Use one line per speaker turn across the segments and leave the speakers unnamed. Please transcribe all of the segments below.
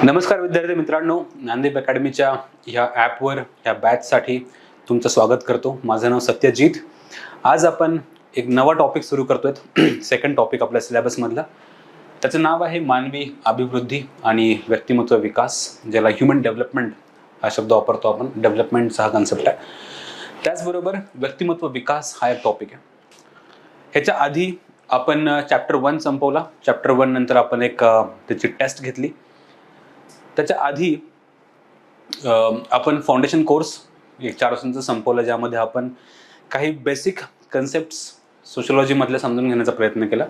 नमस्कार विद्यार्थी मित्रांनो, ज्ञानदीप अकॅडमीच्या ह्या ॲपवर ह्या बॅचसाठी तुमचं स्वागत करतो. माझं नाव सत्यजित. आज आपण एक नवा टॉपिक सुरू करतोय. सेकंड टॉपिक आपल्या सिलेबसमधला. त्याचं नाव आहे मानवी अभिवृद्धी आणि व्यक्तिमत्व विकास, ज्याला ह्युमन डेव्हलपमेंट हा शब्द वापरतो आपण. डेव्हलपमेंटचा हा कन्सेप्ट आहे. त्याचबरोबर व्यक्तिमत्व विकास हा एक टॉपिक आहे. ह्याच्या आधी आपण चॅप्टर 1 संपवला. चॅप्टर 1 नंतर आपण एक त्याची टेस्ट घेतली. त्याच्या आधी आपण फाउंडेशन कोर्स एक 4 वर्षांचा संपवला, ज्यामध्ये आपण काही बेसिक कन्सेप्ट्स सोशियोलॉजीमधल्या समजून घेण्याचा प्रयत्न केला.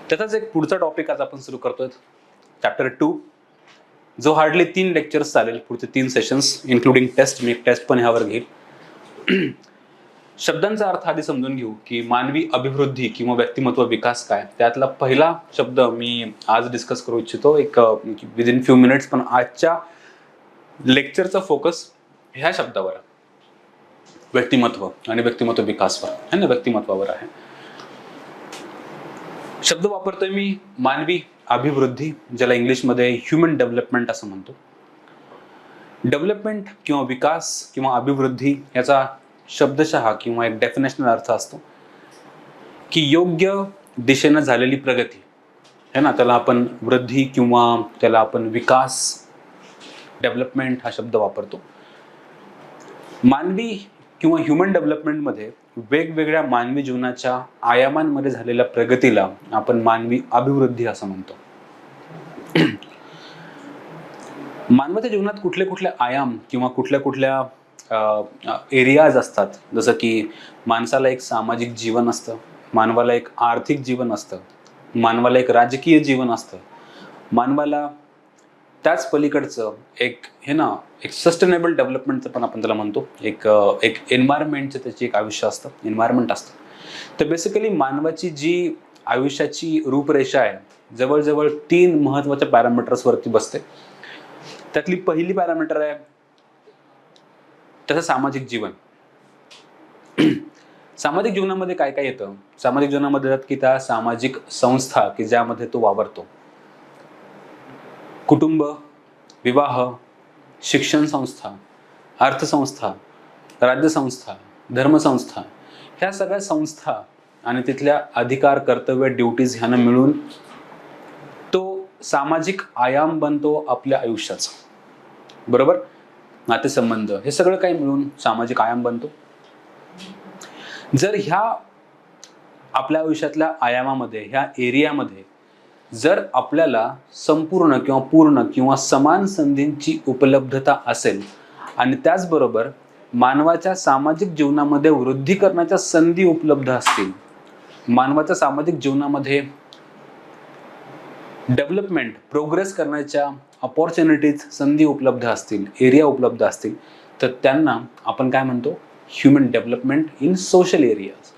त्याचाच एक पुढचा टॉपिक आज आपण सुरू करतोय, चॅप्टर 2, जो हार्डली 3 लेक्चर्स चालेल, पुढचे 3 सेशन्स इन्क्लुडिंग टेस्ट. मी एक टेस्ट पण ह्यावर घेईल. शब्दांचा अर्थ आधी समजून घेऊ की मानवी अभिवृद्धी किंवा व्यक्तिमत्व विकास काय. त्यातला पहिला शब्द मी आज डिस्कस करू इच्छितो, एक विदिन फ्यू मिनिट्स. पण आजच्या लेक्चरचा फोकस ह्या शब्दावर, व्यक्तिमत्व आणि व्यक्तिमत्व विकासवर है ना, व्यक्तिमत्वावर आहे. शब्द वापरतोय मी मानवी अभिवृद्धी, ज्याला इंग्लिशमध्ये ह्युमन डेव्हलपमेंट असं म्हणतो. डेव्हलपमेंट किंवा विकास किंवा अभिवृद्धी याचा शब्दशः किंवा एक डेफिनेशनल अर्थ असतो की योग्य दिशेनं झालेली प्रगती है ना, त्याला आपण वृद्धी किंवा त्याला आपण विकास, डेव्हलपमेंट हा शब्द वापरतो. मानवी किंवा ह्युमन डेव्हलपमेंटमध्ये वेगवेगळ्या मानवी जीवनाच्या आयामांमध्ये झालेल्या प्रगतीला आपण मानवी अभिवृद्धी असं म्हणतो. मानवाच्या जीवनात कुठले कुठले आयाम किंवा कुठल्या एरियाज असतात. जसं की माणसाला एक सामाजिक जीवन असतं, मानवाला एक आर्थिक जीवन असतं, मानवाला एक राजकीय जीवन असतं, मानवाला त्याच पलीकडचं एक एक सस्टेनेबल डेव्हलपमेंटचं पण आपण त्याला म्हणतो, एक एन्व्हायरमेंटचं त्याची एक आयुष्य असतं, एन्व्हायरमेंट असतं. तर बेसिकली मानवाची जी आयुष्याची रूपरेषा आहे, जवळजवळ 3 महत्त्वाच्या पॅरामीटर्सवरती बसते. त्यातली पहिली पॅरामीटर आहे त्याचं सामाजिक जीवन. सामाजिक जीवनामध्ये काय काय येतं? सामाजिक जीवनामध्ये येतात की त्या सामाजिक संस्था की ज्यामध्ये तो वावरतो. कुटुंब, विवाह, शिक्षण संस्था, अर्थसंस्था, राज्यसंस्था, धर्मसंस्था, ह्या सगळ्या संस्था आणि तिथल्या अधिकार, कर्तव्य, ड्युटीज ह्यानं मिळून तो सामाजिक आयाम बनतो आपल्या आयुष्याचा. बरोबर? नातेसंबंध हे सगळं काही मिळून सामाजिक आयाम बनतो. जर ह्या आपल्या आयुष्यातल्या आयामामध्ये, ह्या एरियामध्ये जर आपल्याला संपूर्ण किंवा पूर्ण किंवा समान संधींची उपलब्धता असेल आणि त्याचबरोबर मानवाच्या सामाजिक जीवनामध्ये वृद्धी करण्याच्या संधी उपलब्ध असतील, मानवाच्या सामाजिक जीवनामध्ये डेव्हलपमेंट, प्रोग्रेस करण्याच्या अपॉर्च्युनिटीज, संधी उपलब्ध असतील, एरिया उपलब्ध असतील, तर त्यांना आपण काय म्हणतो? Human development in social areas.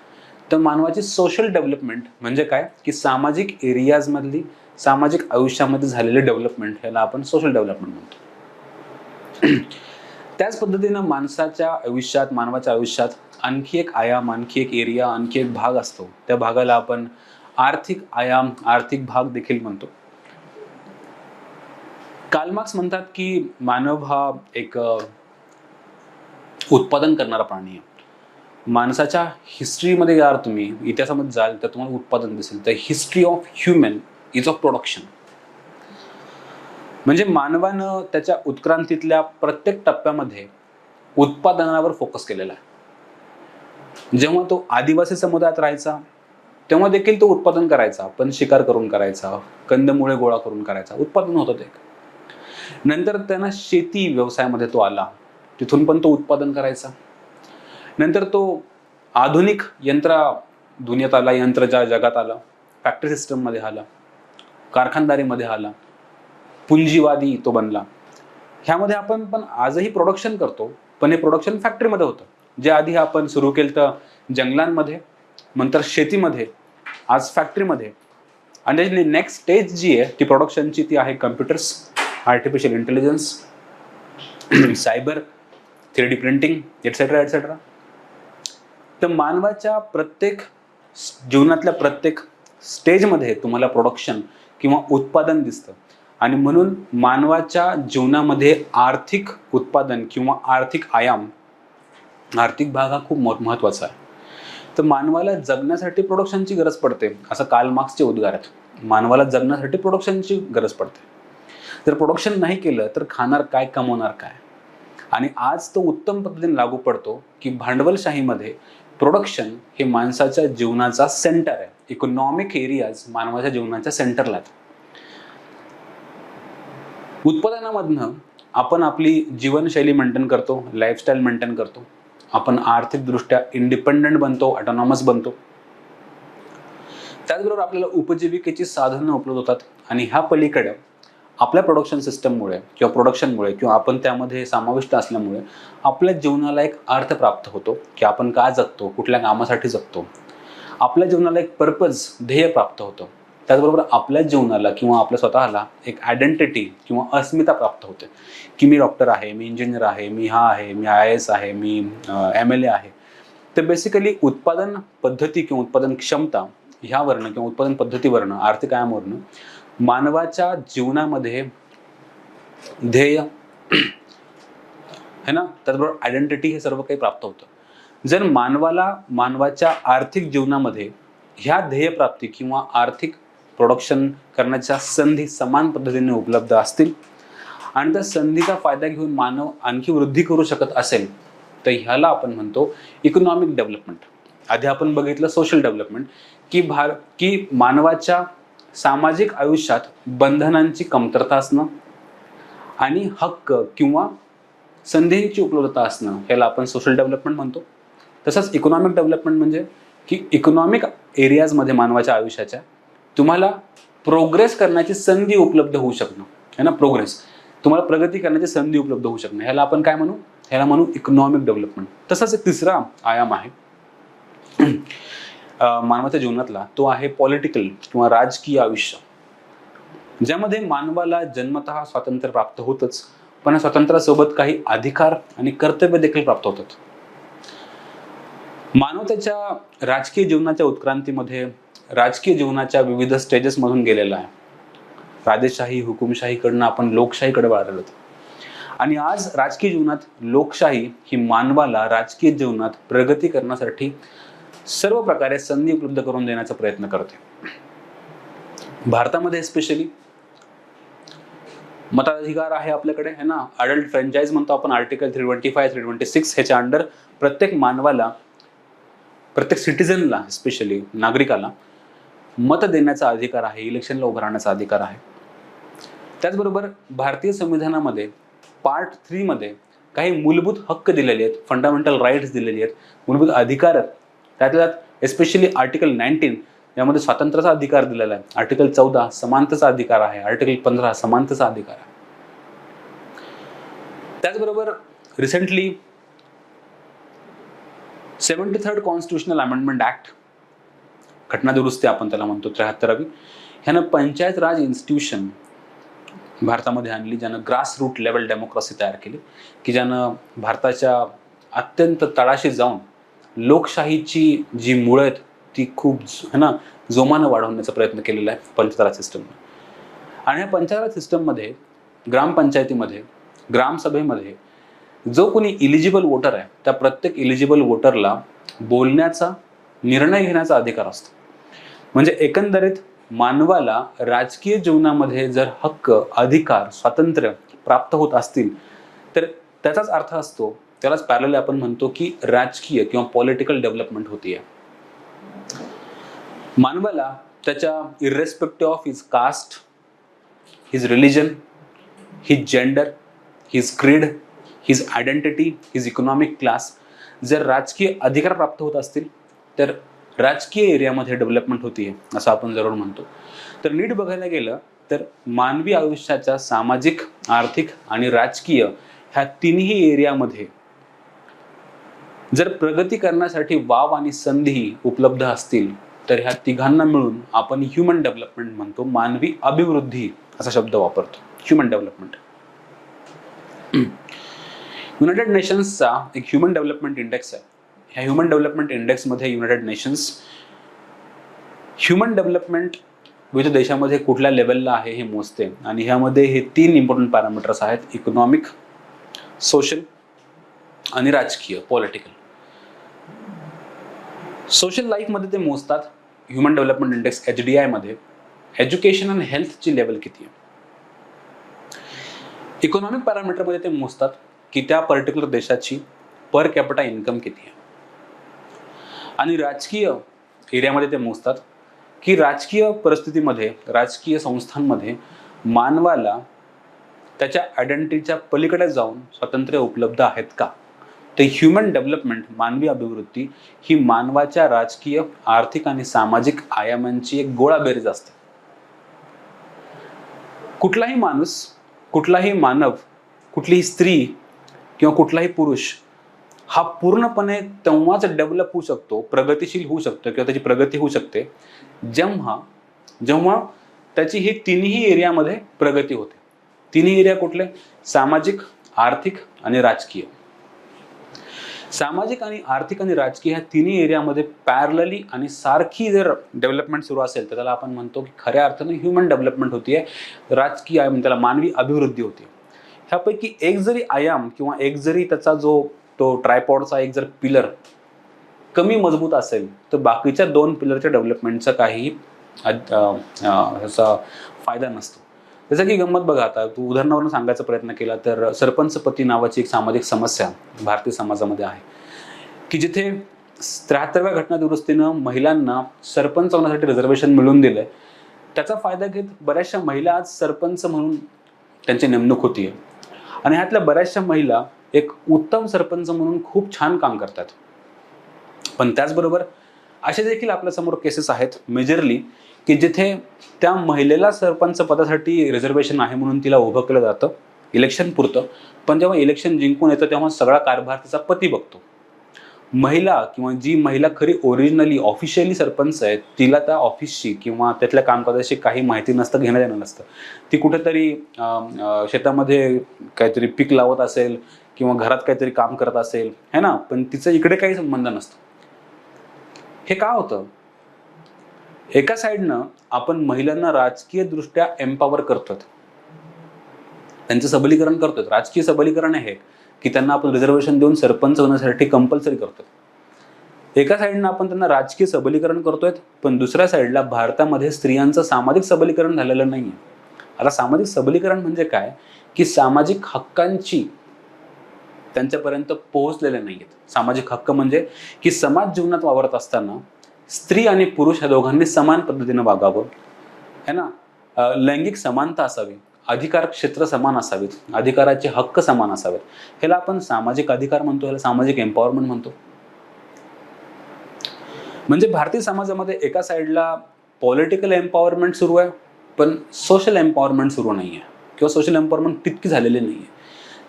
तर मानवाची सोशल डेव्हलपमेंट म्हणजे काय की सामाजिक एरियाजमधली, सामाजिक आयुष्यामध्ये झालेले डेव्हलपमेंट, ह्याला आपण सोशल डेव्हलपमेंट म्हणतो. त्याच पद्धतीनं मानवाच्या आयुष्यात आणखी एक आयाम, आणखी एक एरिया, आणखी एक भाग असतो. त्या भागाला आपण आर्थिक आयाम, आर्थिक भाग देखील म्हणतो. कार्ल मार्क्स म्हणतात की मानव हा एक उत्पादन करणारा प्राणी आहे. माणसाच्या हिस्ट्रीमध्ये यार तुम्ही इतिहासामध्ये जाल तर तुम्हाला उत्पादन दिसेल. तर history of human is of production. म्हणजे मानवानं त्याच्या उत्क्रांतीतल्या प्रत्येक टप्प्यामध्ये उत्पादनावर फोकस केलेला आहे. जेव्हा तो आदिवासी समुदायात राहायचा तेव्हा देखील तो उत्पादन करायचा, पण शिकार करून करायचा, कंदमुळे गोळा करून करायचा, उत्पादन होतं ते. नंतर त्यांना शेती व्यवसायामध्ये तो आला, तिथून पण तो उत्पादन करायचा. नंतर तो आधुनिक दुनियेत आला, यंत्रच्या जगात आला, फॅक्टरी सिस्टममध्ये आला, कारखानदारीमध्ये आला, पुंजीवादी तो बनला. ह्यामध्ये आपण पण आजही प्रोडक्शन करतो, पण हे प्रोडक्शन फॅक्टरीमध्ये होतं. जे आधी आपण सुरू केलं तर जंगलांमध्ये, नंतर शेतीमध्ये, आज फॅक्टरीमध्ये. आणि त्याची नेक्स्ट स्टेज जी आहे ती प्रोडक्शनची, ती आहे computers, artificial intelligence, cyber, 3D printing, etcetera etcetera. तर मानवाच्या प्रत्येक जीवनातल्या प्रत्येक स्टेजमध्ये तुम्हाला प्रोडक्शन किंवा उत्पादन दिसतं. आणि म्हणून मानवाच्या जीवनामध्ये आर्थिक उत्पादन किंवा आर्थिक आयाम, आर्थिक भाग हा खूप महत्त्वाचा आहे. तर मानवाला जगण्यासाठी प्रोडक्शनची गरज पडते, असं कार्ल मार्क्सचे उद्गार आहेत. मानवाला जगण्यासाठी प्रोडक्शनची गरज पडते. जर प्रोडक्शन नाही केलं तर खाणार काय, कमवणार काय? आणि आज तो उत्तम पद्धतीने लागू पडतो की भांडवलशाहीमध्ये प्रोडक्शन हे माणसाच्या जीवनाचा सेंटर आहे. इकॉनॉमिक एरियाज मानवाच्या जीवनाच्या सेंटरला आहेत. उत्पादनामधनं आपण आपली जीवनशैली मेंटेन करतो, लाईफस्टाईल मेंटेन करतो, आपण आर्थिकदृष्ट्या इंडिपेंडंट बनतो, ऑटोनॉमस बनतो. त्याचबरोबर आपल्याला उपजीविकेची साधनं उपलब्ध होतात आणि ह्या पलीकडे आपल्या प्रोडक्शन सिस्टममुळे किंवा प्रोडक्शनमुळे किंवा आपण त्यामध्ये समाविष्ट असल्यामुळे आपल्या जीवनाला एक अर्थ प्राप्त होतो की आपण का जगतो, कुठल्या कामासाठी जगतो. आपल्या जीवनाला एक पर्पज, ध्येय प्राप्त होतं. त्याचबरोबर आपल्या जीवनाला किंवा आपल्या स्वतःला एक आयडेंटिटी किंवा अस्मिता प्राप्त होते की मी डॉक्टर आहे, मी इंजिनियर आहे, मी हा आहे, मी IAS आहे, मी MLA आहे. तर बेसिकली उत्पादन पद्धती किंवा उत्पादन क्षमता ह्यावरनं किंवा उत्पादन पद्धतीवरनं, आर्थिक आयामावरनं मानवाच्या जीवनामध्ये ध्येय है ना, त्याचबरोबर आयडेंटिटी हे सर्व काही प्राप्त होतं. जर मानवाला मानवाच्या आर्थिक जीवनामध्ये ह्या ध्येयप्राप्ती किंवा आर्थिक प्रोडक्शन करण्याच्या संधी समान पद्धतीने उपलब्ध असतील आणि त्या संधीचा फायदा घेऊन मानव आणखी वृद्धी करू शकत असेल तर ह्याला आपण म्हणतो इकॉनॉमिक डेव्हलपमेंट. आधी आपण बघितलं सोशल डेव्हलपमेंट की मानवाच्या सामाजिक आयुष्यात बंधनांची कमतरता असणं आणि हक्क किंवा संधींची उपलब्धता असणं ह्याला आपण सोशल डेव्हलपमेंट म्हणतो. तसंच इकॉनॉमिक डेव्हलपमेंट म्हणजे की इकॉनॉमिक एरियाजमध्ये मानवाच्या आयुष्याच्या तुम्हाला प्रोग्रेस करण्याची संधी उपलब्ध होऊ शकणं है ना, प्रोग्रेस, तुम्हाला प्रगती करण्याची संधी उपलब्ध होऊ शकणं, ह्याला आपण काय म्हणू, ह्याला म्हणू इकॉनॉमिक डेव्हलपमेंट. तसाच एक तिसरा आयाम आहे मानवाच्या जीवनातला, तो आहे पॉलिटिकल किंवा राजकीय आयुष्य, ज्यामध्ये मानवाला जन्मतः स्वातंत्र्य प्राप्त होतच, पण या स्वातंत्र्यासोबत काही अधिकार आणि कर्तव्य देखील प्राप्त होतात. मानव त्याच्या राजकीय जीवनाच्या उत्क्रांतीमध्ये राजकीय जीवनाच्या विविध स्टेजेसमधून गेलेला आहे. राजेशाही, हुकुमशाहीकडनं आपण लोकशाहीकडे वळलेलो आहोत. आणि आज राजकीय जीवनात लोकशाही ही मानवाला राजकीय जीवनात प्रगती करण्यासाठी सर्व प्रकारे संधी उपलब्ध करून देण्याचा प्रयत्न करते. भारतामध्ये स्पेशली मताधिकार आहे आपल्याकडे है ना, अडल्ट फ्रँचाइज म्हणतो आपण, आर्टिकल 325, 326 ह्याच्या अंडर प्रत्येक मानवाला, प्रत्येक सिटीजनला, स्पेशली नागरिकाला मत देण्याचा अधिकार आहे, इलेक्शनला उभं राहण्याचा अधिकार आहे. त्याचबरोबर भारतीय संविधानामध्ये पार्ट 3 मध्ये काही मूलभूत हक्क दिलेले आहेत, फंडामेंटल राईट्स दिलेले आहेत, मूलभूत अधिकार आहेत. त्यातल्या एस्पेशली आर्टिकल 19 यामध्ये स्वातंत्र्याचा अधिकार दिलेला आहे, आर्टिकल 14 समानतेचा अधिकार आहे, आर्टिकल 15 समानतेचा अधिकार आहे. त्याचबरोबर recently 73rd constitutional amendment act, घटना दुरुस्ती आपण त्याला म्हणतो, 73वी, ह्यानं पंचायत राज इन्स्टिट्यूशन भारतामध्ये आणली, ज्यानं ग्रास रूट लेवल डेमोक्रेसी तयार केली, की ज्यानं भारताच्या अत्यंत तळाशी जाऊन लोकशाहीची जी मुळं आहेत ती खूप है ना जोमानं वाढवण्याचा प्रयत्न केलेला आहे पंचायत राज सिस्टमने. आणि ह्या पंचायत राज सिस्टममध्ये ग्रामपंचायतीमध्ये, ग्रामसभेमध्ये जो कोणी इलिजिबल वोटर आहे त्या प्रत्येक इलिजिबल वोटरला बोलण्याचा, निर्णय घेण्याचा अधिकार असतो. म्हणजे एकंदरीत मानवाला राजकीय जीवनामध्ये जर हक्क, अधिकार, स्वातंत्र्य प्राप्त होत असतील तर त्याचाच अर्थ असतो, त्यालाच पॅरलली आपण म्हणतो की राजकीय किंवा पॉलिटिकल डेव्हलपमेंट होतीये. मानवाला त्याच्या irrespective of his caste, his religion, his gender, his creed, his identity, his economic class, जर राजकीय अधिकार प्राप्त होत असतील तर राजकीय एरियामध्ये डेव्हलपमेंट होतीये असं आपण जरूर म्हणतो. तर नीट बघायला गेलं तर मानवी आयुष्याच्या सामाजिक, आर्थिक आणि राजकीय ह्या तिन्ही एरियामध्ये जर प्रगती करण्यासाठी वाव आणि संधी उपलब्ध असतील तर ह्या तिघांना मिळून आपण ह्युमन डेव्हलपमेंट म्हणतो, मानवी अभिवृद्धी असा शब्द वापरतो, ह्युमन डेव्हलपमेंट. युनायटेड नेशन्सचा एक ह्युमन डेव्हलपमेंट इंडेक्स आहे. ह्या ह्युमन डेव्हलपमेंट इंडेक्समध्ये युनायटेड नेशन्स ह्युमन डेव्हलपमेंट विविध देशामध्ये कुठल्या लेवलला आहे हे मोजते. आणि ह्यामध्ये हे 3 इम्पॉर्टंट पॅरामीटर्स आहेत: इकॉनॉमिक, सोशल आणि राजकीय, पॉलिटिकल. सोशल लाईफमध्ये ते मोजतात ह्युमन डेव्हलपमेंट इंडेक्स HDI मध्ये एज्युकेशन आणि हेल्थची लेवल किती आहे. इकॉनॉमिक पॅरामीटरमध्ये ते मोजतात की त्या पर्टिक्युलर देशाची पर कॅपिटा इन्कम किती आहे. आणि राजकीय एरियामध्ये ते मोजतात की राजकीय परिस्थितीमध्ये, राजकीय संस्थांमध्ये मानवाला त्याच्या आयडेंटिटीच्या पलीकडे जाऊन स्वातंत्र्य उपलब्ध आहेत का. ते ह्युमन डेव्हलपमेंट, मानवी अभिवृद्धी ही मानवाच्या राजकीय, आर्थिक आणि सामाजिक आयामांची एक गोळाबेरीज असते. कुठलाही माणूस, कुठलाही मानव, कुठलीही स्त्री किंवा कुठलाही पुरुष हा पूर्णपणे तेव्हाच डेव्हलप होऊ शकतो, प्रगतिशील होऊ शकतो किंवा त्याची प्रगती होऊ शकते जेव्हा त्याची ही तिन्ही एरियामध्ये प्रगती होते. तिन्ही एरिया कुठले? सामाजिक, आर्थिक आणि राजकीय. सामाजिक आणि आर्थिक आणि राजकीय ह्या तिन्ही एरियामध्ये पॅरलली आणि सारखी जर डेव्हलपमेंट सुरू असेल तर त्याला आपण म्हणतो की खऱ्या अर्थाने ह्युमन डेव्हलपमेंट होतीये. राजकीय आयाम, त्याला मानवी अभिवृद्धी होती. ह्यापैकी एक जरी आयाम किंवा एक जरी त्याचा तो ट्रायपॉडचा एक जर पिलर कमी मजबूत असेल तर बाकीच्या 2 पिलरच्या डेव्हलपमेंटचा काही ह्याचा फायदा नसतो. जसं की गंमत बघा, आता तू उदाहरणावरून सांगायचा प्रयत्न केला तर सरपंचपती नावाची एक सामाजिक समस्या भारतीय समाजामध्ये आहे की जिथे 73व्या घटना दुरुस्तीनं महिलांना सरपंच होण्यासाठी रिझर्वेशन मिळवून दिलंय. त्याचा फायदा घेत बऱ्याचशा महिला आज सरपंच म्हणून त्यांची नेमणूक होतीये. आणि ह्यातल्या बऱ्याचशा महिला एक उत्तम सरपंच म्हणून खूप छान काम करतात. पण त्याचबरोबर असे देखील आपल्यासमोर केसेस आहेत मेजरली की जिथे त्या महिलेला सरपंच पदासाठी रिझर्वेशन आहे म्हणून तिला उभं केलं जातं इलेक्शन पुरतं, पण जेव्हा इलेक्शन जिंकून येतं तेव्हा सगळा कारभार तिचा पती बघतो. महिला किंवा जी महिला खरी ओरिजिनली ऑफिशियली सरपंच आहे तिला त्या ऑफिसची किंवा त्यातल्या कामकाजाची काही माहिती नसतं, घेणं देणं नसतं. ती कुठेतरी शेतामध्ये काहीतरी पीक लावत असेल किंवा घरात काहीतरी काम करत असेल, है ना, पण तिचं इकडे काही संबंध नसतो. हे का होतं? एका साईडनं आपण महिलांना राजकीय दृष्ट्या एम्पॉवर करतोय, त्यांचं सबलीकरण करतोय. राजकीय सबलीकरण आहे की त्यांना आपण रिझर्वेशन देऊन सरपंच होण्यासाठी कंपल्सरी करतोय. एका साईडनं आपण त्यांना राजकीय सबलीकरण करतोय, पण दुसऱ्या साईडला भारतामध्ये स्त्रियांचं सामाजिक सबलीकरण झालेलं नाहीये. आता सामाजिक सबलीकरण म्हणजे काय की सामाजिक हक्कांची त्यांच्यापर्यंत पोहोचलेले नाहीयेत. सामाजिक हक्क म्हणजे की समाज जीवनात वावरत असताना स्त्री आणि पुरुष ह्या दोघांनी समान पद्धतीने वागावं, है ना, लैंगिक समानता असावी, अधिकार क्षेत्र समान असावीत, अधिकाराचे हक्क समान असावेत. ह्याला आपण सामाजिक अधिकार म्हणतो, ह्याला सामाजिक एम्पॉवरमेंट म्हणतो. म्हणजे भारतीय समाजामध्ये एका साईडला पॉलिटिकल एम्पॉवरमेंट सुरू आहे पण सोशल एम्पॉवरमेंट सुरू नाहीये किंवा सोशल एम्पॉवरमेंट तितकी झालेली नाहीये,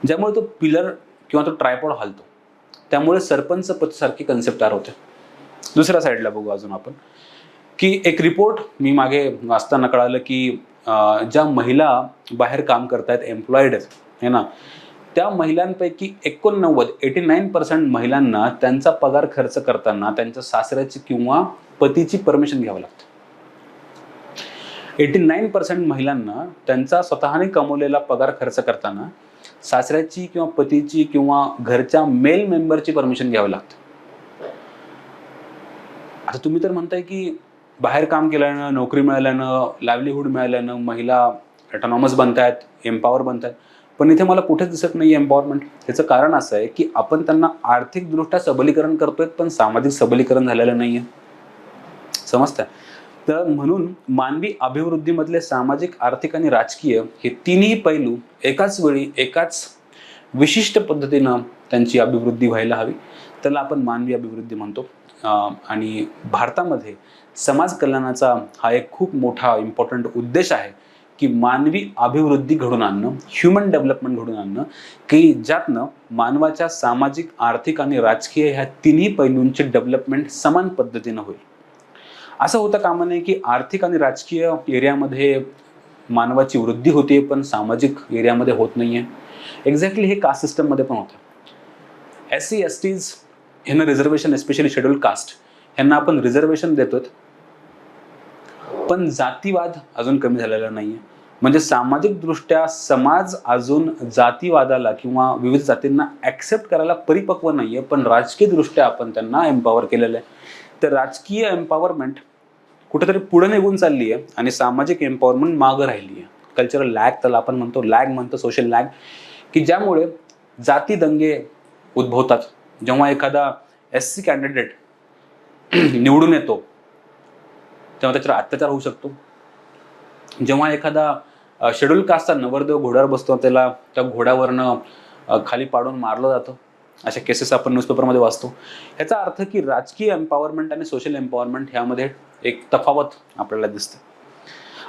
ज्यामुळे तो पिलर किंवा तो ट्रायपॉड हलतो. त्यामुळे सरपंच पदासारखी कन्सेप्ट तयार होते. दुसऱ्या साईडला बघू अजून आपण की एक रिपोर्ट मी मागे वाचताना कळालं की ज्या महिला बाहेर काम करतायत, एम्प्लॉईड आहेत, है ना, त्या महिलांपैकी 89% महिलांना त्यांचा पगार खर्च करताना त्यांच्या सासऱ्याची किंवा पतीची परमिशन घ्यावं लागतं. 89% महिलांना त्यांचा स्वतःने कमवलेला पगार खर्च करताना सासऱ्याची किंवा पतीची किंवा घरच्या मेल मेंबरची परमिशन घ्यावी लागते. आता तुम्ही तर म्हणताय की बाहेर काम केल्यानं, नोकरी मिळाल्यानं, लाईव्हलीहूड मिळाल्यानं महिला ऑटोनॉमस बनतायत, एम्पॉवर बनतायत, पण इथे मला कुठेच दिसत नाही एम्पॉवरमेंट. याचं कारण असं आहे की आपण त्यांना आर्थिकदृष्ट्या सबलीकरण करतोय पण सामाजिक सबलीकरण झालेलं नाहीये. समजतंय? तर म्हणून मानवी अभिवृद्धीमधले सामाजिक, आर्थिक आणि राजकीय हे तिन्ही पैलू एकाच वेळी, एकाच विशिष्ट पद्धतीनं त्यांची अभिवृद्धी व्हायला हवी. त्याला आपण मानवी अभिवृद्धी म्हणतो. आणि भारतामध्ये समाज कल्याणाचा हा एक खूप मोठा इम्पॉर्टंट उद्देश आहे की मानवी अभिवृद्धी घडून आणणं, ह्युमन डेव्हलपमेंट घडून आणणं, की ज्यातनं मानवाच्या सामाजिक, आर्थिक आणि राजकीय ह्या तिन्ही पैलूंची डेव्हलपमेंट समान पद्धतीनं होईल. असं होतं कामा नये की आर्थिक आणि राजकीय एरियामध्ये मानवाची वृद्धी होते पण सामाजिक एरियामध्ये होत नाहीये. एक्झॅक्टली हे कास्ट सिस्टममध्ये पण होतं. SC STs ह्यांना रिझर्वेशन, एस्पेशली शेड्यूल कास्ट ह्यांना आपण रिझर्वेशन देतोय, पण जातीवाद अजून कमी झालेला नाहीये. म्हणजे सामाजिक दृष्ट्या समाज अजून जातीवादाला किंवा विविध जातींना ऍक्सेप्ट करायला परिपक्व नाहीये, पण राजकीय दृष्ट्या आपण त्यांना एम्पॉवर केलेलं आहे. तर राजकीय एम्पॉवरमेंट कुठेतरी पुढे निघून चालली आहे आणि सामाजिक एम्पॉवरमेंट मागं राहिली आहे. कल्चरल लॅग त्याला आपण म्हणतो, सोशल लॅग, की ज्यामुळे जाती दंगे उद्भवतात. जेव्हा एखादा SC कॅन्डिडेट निवडून येतो तेव्हा त्याच्यावर अत्याचार होऊ शकतो. जेव्हा एखादा शेड्यूल कास्टचा नवरदेव घोड्यावर बसतो, त्याला त्या घोड्यावरनं खाली पाडून मारलं जातं. अशा केसेस आपण न्यूजपेपरमध्ये वाचतो. याचा अर्थ की राजकीय एम्पॉवरमेंट आणि सोशल एम्पॉवरमेंट ह्यामध्ये एक तफावत आपल्याला दिसते.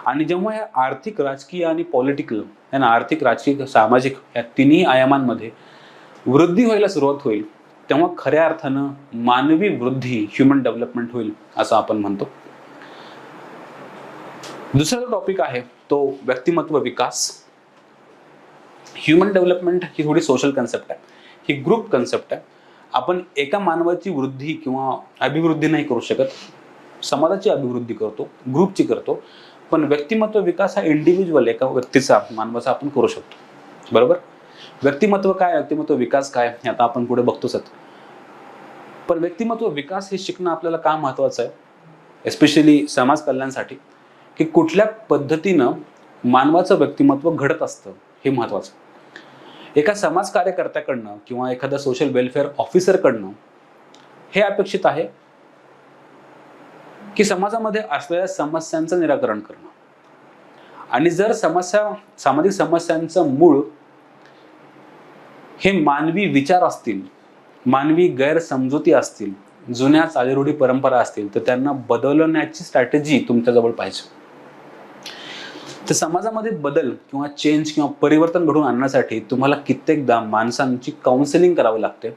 आणि जेव्हा या आर्थिक, राजकीय आणि पॉलिटिकल, आर्थिक, राजकीय, सामाजिक या तिन्ही आयामांमध्ये वृद्धी व्हायला सुरुवात होईल, तेव्हा खऱ्या अर्थानं मानवी वृद्धी, ह्युमन डेव्हलपमेंट होईल असं आपण म्हणतो. दुसरा जो टॉपिक आहे तो व्यक्तिमत्व विकास. ह्युमन डेव्हलपमेंट ही थोडी सोशल कन्सेप्ट आहे, ही ग्रुप कन्सेप्ट आहे. आपण एका मानवाची वृद्धी किंवा अभिवृद्धी नाही करू शकत, समाजाची अभिवृद्धी करतो, ग्रुपची करतो. पण व्यक्तिमत्व विकास हा इंडिव्हिज्युअल, एका व्यक्तीचा, मानवाचा आपण करू शकतो. बरोबर. व्यक्तिमत्व काय, व्यक्तिमत्व विकास काय हे आता आपण पुढे बघतोच. पण व्यक्तिमत्व विकास हे शिकणं आपल्याला का महत्वाचं आहे, एस्पेशली समाज कल्याणासाठी, की कुठल्या पद्धतीनं मानवाचं व्यक्तिमत्व घडत असतं हे महत्वाचं. एका समाज कार्यकर्त्याकडनं किंवा एखाद्या सोशल वेलफेअर ऑफिसरकडनं हे अपेक्षित आहे की समाजामध्ये असलेल्या समस्यांचं निराकरण करणं. आणि जर सामाजिक समस्यांचं मूळ हे मानवी विचार असतील, मानवी गैरसमजुती असतील, जुन्या चालीरूढी परंपरा असतील, तर त्यांना बदलण्याची स्ट्रॅटेजी तुमच्याजवळ पाहिजे. तर समाजामध्ये बदल किंवा चेंज किंवा परिवर्तन घडवून आणण्यासाठी तुम्हाला कित्येकदा माणसांची काउन्सिलिंग करावी लागते.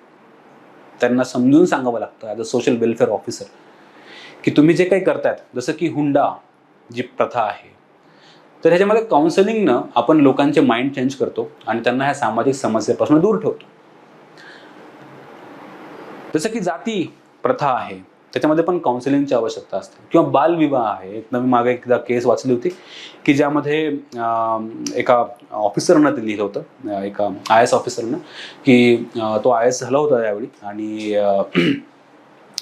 त्यांना समजून सांगावं लागतं as a social welfare officer की तुम्ही जे काही करतायत, जसं की हुंडा जी प्रथा आहे, तर ह्याच्यामध्ये काउन्सिलिंगनं आपण लोकांचे माइंड चेंज करतो आणि त्यांना ह्या सामाजिक समस्येपासून दूर ठेवतो. जसं की जाती प्रथा आहे, त्याच्यामध्ये पण काउन्सिलिंगची आवश्यकता असते. किंवा बालविवाह आहे. एक नवी मागे एकदा केस वाचली होती की ज्यामध्ये एका ऑफिसरनं ते लिहिलं होतं, एका IAS ऑफिसरनं, की तो IAS झाला होता त्यावेळी आणि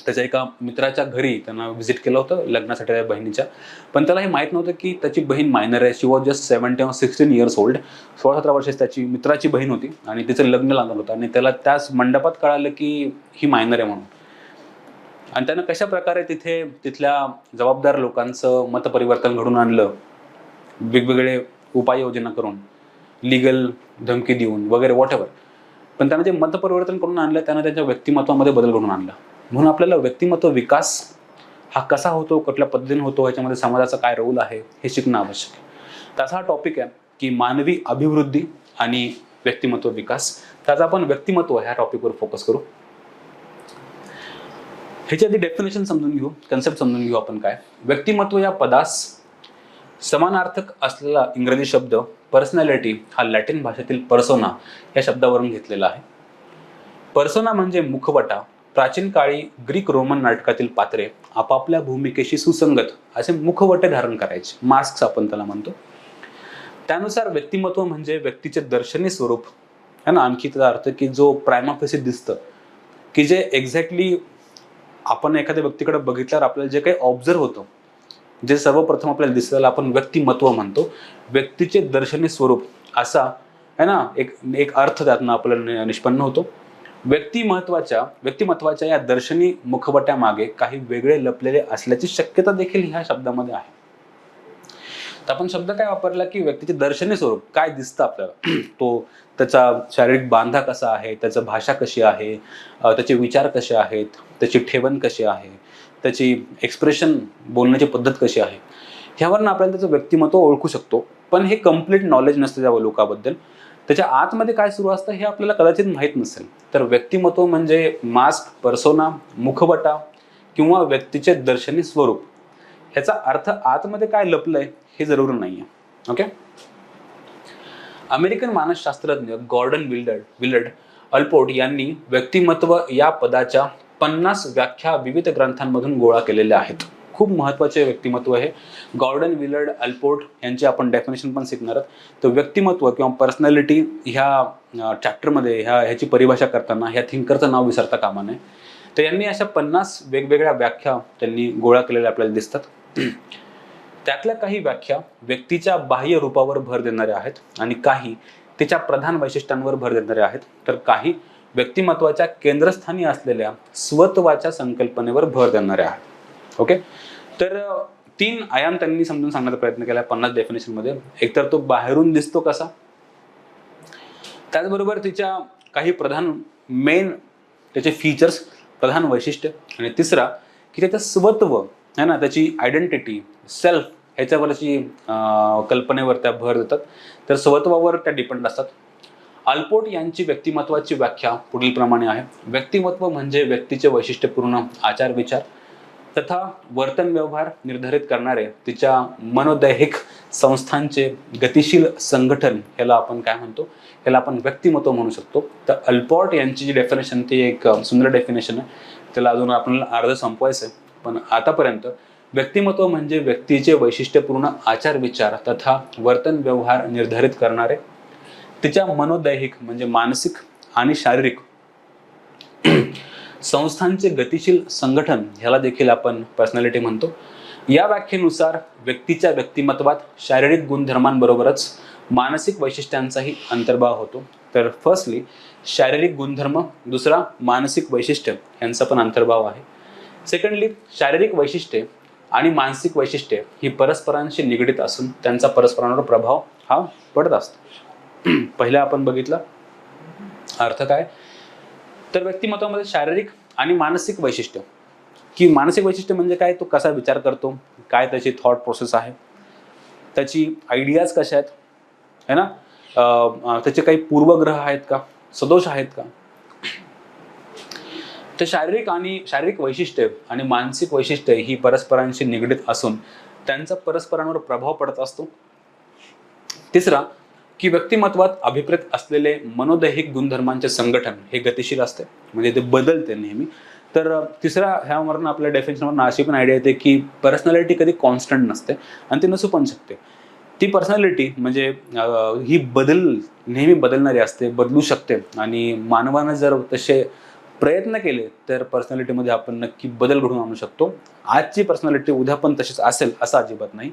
त्याच्या एका मित्राच्या घरी त्यांना व्हिजिट केलं होतं लग्नासाठी त्या बहिणीच्या. पण त्याला हे माहीत नव्हतं की त्याची बहीण मायनर आहे. शी was just 17 or 16 years old. 16-17 वर्षाची त्याची मित्राची बहीण होती आणि तिचं लग्न लागलं होतं आणि त्याला त्याच मंडपात कळालं की ही मायनर आहे म्हणून. आणि त्यानं कशा प्रकारे तिथल्या जबाबदार लोकांचं मतपरिवर्तन घडून आणलं, वेगवेगळे उपाययोजना करून, लिगल धमकी देऊन वगैरे वॉटेवर. पण त्यानं जे मतपरिवर्तन करून आणलं, त्यानं त्याच्या व्यक्तिमत्वामध्ये बदल घडून आणला. म्हणून आपल्याला व्यक्तिमत्व विकास हा कसा होतो, कुठल्या पद्धतीने होतो, ह्याच्यामध्ये समाजाचा काय रोल आहे हे शिकणं आवश्यक आहे. त्याचा हा टॉपिक आहे की मानवी अभिवृद्धी आणि व्यक्तिमत्व विकास. त्याचा आपण व्यक्तिमत्व ह्या टॉपिकवर फोकस करू. ह्याची आधी डेफिनेशन समजून घेऊ, कन्सेप्ट समजून घेऊ आपण काय. व्यक्तिमत्व या पदास समानार्थक असलेला इंग्रजी शब्द पर्सनॅलिटी हा लॅटिन भाषेतील पर्सोना या शब्दावरून घेतलेला आहे. पर्सोना म्हणजे मुखवटा. प्राचीन काळी ग्रीक रोमन नाटकातील पात्रे आपापल्या भूमिकेशी सुसंगत असे मुखवटे धारण करायचे, मास्क आपण त्याला म्हणतो. त्यानुसार व्यक्तिमत्व म्हणजे व्यक्तीचे दर्शनी स्वरूप है ना. आणखी त्याचा अर्थ की जो प्रायमा फेसी दिसतं, की जे एक्झॅक्टली आपण एखाद्या व्यक्तीकडे बघितल्यावर आपल्याला जे काही ऑब्झर्व होतं, जे सर्वप्रथम आपल्याला दिसलेलं आपण व्यक्तिमत्व म्हणतो. व्यक्तीचे दर्शनी स्वरूप असा है ना एक अर्थ त्यातनं आपल्याला निष्पन्न होतो. व्यक्तिमत्वाच्या या दर्शनी मुखवट्यामागे काही वेगळे लपलेले असल्याची शक्यता देखील ह्या शब्दामध्ये आहे. तर आपण शब्द काय वापरला की व्यक्तीचे दर्शनी स्वरूप काय दिसतं आपल्याला, तो त्याचा शारीरिक बांधा कसा आहे, त्याची भाषा कशी आहे, त्याचे विचार कसे आहेत, त्याची ठेवण कशी आहे, त्याची एक्सप्रेशन, बोलण्याची पद्धत कशी आहे, ह्यावरून आपल्याला त्याचं व्यक्तिमत्व ओळखू शकतो. पण हे कम्प्लीट नॉलेज नसतं त्या लोकांबद्दल. त्याच्या आतमध्ये काय सुरू असतं हे आपल्याला कदाचित माहीत नसेल. तर व्यक्तिमत्व म्हणजे मास्क, पर्सोना, मुखवटा किंवा व्यक्तीचे दर्शनी स्वरूप. ह्याचा अर्थ आतमध्ये काय लपलंय हे जरूर नाहीये. ओके. अमेरिकन मानसशास्त्रज्ञ गॉर्डन विलर्ड अल्पोर्ट यांनी व्यक्तिमत्व या पदाच्या 50 व्याख्या विविध ग्रंथांमधून गोळा केलेल्या आहेत. खूप महत्त्वाचे व्यक्तिमत्व आहे. गॉर्डन विलर्ड अल्पोर्ट यांची आपण डेफिनेशन पण शिकणार आहोत. तर व्यक्तिमत्व किंवा पर्सनॅलिटी ह्या चॅप्टरमध्ये ह्याची परिभाषा करताना ह्या थिंकरचं नाव विसरता कामा नये. तर यांनी अशा 50 वेगवेगळ्या व्याख्या त्यांनी गोळा केलेल्या आपल्याला दिसतात. त्यातल्या काही व्याख्या व्यक्तीच्या बाह्य रूपावर भर देणाऱ्या आहेत आणि काही तिच्या प्रधान वैशिष्ट्यांवर भर देणाऱ्या आहेत, तर काही व्यक्तिमत्वाच्या केंद्रस्थानी असलेल्या स्वत्वाच्या संकल्पनेवर भर देणाऱ्या आहेत. ओके, तर 3 आयाम त्यांनी समजून सांगण्याचा प्रयत्न केला 50 डेफिनेशन मध्ये. एकतर तो बाहेरून दिसतो कसा, त्याचबरोबर तिच्या काही प्रधान त्याचे फीचर्स, प्रधान वैशिष्ट्य, आणि तिसरा की त्याचं स्वत्व आहे ना, त्याची आयडेंटिटी, सेल्फ, ह्याच्यावरची कल्पनेवर त्या भर देतात. तर स्वत्वावर त्या डिपेंड असतात. अल्पोर्ट यांची व्यक्तिमत्वाची व्याख्या पुढील प्रमाणे आहे. व्यक्तिमत्व म्हणजे व्यक्तीचे वैशिष्ट्यपूर्ण आचार विचार तथा वर्तन व्यवहार निर्धारित करणारे तिच्या मनोदैहिक संस्थांचे गतिशील संघटन, ह्याला आपण काय म्हणतो, ह्याला आपण व्यक्तिमत्व म्हणू शकतो. तर अल्पोर्ट यांची जी डेफिनेशन ती एक सुंदर डेफिनेशन आहे, त्याला अजून आपल्याला अर्ध संपवायचं आहे. पण आतापर्यंत व्यक्तिमत्व म्हणजे व्यक्तीचे वैशिष्ट्यपूर्ण आचार विचार तथा वर्तन व्यवहार निर्धारित करणारे तिच्या मनोदैहिक म्हणजे मानसिक आणि शारीरिक संस्थांचे गतिशील संघटन, ह्याला देखील आपण पर्सनॅलिटी म्हणतो. या व्याख्येनुसार व्यक्तीच्या व्यक्तिमत्वात शारीरिक गुणधर्मांबरोबरच मानसिक वैशिष्ट्यांचाही अंतर्भाव होतो. तर फर्स्टली शारीरिक गुणधर्म, दुसरा मानसिक वैशिष्ट्य यांचा पण अंतर्भाव आहे. सेकंडली शारीरिक वैशिष्ट्ये आणि मानसिक वैशिष्ट्ये ही परस्परांशी निगडीत असून त्यांचा परस्परांवर प्रभाव हा पडत असतो. पहिला आपण बघितलं अर्थ काय, तर व्यक्तिमत्वामध्ये शारीरिक आणि मानसिक वैशिष्ट्य, की मानसिक वैशिष्ट्य म्हणजे काय, तो कसा विचार करतो, काय त्याची थॉट प्रोसेस आहे, त्याची आयडियाज कशा आहेत, है ना, त्याचे काही पूर्वग्रह आहेत का, सदोष आहेत का. तर शारीरिक वैशिष्ट्य आणि मानसिक वैशिष्ट्य ही परस्परांशी निगडीत असून त्यांचा परस्परांवर प्रभाव पडत असतो. तिसरा की व्यक्तिमत्वात अभिप्रेत असलेले मनोदैहिक गुणधर्मांचे संघटन हे गतिशील असते, म्हणजे ते बदलते नेहमी. तर तिसरा ह्यावरून आपल्या डेफिनेशनवर अशी पण आयडिया येते की पर्सनॅलिटी कधी कॉन्स्टंट नसते आणि ती नसू पण शकते. ती पर्सनॅलिटी म्हणजे ही नेहमी बदलणारी असते, बदलू शकते, आणि मानवानं जर तसे प्रयत्न केले तर पर्सनॅलिटीमध्ये आपण नक्की बदल घडवून आणू शकतो. आजची पर्सनॅलिटी उद्या पण तशीच असेल असं अजिबात नाही.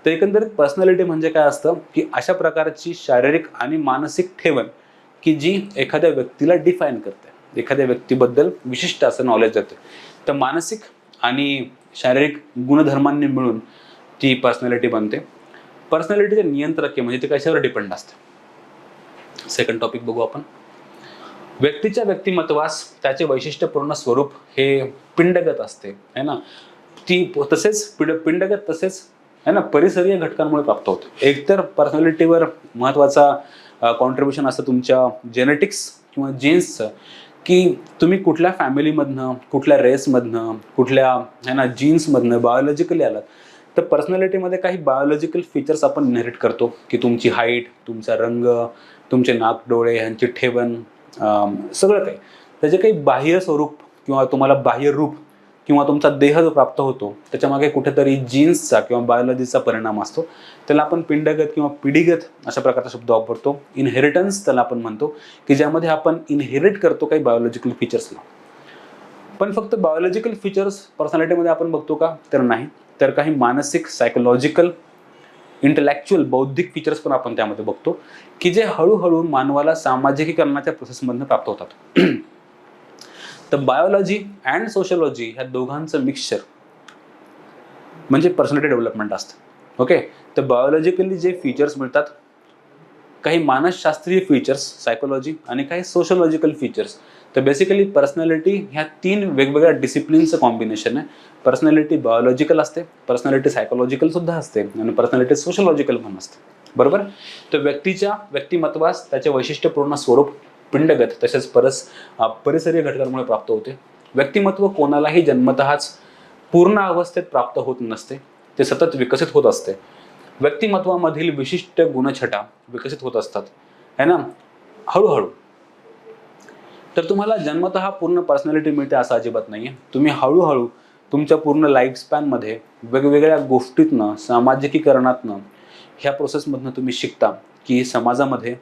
तर एकंदरीत पर्सनॅलिटी म्हणजे काय असतं की अशा प्रकारची शारीरिक आणि मानसिक ठेवण की जी एखाद्या व्यक्तीला डिफाईन करते, एखाद्या व्यक्तीबद्दल विशिष्ट असं नॉलेज देते. तर मानसिक आणि शारीरिक गुणधर्मांनी मिळून ती पर्सनॅलिटी बनते. पर्सनॅलिटीचे नियंत्रक म्हणजे ते कशावर डिपेंड असते. सेकंड टॉपिक बघू आपण. व्यक्तीच्या व्यक्तिमत्वास त्याचे वैशिष्ट्यपूर्ण स्वरूप हे पिंडगत असते, है ना, ती तसेच पिंडगत तसेच है ना परिसरीय घटकांमुळे प्राप्त होते. एकतर पर्सनॅलिटीवर महत्त्वाचा कॉन्ट्रीब्युशन असतं तुमच्या जेनेटिक्स किंवा जीन्सचं, की तुम्ही कुठल्या फॅमिलीमधनं, कुठल्या रेसमधनं, कुठल्या है ना जीन्समधनं बायोलॉजिकली आलात. तर पर्सनॅलिटीमध्ये काही बायोलॉजिकल फीचर्स आपण इनहेरिट करतो, की तुमची हाईट, तुमचा रंग, तुमचे नाक डोळे ह्यांची ठेवण, सगळं काही. त्याचे काही बाह्य स्वरूप किंवा तुम्हाला बाह्य रूप किंवा तुमचा देह जो प्राप्त होतो त्याच्यामागे कुठेतरी जीन्सचा किंवा बायोलॉजीचा परिणाम असतो. त्याला आपण पिंडगत किंवा पिढीगत अशा प्रकारचा शब्द वापरतो. इनहेरिटन्स त्याला आपण म्हणतो, की ज्यामध्ये आपण इनहेरिट करतो काही बायोलॉजिकल फीचर्सला. पण फक्त बायोलॉजिकल फीचर्स पर्सनॅलिटीमध्ये आपण बघतो का, तर नाही. तर काही मानसिक, सायकोलॉजिकल, इंटलेक्च्युअल, बौद्धिक फीचर्स पण आपण त्यामध्ये बघतो, की जे हळूहळू मानवाला सामाजिकीकरणाच्या प्रोसेसमधून प्राप्त होतात. तर बायोलॉजी अँड सोशलॉजी ह्या दोघांचं मिक्सचर म्हणजे पर्सनॅलिटी डेव्हलपमेंट असतं. ओके, तर बायोलॉजिकली जे फीचर्स मिळतात, काही मानसशास्त्रीय फीचर्स सायकोलॉजी आणि काही सोशोलॉजिकल फीचर्स. तर बेसिकली पर्सनॅलिटी ह्या 3 वेगवेगळ्या डिसिप्लिनचं कॉम्बिनेशन आहे. पर्सनॅलिटी बायोलॉजिकल असते, पर्सनॅलिटी सायकोलॉजिकल सुद्धा असते आणि पर्सनॅलिटी सोशोलॉजिकल पण असते, बरोबर. तर व्यक्तीच्या व्यक्तिमत्वास त्याचे वैशिष्ट्यपूर्ण स्वरूप पिंडगत तसेच परिसरीय घटकांमुळे प्राप्त होते. व्यक्तिमत्व कोणालाही जन्मतःच पूर्ण अवस्थेत प्राप्त होत नसते, ते सतत विकसित होत असते. व्यक्तिमत्वामधील विशिष्ट गुणछटा विकसित होत असतात, है ना, हळूहळू. तर तुम्हाला जन्मतः पूर्ण पर्सनॅलिटी मिळते असं अजिबात नाहीये. तुम्ही हळूहळू तुमच्या पूर्ण लाईफस्पॅनमध्ये वेगवेगळ्या गोष्टीतनं, सामाजिकीकरणातनं, ह्या प्रोसेसमधनं तुम्ही शिकता की समाजामध्ये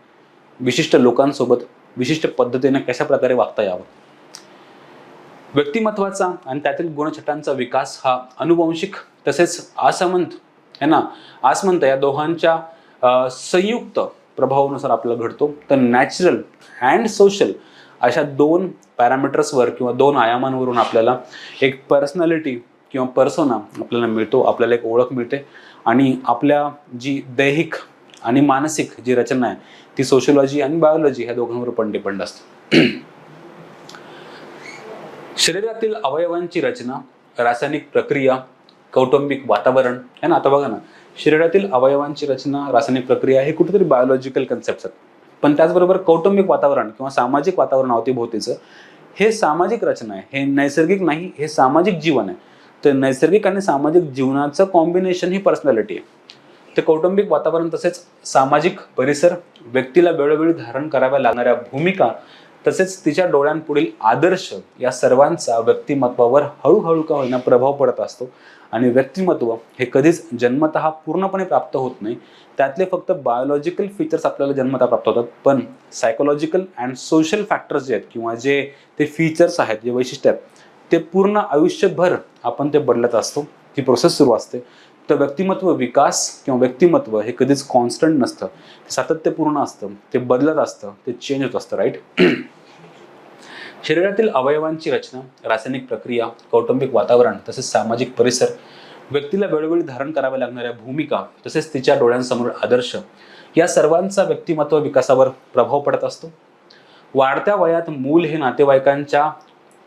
विशिष्ट लोकांसोबत विशिष्ट पद्धतीने कशा प्रकारे वागता यावं. व्यक्तिमत्वाचा आणि त्यातील गुणछटांचा विकास हा अनुवंशिक तसेच आसमंत या दोघांच्या संयुक्त प्रभावानुसार आपल्याला घडतो. तर नॅचरल अँड सोशल अशा 2 पॅरामीटर्सवर किंवा 2 आयामांवरून आपल्याला एक पर्सनॅलिटी किंवा पर्सोना आपल्याला मिळतो, आपल्याला एक ओळख मिळते. आणि आपल्या जी दैहिक आणि मानसिक जी रचना आहे ती सोशिओलॉजी आणि बायोलॉजी ह्या दोघांवर पण डिपेंड असते. शरीरातील अवयवांची रचना, रासायनिक प्रक्रिया, कौटुंबिक वातावरण आहे ना. आता बघा ना, शरीरातील अवयवांची रचना, रासायनिक प्रक्रिया हे कुठेतरी बायोलॉजिकल कन्सेप्ट आहेत, पण त्याचबरोबर कौटुंबिक वातावरण किंवा सामाजिक वातावरण अवतीभोवतीचं हे सामाजिक रचना आहे, हे नैसर्गिक नाही, हे सामाजिक जीवन आहे. तर नैसर्गिक आणि सामाजिक जीवनाचं कॉम्बिनेशन ही पर्सनॅलिटी आहे. ते कौटुंबिक वातावरण तसेच सामाजिक परिसर, व्यक्तीला वेळोवेळी धारण कराव्या लागणाऱ्या भूमिका तसेच तिच्या डोळ्यांपुढील आदर्श या सर्वांचा व्यक्तिमत्वावर हळूहळू का होईना प्रभाव पडत असतो. आणि व्यक्तिमत्व हे कधीच जन्मतः पूर्णपणे प्राप्त होत नाही. त्यातले फक्त बायोलॉजिकल फीचर्स आपल्याला जन्मतः प्राप्त होतात, पण सायकोलॉजिकल अँड सोशल फॅक्टर्स जे आहेत किंवा जे ते फीचर्स आहेत, जे वैशिष्ट्य आहेत, ते पूर्ण आयुष्यभर आपण ते बदलत असतो. ती प्रोसेस सुरू असते. तर व्यक्तिमत्व विकास किंवा व्यक्तिमत्व हे कधीच कॉन्स्टंट नसतं, ते सातत्यपूर्ण असतं, ते बदलत असतं, ते चेंज होत असतं. राईट. शरीरातील अवयवांची रचना, रासायनिक प्रक्रिया, कौटुंबिक वातावरण तसेच सामाजिक परिसर, व्यक्तीला वेळोवेळी धारण कराव्या लागणाऱ्या भूमिका तसेच तिच्या डोळ्यांसमोर आदर्श या सर्वांचा व्यक्तिमत्व विकासावर प्रभाव पडत असतो. वाढत्या वयात मूल हे नातेवाईकांच्या,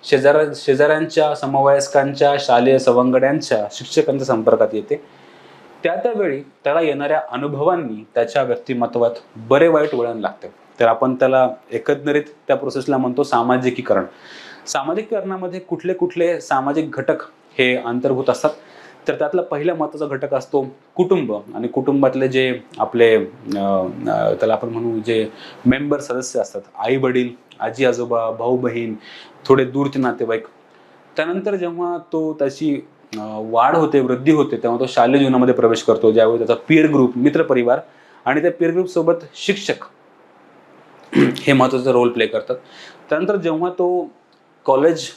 शेजाऱ्यांच्या, समवयस्कांच्या, शालेय सवंगड्यांच्या, शिक्षकांच्या संपर्कात येते. त्यावेळी त्याला येणाऱ्या अनुभवांनी त्याच्या व्यक्तिमत्वात बरे वाईट वळण लागते. तर आपण त्याला एकंदरीत त्या प्रोसेसला म्हणतो सामाजिकीकरण. सामाजिकीकरणामध्ये कुठले कुठले सामाजिक घटक हे अंतर्भूत असतात. तर त्यातला पहिला महत्त्वाचा घटक असतो कुटुंब. आणि कुटुंबातले जे आपले त्याला आपण म्हणू जे मेंबर सदस्य असतात, आई वडील, आजी आजोबा, भाऊ बहीण, थोडे दूरचे नातेवाईक. त्यानंतर जेव्हा तो त्याची वाढ होते, वृद्धी होते, तेव्हा तो शालेय जीवनामध्ये प्रवेश करतो, ज्यावेळी त्याचा पीअर ग्रुप, मित्रपरिवार आणि त्या पीअर ग्रुप सोबत शिक्षक हे महत्त्वाचा रोल प्ले करतात. त्यानंतर जेव्हा तो कॉलेज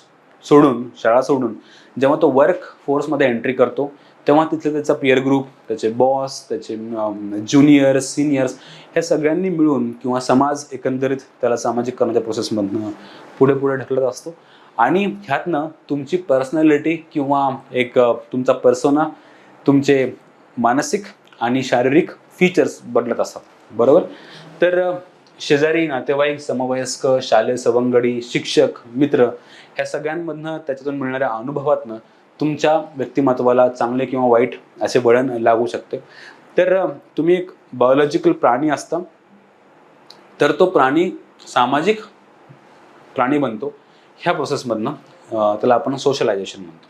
सोडून, शाळा सोडून जेव्हा तो वर्क फोर्समध्ये एंट्री करतो, तेव्हा तिथले त्याचा पीअर ग्रुप, त्याचे बॉस, त्याचे ज्युनियर्स, सिनियर्स हे सगळ्यांनी मिळून किंवा समाज एकंदरीत त्याला सामाजिकरणाच्या प्रोसेसमधनं पुढे पुढे ढकलत असतो. आणि ह्यातनं तुमची पर्सनॅलिटी किंवा एक तुमचा पर्सोना, तुमचे मानसिक आणि शारीरिक फीचर्स बदलत असतात. बरोबर. तर शेजारी, नातेवाईक, समवयस्क, शालेय सवंगडी, शिक्षक, मित्र ह्या सगळ्यांमधनं, त्याच्यातून मिळणाऱ्या अनुभवातनं तुमच्या व्यक्तिमत्वाला चांगले किंवा वाईट असे वळण लागू शकते. तर तुम्ही एक बायोलॉजिकल प्राणी असता, तर तो प्राणी सामाजिक प्राणी बनतो. ह्या प्रोसेसमधनं त्याला आपण सोशलायझेशन म्हणतो.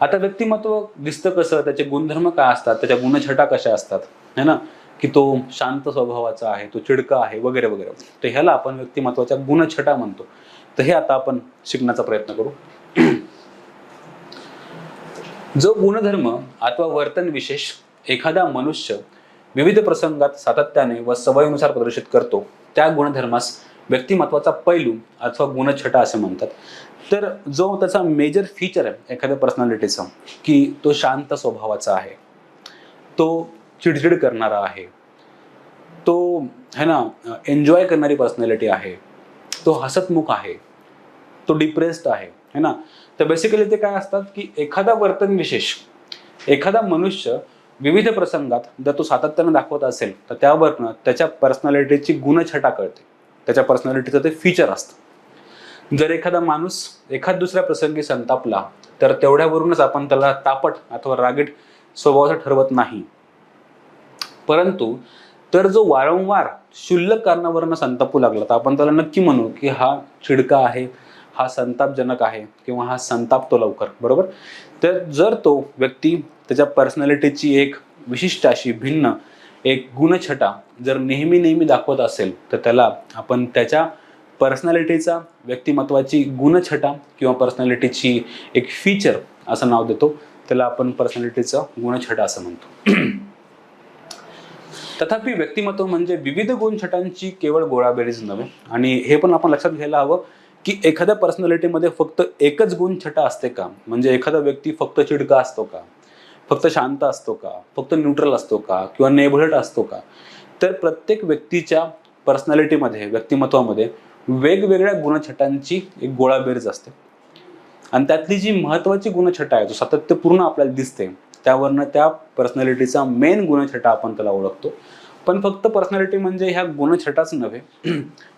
आता व्यक्तिमत्व दिसतं कसं, त्याचे गुणधर्म काय असतात, त्याच्या गुणछटा कशा असतात, है ना, की तो शांत स्वभावाचा आहे, तो चिडका आहे, वगैरे वगैरे. तर ह्याला आपण व्यक्तिमत्वाच्या गुणछटा म्हणतो. तर हे आता आपण शिकण्याचा प्रयत्न करू. जो गुणधर्म अथवा वर्तन विशेष एखादा मनुष्य विविध प्रसंगात सातत्याने व सवयीनुसार प्रदर्शित करतो, त्या गुणधर्मास व्यक्तिमत्वाचा पैलू अथवा गुणछटा असे म्हणतात. तर जो त्याचा मेजर फीचर आहे एखाद्या पर्सनॅलिटीचा, की तो शांत स्वभावाचा आहे, तो चिडचिड करणारा आहे, तो है ना एन्जॉय करणारी पर्सनॅलिटी आहे, तो हसतमुख आहे, तो डिप्रेस्ड आहे, है ना. तर बेसिकली ते काय असतात, की एखादा वर्तन विशेष, एखादा मनुष्य विविध प्रसंगात जर तो सातत्याने दाखवत असेल, तर त्यावरनं त्याच्या पर्सनॅलिटीची गुणछटा कळते, त्याच्या पर्सनॅलिटीचं ते फीचर असतं. जर एखादा माणूस एखाद दुसऱ्या प्रसंगी संतापला, तर तेवढ्यावरूनच आपण त्याला तापट अथवा रागीट स्वभावाचा ठरवत नाही. परंतु तर जो वारंवार क्षुल्लक कारणावरून संतापू लागला, तर आपण त्याला नक्की म्हणू की हा चिडका आहे, हा संतापजनक आहे किंवा हा संतापतो लवकर. बरोबर. तर जर तो व्यक्ती त्याच्या पर्सनॅलिटीची एक विशिष्ट अशी भिन्न एक गुणछटा जर नेहमी नेहमी दाखवत असेल, तर त्याला आपण त्याच्या पर्सनॅलिटीचा, व्यक्तिमत्वाची गुणछटा किंवा पर्सनॅलिटीची एक फीचर असं नाव देतो, त्याला आपण पर्सनॅलिटीचा गुणछटा असं म्हणतो. तथापि व्यक्तिमत्व म्हणजे विविध गुणछटांची केवळ गोळाबेरीज नव्हे. आणि हे पण आपण लक्षात घ्यायला हवं की एखाद्या पर्सनॅलिटीमध्ये फक्त एकच गुणछटा असते का? म्हणजे एखादा व्यक्ती फक्त चिडका असतो का, फक्त शांत असतो का, फक्त न्यूट्रल असतो का, किंवा नेबुलट असतो का? तर प्रत्येक व्यक्तीच्या पर्सनॅलिटीमध्ये, व्यक्तिमत्वामध्ये वेगवेगळ्या गुणछटांची एक गोळाबेरीज असते. आणि त्यातली जी महत्त्वाची गुणछटा आहे, जो सातत्यपूर्ण आपल्याला दिसते, त्यावरनं त्या पर्सनॅलिटीचा मेन गुणछटा आपण त्याला ओळखतो. पण फक्त पर्सनॅलिटी म्हणजे ह्या गुणछटाच नव्हे,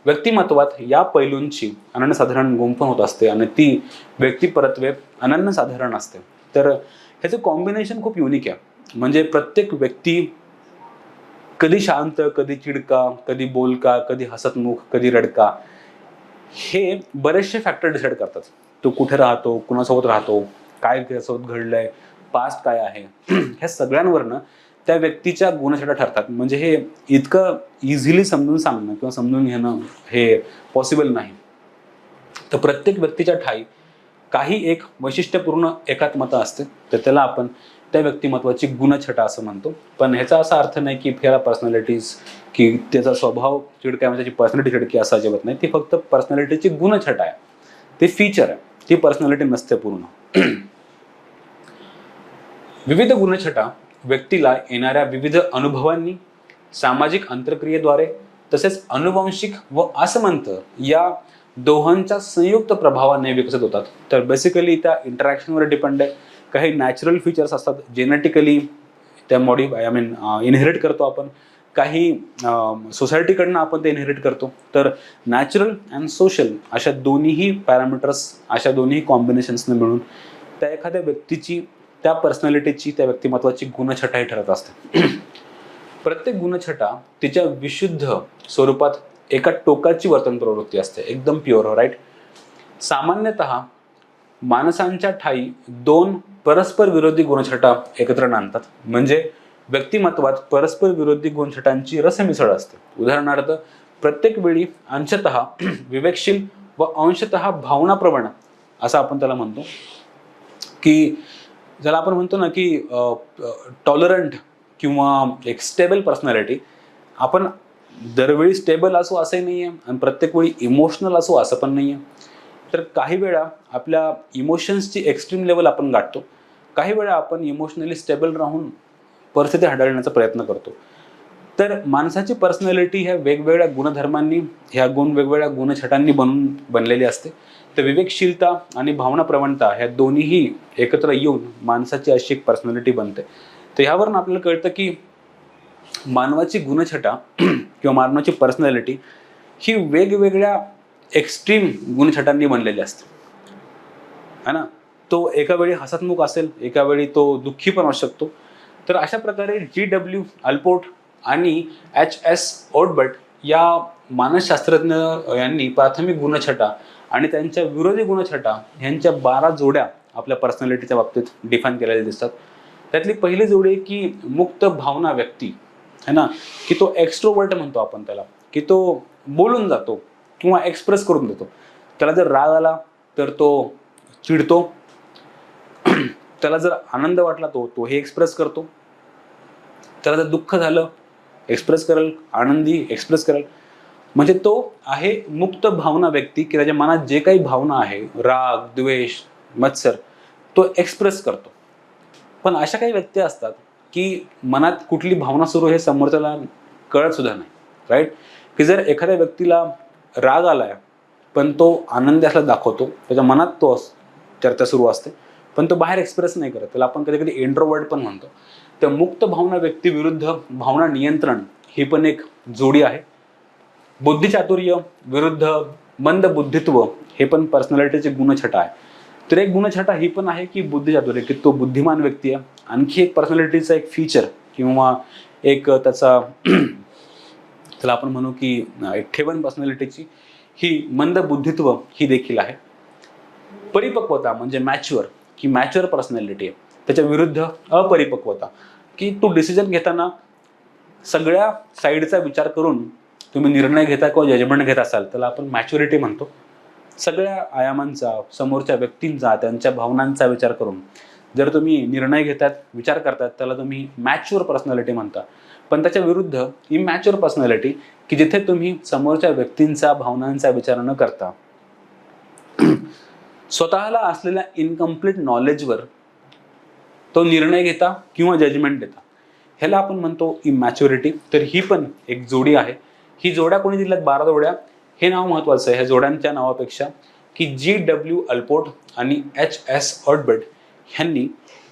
व्यक्तिमत्वात या पैलूंची अनन्यसाधारण गुंफण होत असते आणि ती व्यक्तिपरत्वे अनन्यसाधारण असते. तर ह्याचं कॉम्बिनेशन खूप युनिक आहे. म्हणजे प्रत्येक व्यक्ती कधी शांत, कधी चिडका, कधी बोलका, कधी हसतमुख, कधी रडका, हे बरेचसे फॅक्टर डिसाईड करतात. तो कुठे राहतो, कुणासोबत राहतो, काय त्यासोबत घडलंय, पास्ट काय आहे, ह्या सगळ्यांवरनं त्या व्यक्तीच्या गुणछटा ठरतात. म्हणजे हे इतकं इझिली समजून सांगणं किंवा समजून घेणं हे पॉसिबल नाही. तर प्रत्येक व्यक्तीच्या ठायी काही एक वैशिष्ट्यपूर्ण एकात्मता असते, तर त्याला आपण त्या व्यक्तिमत्वाची गुणछटा असं म्हणतो. पण ह्याचा असा अर्थ नाही की ह्याला पर्सनॅलिटीज, की त्याचा स्वभाव चिडका म्हणजे त्याची पर्सनॅलिटी चिडकी असं अजिबात नाही. ती फक्त पर्सनॅलिटीची गुणछटा आहे, ते फीचर आहे, ती पर्सनॅलिटी नसते पूर्ण. विविध गुणछटा व्यक्तीला येणाऱ्या विविध अनुभवांनी, सामाजिक अंतरक्रियेद्वारे, तसेच अनुवांशिक व असमंत या दोहोंच्या संयुक्त प्रभावाने विकसित होतात. तर बेसिकली त्या इंटरॅक्शनवर डिपेंड आहे. काही नॅचरल फीचर्स असतात, जेनेटिकली त्या इनहेरिट करतो आपण. काही सोसायटीकडनं आपण ते इनहेरिट करतो. तर नॅचरल अँड सोशल अशा दोन्हीही पॅरामीटर्स, अशा दोन्ही कॉम्बिनेशन्सने मिळून त्या एखाद्या व्यक्तीची, त्या पर्सनॅलिटीची, त्या व्यक्तिमत्वाची गुणछटा ही ठरत असते. प्रत्येक गुणछटा तिच्या विशुद्ध स्वरूपात एका टोकाची वर्तन प्रवृत्ती असते, एकदम प्युअर, राईट. सामान्यतः माणसांच्या ठायी दोन परस्पर विरोधी गुणछटा एकत्र नांदतात. म्हणजे व्यक्तिमत्वात परस्पर विरोधी गुणछटांची रसमिसळ असते. उदाहरणार्थ, प्रत्येक वेळी अंशतः विवेकशील व अंशतः भावनाप्रवण असं आपण त्याला म्हणतो. की ज्याला आपण म्हणतो ना की टॉलरंट किंवा एक स्टेबल पर्सनॅलिटी. आपण दरवेळी स्टेबल असो असंही नाही आहे, आणि प्रत्येक वेळी इमोशनल असो असं पण नाही आहे. तर काही वेळा आपल्या इमोशन्सची एक्स्ट्रीम लेवल आपण गाठतो, काही वेळा आपण इमोशनली स्टेबल राहून परिस्थिती हाताळण्याचा प्रयत्न करतो. तर माणसाची पर्सनॅलिटी ह्या वेगवेगळ्या गुणधर्मांनी, ह्या वेगवेगळ्या गुणछटांनी बनलेली असते. तर विवेकशीलता आणि भावनाप्रवणता ह्या दोन्हीही एकत्र येऊन माणसाची अशी एक पर्सनॅलिटी बनते. तर ह्यावरून आपल्याला कळतं की मानवाची गुणछटा किंवा मानवाची पर्सनॅलिटी ही वेगवेगळ्या एक्स्ट्रीम गुणछटांनी बनलेली असते, है ना. तो एका वेळी हसतमुख असेल, एका वेळी तो दुःखी पण असू शकतो. तर अशा प्रकारे G.W. अल्पोर्ट आणि H.S. ओटबर्ट या मानसशास्त्रज्ञ यांनी प्राथमिक गुणछटा आणि त्यांच्या विरोधी गुणछटा यांच्या 12 जोड्या आपल्या पर्सनॅलिटीच्या बाबतीत डिफाईन केलेल्या दिसतात. त्यातली पहिली जोडी आहे की मुक्त भावना व्यक्ती, है ना. की तो एक्स्ट्रोवर्ट म्हणतो आपण त्याला, की तो बोलून जातो किंवा एक्सप्रेस करून देतो. त्याला जर राग आला तर तो चिडतो, त्याला जर आनंद वाटला तो हे एक्सप्रेस करतो, त्याला जर दुःख झालं एक्सप्रेस करेल, आनंदी एक्सप्रेस करेल. म्हणजे तो आहे मुक्त भावना व्यक्ती, की त्याच्या मनात जे काही भावना आहे, राग, द्वेष, मत्सर, तो एक्सप्रेस करतो. पण अशा काही व्यक्ती असतात की मनात कुठली भावना सुरू हे समोरच्याला कळत सुद्धा नाही, राईट. की जर एखाद्या व्यक्तीला राग आलाय पण तो आनंदी असला दाखवतो, त्याच्या मनात तो चर्चा सुरू असते, पण तो बाहेर एक्सप्रेस नाही करत, त्याला आपण कधी कधी इंट्रोवर्ट पण म्हणतो. तर मुक्त भावना व्यक्ती विरुद्ध भावना नियंत्रण ही पण एक जोडी आहे. बुद्धिचातुर्य विरुद्ध मंद बुद्धित्व हे पण पर्सनॅलिटीचे गुणछटा आहे. तर एक गुणछटा ही पण आहे की बुद्धिचातुर्य, की तो बुद्धिमान व्यक्ती आहे. आणखी एक पर्सनॅलिटीचा एक फीचर किंवा एक त्याचा त्याला आपण म्हणू की एक ठेवण पर्सनॅलिटीची ही मंद बुद्धित्व ही देखील आहे. परिपक्वता म्हणजे मॅच्युअर, की मॅच्युअर पर्सनॅलिटी आहे. त्याच्या विरुद्ध अपरिपक्वता, की तो डिसिजन घेताना सगळ्या साईडचा विचार करून तुम्ही निर्णय घेता किंवा जजमेंट घेत असाल त्याला आपण मॅच्युरिटी म्हणतो. सगळ्या आयामांचा, समोरच्या व्यक्तींचा, त्यांच्या भावनांचा विचार करून जर तुम्ही निर्णय घेतात, विचार करतात, त्याला तुम्ही मॅच्युअर पर्सनॅलिटी म्हणता. पण त्याच्या विरुद्ध इमॅच्युअर पर्सनॅलिटी, की जिथे तुम्ही समोरच्या व्यक्तींचा, भावनांचा विचार न करता स्वतःला असलेल्या इनकम्प्लीट नॉलेजवर तो निर्णय घेता किंवा जजमेंट देता, ह्याला आपण म्हणतो इमॅच्युरिटी. तर ही पण एक जोडी आहे. ही जोड्या कोणी दिल्यात? 12 जोड्या. हे नाव महत्वाचं आहे ह्या जोड्यांच्या नावापेक्षा, की G.W. अल्पोर्ट आणि H.S. ऑर्टबर्ट ह्यांनी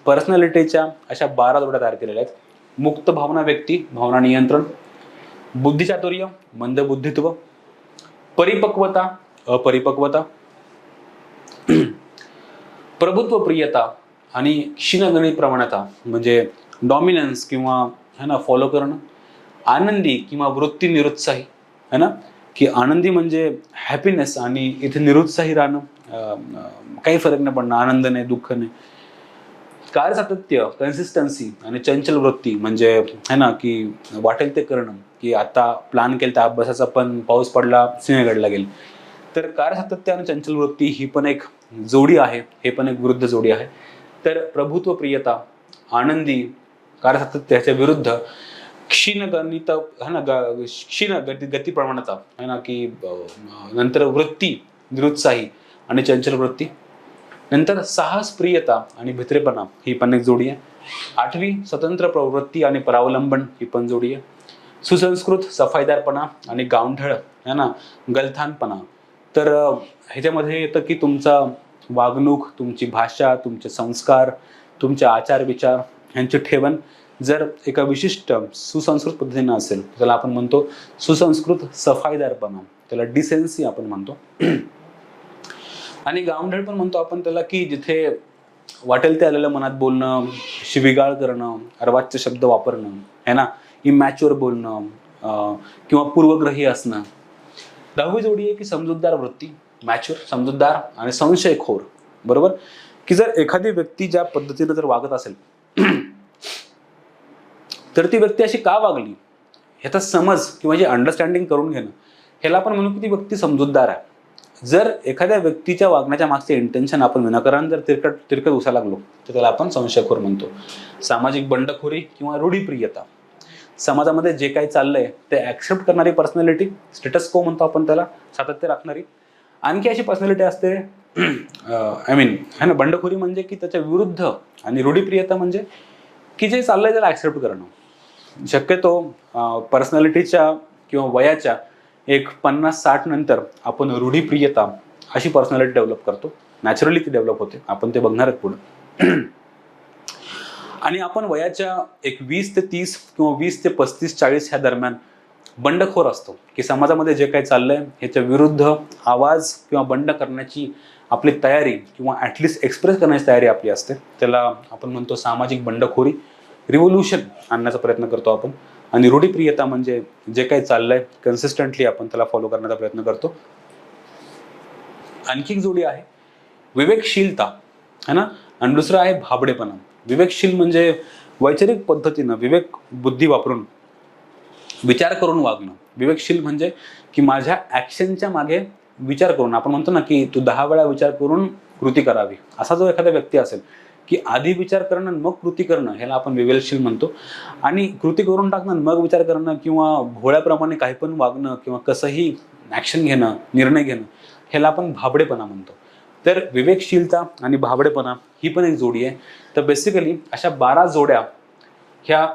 पर्सनॅलिटीच्या अशा 12 जोड्या तयार केलेल्या आहेत. मुक्त भावना व्यक्ती, भावना नियंत्रण, बुद्धिचातुर्य, मंदबुद्धित्व, परिपक्वता, अपरिपक्वता, प्रभुत्व प्रियता आणि क्षीणगणित प्रवणता म्हणजे डॉमिनन्स किंवा है ना फॉलो करणं, आनंदी किंवा वृत्ती निरुत्साही, है ना, की आनंदी म्हणजे हॅपीनेस आणि इथे निरुत्साही राहणं, काही फरक नाही पडणं, आनंद नाही, दुःख नाही, कार्यसातत्य, कन्सिस्टन्सी आणि चंचल वृत्ती म्हणजे है ना की वाटेल ते करणं, की आता प्लॅन केलं त्या अभ्यासाचा पण पाऊस पडला, सिंहगडला गेल. तर कार्यसातत्य आणि चंचल वृत्ती ही पण एक जोडी आहे, हे पण एक विरुद्ध जोडी आहे. तर प्रभुत्व प्रियता, आनंदी, कार्यसातत्याच्या विरुद्ध क्षीणगणित है ना, क्षीण गती प्रमाणाचा है ना, की नंतर वृत्ती निरुत्साही आणि चंचल वृत्ती, नंतर साहस प्रियता आणि भित्रेपणा ही पण एक जोडी आहे. 8वी स्वतंत्र प्रवृत्ती आणि परावलंबन ही पण जोडी आहे. सुसंस्कृत सफाईदारपणा आणि गावंढळ है ना गलथानपणा. तर ह्याच्यामध्ये येतं की तुमचा वागणूक, तुमची भाषा, तुमचे संस्कार, तुमचे आचार विचार ह्यांची ठेवण जर एका विशिष्ट सुसंस्कृत पद्धतीने असेल त्याला आपण म्हणतो सुसंस्कृत सफाईदारपणा, त्याला डिसेन्सी आपण म्हणतो. आणि गावंढळ पण म्हणतो आपण त्याला, की जिथे वाटेल ते आलेलं मनात बोलणं, शिवीगाळ करणं, अर्वाच्य शब्द वापरणं, है ना, इमॅच्युअर बोलणं किंवा पूर्वग्रही असणं. 10वी जोडी आहे की समजूतदार वृत्ती, मॅच्युअर, समजूतदार आणि संशयखोर. बरोबर, की जर एखादी व्यक्ती ज्या पद्धतीने जर वागत असेल तर ती व्यक्ती अशी का वागली ह्याचा समज किंवा जे अंडरस्टँडिंग करून घेणं, ह्याला आपण म्हणू की ती व्यक्ती समजूतदार आहे. जर एखाद्या व्यक्तीच्या वागण्याच्या मागचे इंटेन्शन आपण विनाकारण जर तिरकत उसायला लागलो तर त्याला आपण संशयखोर म्हणतो. सामाजिक बंडखोरी किंवा रूढीप्रियता, समाजामध्ये जे काही चाललंय ते ऍक्सेप्ट करणारी पर्सनॅलिटी, स्टेटस को म्हणतो आपण त्याला, सातत्य राखणारी. आणखी अशी पर्सनॅलिटी असते आय मीन है ना, बंडखोरी म्हणजे की त्याच्या विरुद्ध, आणि रूढीप्रियता म्हणजे की जे चाललंय त्याला ऍक्सेप्ट करणं. शक्यतो पर्सनॅलिटीच्या किंवा वयाच्या एक 50-60 नंतर आपण रूढीप्रियता अशी पर्सनॅलिटी डेव्हलप करतो. नॅचरली ती डेव्हलप होते, आपण ते बघणार आहेत पुढे. आणि आपण वयाच्या एक 20 ते 30 किंवा 20 ते 35-40 ह्या दरम्यान बंडखोर असतो, की समाजामध्ये जे काही चाललंय ह्याच्या विरुद्ध आवाज किंवा बंड करण्याची आपली तयारी किंवा ॲटलिस्ट एक्सप्रेस करण्याची तयारी आपली असते. त्याला आपण म्हणतो सामाजिक बंडखोरी, रिव्होल्युशन आणण्याचा प्रयत्न करतो आपण. आणि रूढीप्रियता म्हणजे जे काही चाललंय कन्सिस्टंटली आपण त्याला फॉलो करण्याचा प्रयत्न करतो. आणखी एक जोडी आहे विवेकशीलता, है ना, आणि दुसरं आहे भाबडेपणा. विवेकशील म्हणजे वैचारिक पद्धतीनं विवेक बुद्धी वापरून विचार करून वागणं. विवेकशील म्हणजे की माझ्या ॲक्शनच्या मागे विचार करून, आपण म्हणतो ना की तू 10 वेळा विचार करून कृती करावी, असा जो एखादा व्यक्ती असेल की आधी विचार करणं मग कृती करणं, ह्याला आपण विवेकशील म्हणतो. आणि कृती करून टाकणं मग विचार करणं किंवा भोळ्याप्रमाणे काही पण वागणं किंवा कसंही ॲक्शन घेणं, निर्णय घेणं, ह्याला आपण भाबडेपणा म्हणतो. तर विवेकशीलता आणि भाबडेपणा ही पण एक जोडी आहे. तर बेसिकली अशा 12 जोड्या ह्या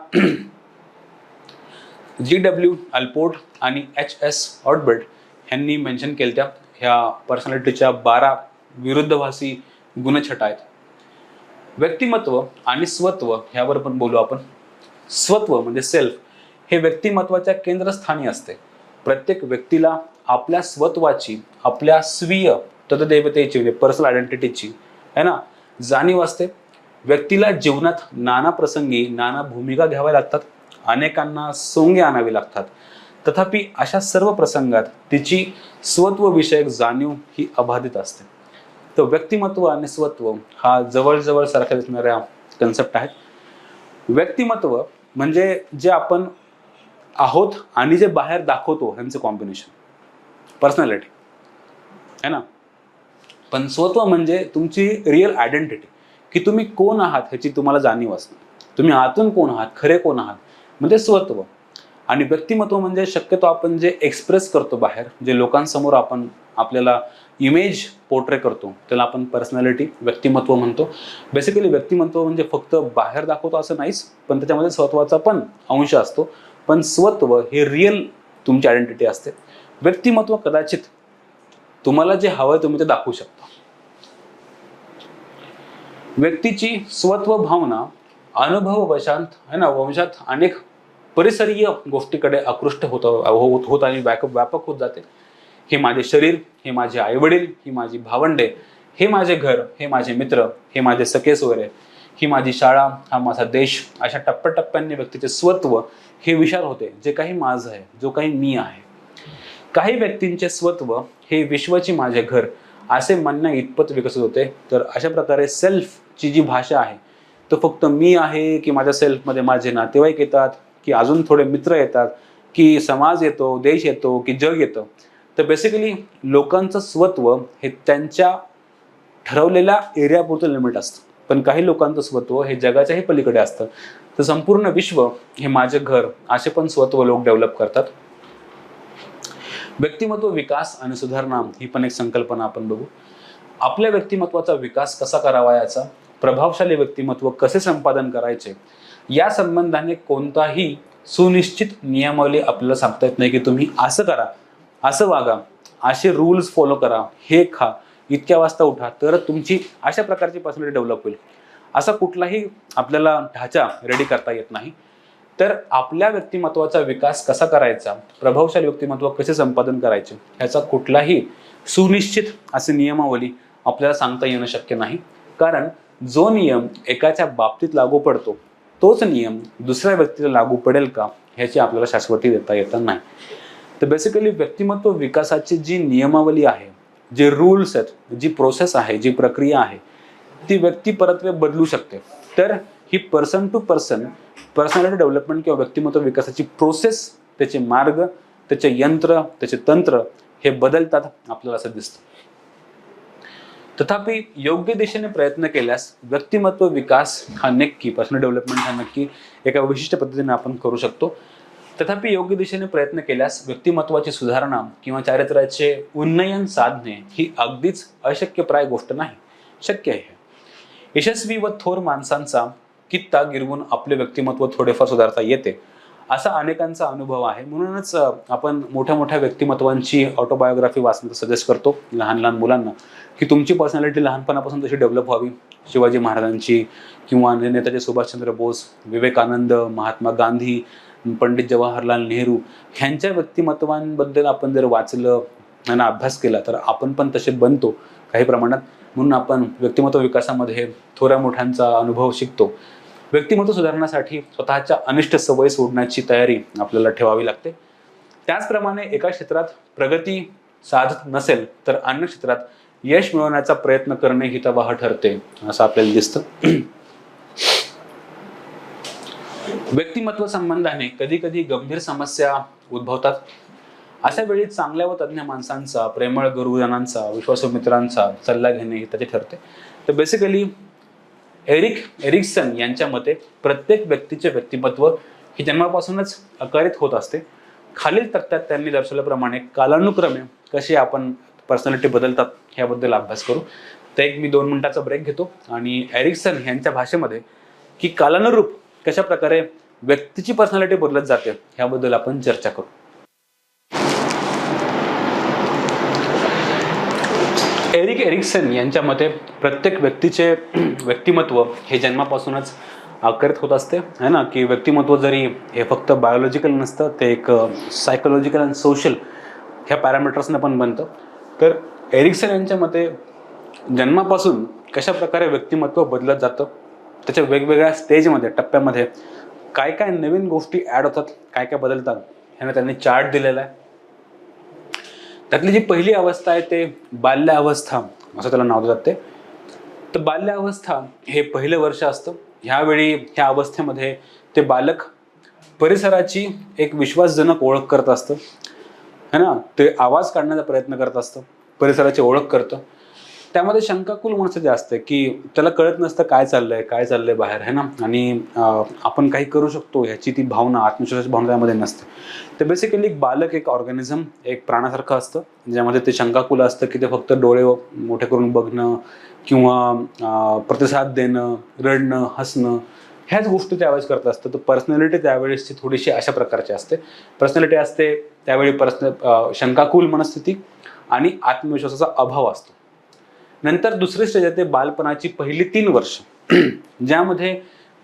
G.W. अल्पोर्ट आणि H.S. ऑर्टबर्ट ह्यांनी मेन्शन केल्या. ह्या पर्सनॅलिटीच्या 12 विरुद्धभासी गुणछटा आहेत. व्यक्तिमत्व आणि स्वत्व ह्यावर पण बोलू आपण. स्वत्व म्हणजे सेल्फ हे व्यक्तिमत्वाच्या केंद्रस्थानी असते. प्रत्येक व्यक्तीला आपल्या स्वत्वाची, आपल्या स्वीय तत्देवतेची म्हणजे पर्सनल आयडेंटिटीची है ना जाणीव असते. व्यक्तीला जीवनात नाना प्रसंगी नाना भूमिका घ्याव्या लागतात, अनेकांना सोंगे आणावे लागतात. तथापि अशा सर्व प्रसंगात तिची स्वत्वविषयक जाणीव ही अबाधित असते. तर व्यक्तिमत्व आणि स्वत्व हा जवळजवळ सारख्या दिसणाऱ्या कन्सेप्ट आहेत. व्यक्तिमत्व म्हणजे जे आपण आहोत आणि जे बाहेर दाखवतो ह्यांचं कॉम्बिनेशन, पर्सनॅलिटी है ना. पण स्वत्व म्हणजे तुमची रिअल आयडेंटिटी, की तुम्ही कोण आहात ह्याची तुम्हाला जाणीव असते. तुम्ही आतून कोण आहात, खरे कोण आहात, म्हणजे स्वत्व. आणि व्यक्तिमत्व म्हणजे शक्यतो आपण जे एक्सप्रेस करतो बाहेर, जे लोकांसमोर आपण आपल्याला इमेज पोर्ट्रे करतो, त्याला आपण पर्सनॅलिटी, व्यक्तिमत्व म्हणतो. बेसिकली व्यक्तिमत्व म्हणजे फक्त बाहेर दाखवतो असं नाहीच, पण त्याच्यामध्ये स्वत्वाचा पण अंश असतो. पण स्वत्व हे रिअल तुमची आयडेंटिटी असते. व्यक्तिमत्व कदाचित तुम्हाला जे हवं तुम्ही ते दाखवू शकता. व्यक्तीची स्वत्व भावना अनुभववशात वंशात अनेक परिसरीय गोष्टीकडे आकृष्ट होत आणि व्यापक होत जाते. हे माझे शरीर, हे माझे आईवडील, ही माझी भावंडे, हे माझे घर, हे माझे मित्र, हे माझे सखे सोयरे, ही माझी शाळा, हा माझा देश. अशा टप्प्याटप्प्यांनी व्यक्तीचे स्वत्व हे विशाल होते, जे काही माझं आहे, जो काही मी आहे. काही व्यक्तींचे स्वत्व हे विश्वाची माझे घर असे म्हणण्या इतपत विकसित होते. तर अशा प्रकारे सेल्फची जी भाषा आहे, तो फक्त मी आहे, की माझ्या सेल्फमध्ये माझे नातेवाईक येतात, की अजून थोडे मित्र येतात, की समाज येतो, देश येतो, की जग येतं. तर बेसिकली लोकांचं स्वत्व हे त्यांच्या ठरवलेल्या एरियापुरतं लिमिट असतं. पण काही लोकांचं स्वत्व हे जगाच्याही पलीकडे असतं. तर संपूर्ण विश्व हे माझे घर असे पण स्वत्व लोक डेव्हलप करतात. व्यक्तिमत्व विकास आणि सुधारणा ही पण एक संकल्पना आपण बघू. आपल्या व्यक्तिमत्वाचा विकास कसा करावा, याचा प्रभावशाली व्यक्तिमत्व कसे संपादन करायचे, या संबंधाने कोणताही सुनिश्चित नियमावली आपल्याला सांगता येत नाही, की तुम्ही असं करा, असं वागा, असे रूल्स फॉलो करा, हे खा, इतक्या वाजता उठा, तर तुमची अशा प्रकारची पर्सनॅलिटी डेव्हलप होईल. असा कुठलाही आपल्याला ढाचा रेडी करता येत नाही. तर आपल्या व्यक्तिमत्वाचा विकास कसा करायचा, प्रभावशाली व्यक्तिमत्व कसे संपादन करायचे, ह्याचा कुठलाही सुनिश्चित असे नियमावली आपल्याला सांगता येणं शक्य नाही. कारण जो नियम एकाच्या बाबतीत लागू पडतो, तोच नियम दुसऱ्या व्यक्तीला लागू पडेल का, ह्याची आपल्याला शाश्वती देता येत नाही. तर बेसिकली व्यक्तिमत्व विकासाची जी नियमावली आहे, जे रूल्स आहेत, जी प्रोसेस आहे, जी प्रक्रिया आहे, ती व्यक्ती परत्वे बदलू शकते. तर ही person to person personality development किंवा व्यक्तिमत्व विकासाची प्रोसेस, त्याचे मार्ग, त्याचे यंत्र, त्याचे तंत्र हे बदलतात आपल्याला असं दिसतं. तथापि योग्य दिशेने प्रयत्न केल्यास व्यक्तिमत्व विकास हा नक्की, पर्सनल डेव्हलपमेंट हा नक्की एका विशिष्ट पद्धतीने आपण करू शकतो. तथापि योग्य दिशेने प्रयत्न केल्यास व्यक्तिमत्वाची सुधारणा किंवा चारित्र्याचे उन्नयन साधणे ही अगदीच अशक्यप्राय गोष्ट नाही, शक्य आहे. यशस्वी व थोर माणसांचा कित्ता गिरवून आपले व्यक्तिमत्व थोडेफार सुधारता येते, असा अनेकांचा अनुभव आहे. म्हणूनच आपण मोठ्या मोठ्या व्यक्तिमत्वांची ऑटोबायोग्राफी वाचण्याचा सजेस्ट करतो लहान लहान मुलांना, की तुमची पर्सनॅलिटी लहानपणापासून तशी डेव्हलप व्हावी. शिवाजी महाराजांची किंवा नेताजी सुभाषचंद्र बोस, विवेकानंद, महात्मा गांधी, पंडित जवाहरलाल नेहरू ह्यांच्या व्यक्तिमत्वांबद्दल आपण जर वाचलं आणि अभ्यास केला, तर आपण पण तसे बनतो काही प्रमाणात. म्हणून आपण व्यक्तिमत्व विकासामध्ये थोड्या मोठ्यांचा अनुभव शिकतो. व्यक्तिमत्व सुधारण्यासाठी स्वतःच्या अनिष्ट सवयी सोडण्याची तयारी आपल्याला ठेवावी लागते. त्याचप्रमाणे एका क्षेत्रात प्रगती साधत नसेल तर अन्य क्षेत्रात यश मिळवण्याचा प्रयत्न करणे हितावह ठरते, असं आपल्याला दिसतं. व्यक्तिमत्व संबंधाने कधी कधी गंभीर समस्या उद्भवतात. अशा वेळी चांगल्या व तज्ञ माणसांचा, प्रेमळ गुरुजनांचा, विश्वासू मित्रांचा सल्ला घेणे हिताचे ठरते. तर बेसिकली एरिक्सन यांच्या मते प्रत्येक व्यक्तीचे व्यक्तिमत्व हे जन्मापासूनच आकारित होत असते. खालील तक्त्यात त्यांनी दर्शवल्याप्रमाणे कालानुक्रमे कसे आपण पर्सनॅलिटी बदलतात ह्याबद्दल अभ्यास करू. तर मी 2 मिनिटाचा ब्रेक घेतो आणि एरिक्सन यांच्या भाषेमध्ये की कालानुरूप कशा प्रकारे व्यक्तीची पर्सनॅलिटी बदलत जाते ह्याबद्दल आपण चर्चा करू. एरिक्सन यांच्या मते प्रत्येक व्यक्तीचे व्यक्तिमत्व हे जन्मापासूनच आकारित होत असते, है ना. की व्यक्तिमत्व जरी हे फक्त बायोलॉजिकल नसतं, ते एक सायकोलॉजिकल आणि सोशल ह्या पॅरामीटर्सनं पण बनतं. तर एरिक्सन यांच्या मते जन्मापासून कशा प्रकारे व्यक्तिमत्व बदलत जातं, त्याच्या वेगवेगळ्या स्टेजमध्ये, टप्प्यामध्ये काय काय नवीन गोष्टी ॲड होतात, काय काय बदलतात, ह्याने त्यांनी चार्ट दिलेला आहे. त्यातली जी पहिली अवस्था आहे ते बाल्यावस्था असं त्याला नाव देतात. तर बाल्यावस्था हे पहिलं वर्ष असतं. ह्यावेळी ह्या अवस्थेमध्ये ते बालक परिसराची एक विश्वासजनक ओळख करत असतं, है ना. ते आवाज काढण्याचा प्रयत्न करत असतं, परिसराची ओळख करतं. त्यामध्ये शंकाकुल मनस्थिती असते की त्याला कळत नसतं काय चाललंय बाहेर, है ना. आणि आपण काही करू शकतो ह्याची ती भावना, आत्मविश्वासाची भावना त्यामध्ये नसते. तर बेसिकली एक बालक एक ऑर्गॅनिझम, एक प्राण्यासारखं असतं, ज्यामध्ये ते शंकाकुल असतं की ते फक्त डोळे मोठे करून बघणं किंवा प्रतिसाद देणं, रडणं, हसणं, ह्याच गोष्टी त्यावेळेस करत असतं. तर पर्सनॅलिटी त्यावेळेसची थोडीशी अशा प्रकारची असते. पर्सनॅलिटी असते त्यावेळी शंकाकुल मनस्थिती आणि आत्मविश्वासाचा अभाव असतो. नंतर दुसरी स्टेज येते बालपणाची पहिली 3 वर्ष ज्यामध्ये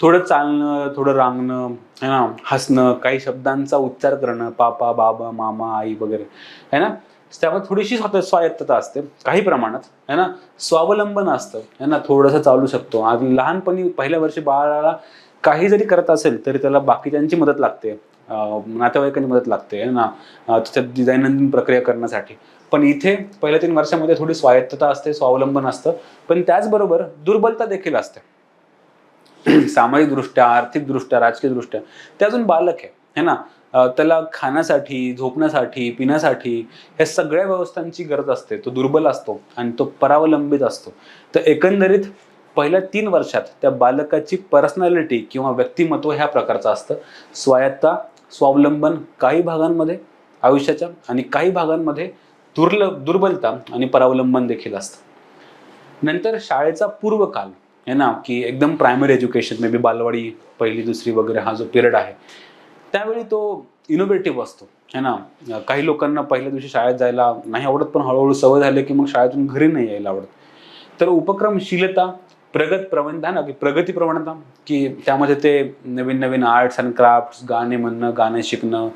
थोडं चालणं, थोडं रांगणं, है ना, हसणं, काही शब्दांचा उच्चार करणं, पापा, बाबा, मामा, आई वगैरे, है ना. त्यामध्ये थोडीशी स्वायत्तता असते काही प्रमाणात, है ना. स्वावलंबन असतं, है ना, थोडंसं चालू शकतो. आणि लहानपणी पहिल्या वर्षी बाळाला काही जरी करत असेल तरी त्याला बाकीच्यांची मदत लागते, नातेवाईकांची मदत लागते, है ना, त्याच्यात दैनंदिन प्रक्रिया करण्यासाठी. पण इथे पहिल्या 3 वर्षामध्ये थोडी स्वायत्तता असते, स्वावलंबन असतं, पण त्याचबरोबर दुर्बलता देखील असते. सामाजिकदृष्ट्या, आर्थिकदृष्ट्या, राजकीयदृष्ट्या ते अजून बालक आहे, है ना. त्याला खाण्यासाठी, झोपण्यासाठी, पिण्यासाठी या सगळ्या व्यवस्थांची गरज असते. तो दुर्बल असतो आणि तो परावलंबित असतो. तर एकंदरीत पहिल्या 3 वर्षात त्या बालकाची पर्सनॅलिटी किंवा व्यक्तिमत्व ह्या प्रकारचं असतं. स्वायत्ता, स्वावलंबन काही भागांमध्ये आयुष्याच्या, आणि काही भागांमध्ये दुर्बलता आणि परावलंबन देखील असतं. नंतर शाळेचा पूर्वकाल आहे ना, की एकदम प्रायमरी एज्युकेशन, मे बी बालवाडी, पहिली, दुसरी वगैरे हा जो पिरियड आहे, त्यावेळी तो इनोव्हेटिव्ह असतो, है ना. काही लोकांना पहिल्या दिवशी शाळेत जायला नाही आवडत, पण हळूहळू सवय झाली की मग शाळेतून घरी नाही यायला आवडत. तर उपक्रमशीलता, प्रवणता ना, की प्रगती प्रवणता, की त्यामध्ये ते नवीन नवीन आर्ट्स अँड क्राफ्ट्स, गाणे म्हणणं, गाणे शिकणं,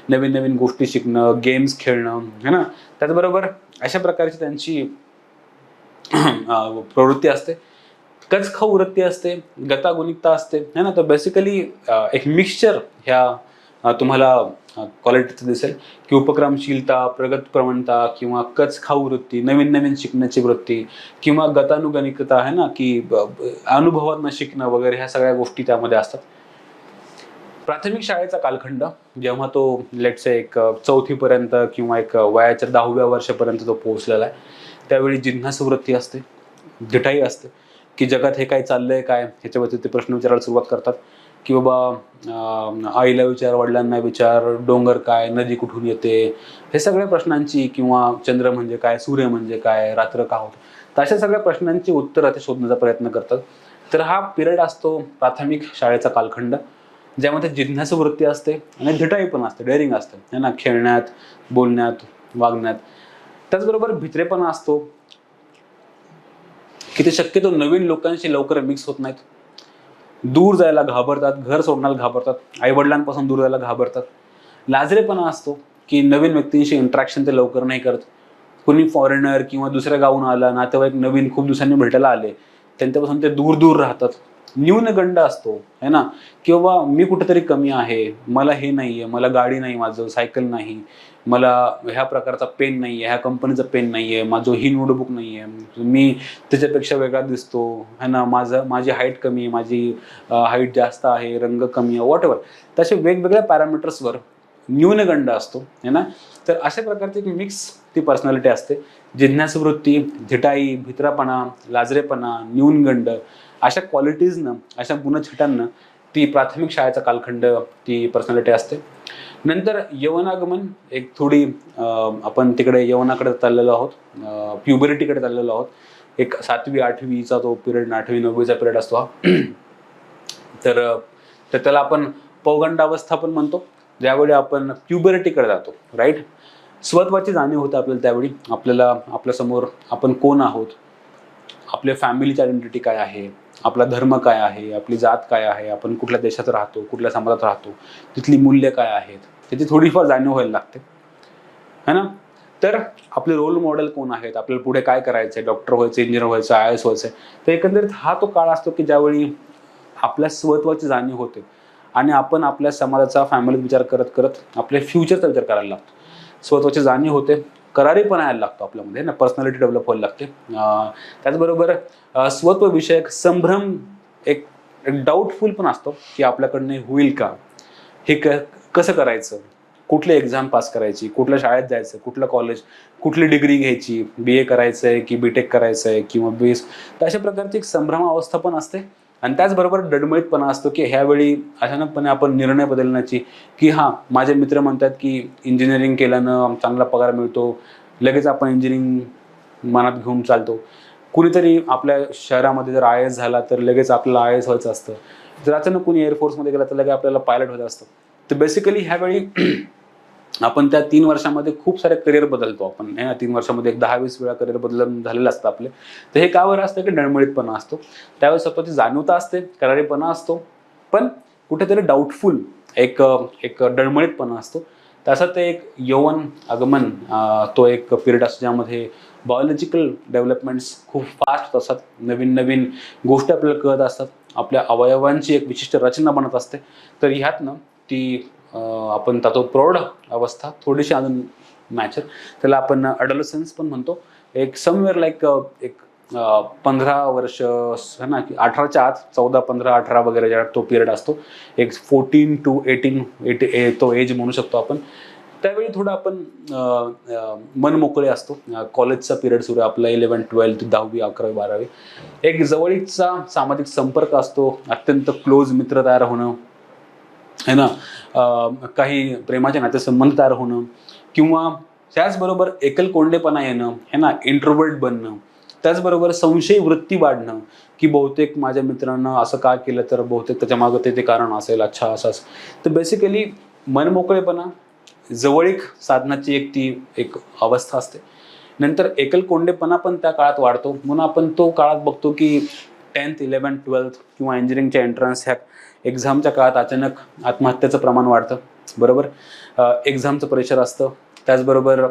नवीन नवीन गोष्टी शिकणं, गेम्स खेळणं, है ना. त्याचबरोबर अशा प्रकारची त्यांची प्रवृत्ती असते. कचखाऊ वृत्ती असते, गतागुणिकता असते, है ना. तर बेसिकली एक मिक्सचर ह्या तुम्हाला क्वालिटीचं दिसेल, की उपक्रमशीलता, प्रगत प्रवणता किंवा कचखाऊ वृत्ती, नवीन नवीन शिकण्याची वृत्ती किंवा गतानुगणिकता, है ना, की अनुभवातनं शिकणं वगैरे, ह्या सगळ्या गोष्टी त्यामध्ये असतात. प्राथमिक शाळेचा कालखंड, जेव्हा तो लेट्स से एक 4थी पर्यंत किंवा एक वयाच्या 10व्या वर्षापर्यंत तो पोहोचलेला आहे, त्यावेळी जिज्ञासू वृत्ती असते, धिटाई असते, की जगात हे काय चाललंय काय, ह्याच्यावरती ते प्रश्न विचारायला सुरुवात करतात. की बाबा आईला विचार, वडिलांना विचार, डोंगर काय, नदी कुठून येते, हे सगळ्या प्रश्नांची, किंवा चंद्र म्हणजे काय, सूर्य म्हणजे काय, रात्र का होतं, तर अशा सगळ्या प्रश्नांची उत्तरं ते शोधण्याचा प्रयत्न करतात. तर हा पिरियड असतो प्राथमिक शाळेचा कालखंड, ज्यामध्ये जिज्ञासू वृत्ती असते आणि धिटाई पण असते, डेअरिंग असते, है ना, खेळण्यात, बोलण्यात, वागण्यात. त्याचबरोबर भित्रेपणा असतो, की ते शक्यतो नवीन लोकांशी लवकर मिक्स होत नाहीत, दूर जायला घाबरतात, घर सोडण्याला घाबरतात, आईवडिलांपासून दूर जायला घाबरतात. लाजरेपणा असतो, की नवीन व्यक्तींशी इंटरॅक्शन ते लवकर नाही करत. कुणी फॉरेनर किंवा दुसऱ्या गावून आला, नातेवाईक नवीन खूप दिवसांनी भेटायला आले, त्यांच्यापासून ते दूर दूर राहतात. न्यूनगंड असतो, है ना, किंवा मी कुठेतरी कमी आहे, मला हे नाहीये, मला गाडी नाही, माझं सायकल नाही, मला ह्या प्रकारचा पेन नाहीये, ह्या कंपनीचा पेन नाहीये, माझं ही नोटबुक नाहीये, मी त्याच्यापेक्षा वेगळा दिसतो, है ना, माझी हाईट कमी आहे, माझी हाईट जास्त आहे, रंग कमी आहे, व्हॉट एव्हर. तसे वेगवेगळ्या पॅरामीटर्सवर न्यूनगंड असतो, है ना. तर अशा प्रकारची एक मिक्स ती पर्सनॅलिटी असते. जिज्ञासू वृत्ती, धिटाई, भित्रापणा, लाजरेपणा, न्यूनगंड, अशा क्वालिटीजनं, अशा गुणछटांना ती प्राथमिक शाळेचा कालखंड, ती पर्सनॅलिटी असते. नंतर यवनागमन, एक थोडी आपण तिकडे यवनाकडे चाललेलो आहोत, प्युबरिटीकडे चाललेलो आहोत. एक 7वी 8वीचा तो पिरियड, 8वी 9वीचा पिरियड असतो हा. तर त्याला आपण पौगंडावस्था पण म्हणतो, ज्यावेळी आपण प्युबरिटीकडे जातो, राईट. स्वत्वाची जाणीव होते आपल्याला त्यावेळी. आपल्याला आपल्यासमोर आपण कोण आहोत, आपल्या फॅमिलीची आयडेंटिटी काय आहे, आपला धर्म काय आहे, आपली जात काय आहे, आपण कुठल्या देशात राहतो, कुठल्या समाजात राहतो, तिथली मूल्य काय आहेत, त्याची थोडीफार जाणीव व्हायला लागते, है ना. तर आपले रोल मॉडेल कोण आहेत, आपल्याला पुढे काय करायचंय, डॉक्टर व्हायचं, इंजिनियर व्हायचं, IAS व्हायचंय. तर एकंदरीत हा तो काळ असतो की ज्यावेळी आपल्या स्वत्वाची जाणीव होते आणि आपण आपल्या समाजाचा, फॅमिलीत विचार करत करत आपल्या फ्युचरचा विचार करायला लागतो. स्वत्वाची जाणीव होते, करारीपणा यायला लागतो आपल्यामध्ये ना, पर्सनॅलिटी डेव्हलप व्हायला लागते. त्याचबरोबर स्वत्वविषयक संभ्रम, एक डाऊटफुल पण असतो की आपल्याकडनं होईल का, हे कसं करायचं, कुठली एक्झाम पास करायची, कुठल्या शाळेत जायचं, कुठलं कॉलेज, कुठली डिग्री घ्यायची, BA करायचं आहे की BTech करायचं आहे किंवा BS. तर अशा प्रकारची एक संभ्रमावस्था पण असते आणि त्याचबरोबर डळमळीतपणा असतो की ह्यावेळी अचानकपणे आपण निर्णय बदलण्याची, की हां, माझे मित्र म्हणतात की इंजिनिअरिंग केल्यानं चांगला पगार मिळतो, लगेच आपण इंजिनिअरिंग मनात घेऊन चालतो. कुणीतरी आपल्या शहरामध्ये जर IAS झाला तर लगेच आपल्याला IAS व्हायचं असतं. जर अचानक कोणी एअरफोर्समध्ये गेला तर लगेच आपल्याला पायलट व्हायचं असतं. तर बेसिकली ह्यावेळी आपण त्या 3 वर्षामध्ये खूप सारे करिअर बदलतो आपण. हे ना 3 वर्षामध्ये एक 10-20 वेळा करिअर बदलून झालेलं असतं आपले. तर हे का बरं असतं की डळमळीतपणा असतो. त्यावेळेस स्वतःची जाणीवता असते, करारीपणा असतो, पण कुठेतरी डाऊटफुल एक एक डळमळीतपणा असतो. तसं ते एक यौवन आगमन तो एक पिरियड असतो ज्यामध्ये बायोलॉजिकल डेव्हलपमेंट्स खूप फास्ट असतात. नवीन-नवीन गोष्टी आपल्याला कळत असतात. आपल्या अवयवांची एक विशिष्ट रचना बनत असते. तर ह्यातनं ती आपण तो प्रौढ अवस्था थोडीशी अजून मॅच्युअर, त्याला आपण अडोलसन्स पण म्हणतो. एक समवेअर लाईक एक 15 वर्ष है ना, की 18च्या आत 14, 15, 18 वगैरे ज्या तो पिरियड असतो. एक 14 to 18 तो एज म्हणू शकतो आपण. त्यावेळी थोडं आपण मन मोकळे असतो. कॉलेजचा पिरियड सुरू आहे आपला 11, 12, 10वी, 11वी, 12वी. एक जवळीकचा सामाजिक संपर्क असतो, अत्यंत क्लोज मित्र तयार होणं है ना, काही प्रेमाचे नातेसंबंध तयार होणं किंवा त्याचबरोबर एकलकोंडेपणा येणं है ना, इंट्रोवर्ट बनणं, त्याचबरोबर संशयी वृत्ती वाढणं, की बहुतेक माझ्या मित्रांनं असं का केलं तर बहुतेक त्याच्या मागं ते कारण असेल, अच्छा असं. तर बेसिकली मनमोकळेपणा, जवळीक साधनाची एक अवस्था असते. नंतर एकलकोंडेपणा पण त्या काळात वाढतो. म्हणून आपण तो काळात बघतो की 10th, 11th, 12th किंवा इंजिनिअरिंगच्या एंट्रन्स ह्या एक्झामच्या काळात अचानक आत्महत्येचं प्रमाण वाढतं. बरोबर, एक्झामचं प्रेशर असतं. त्याचबरोबर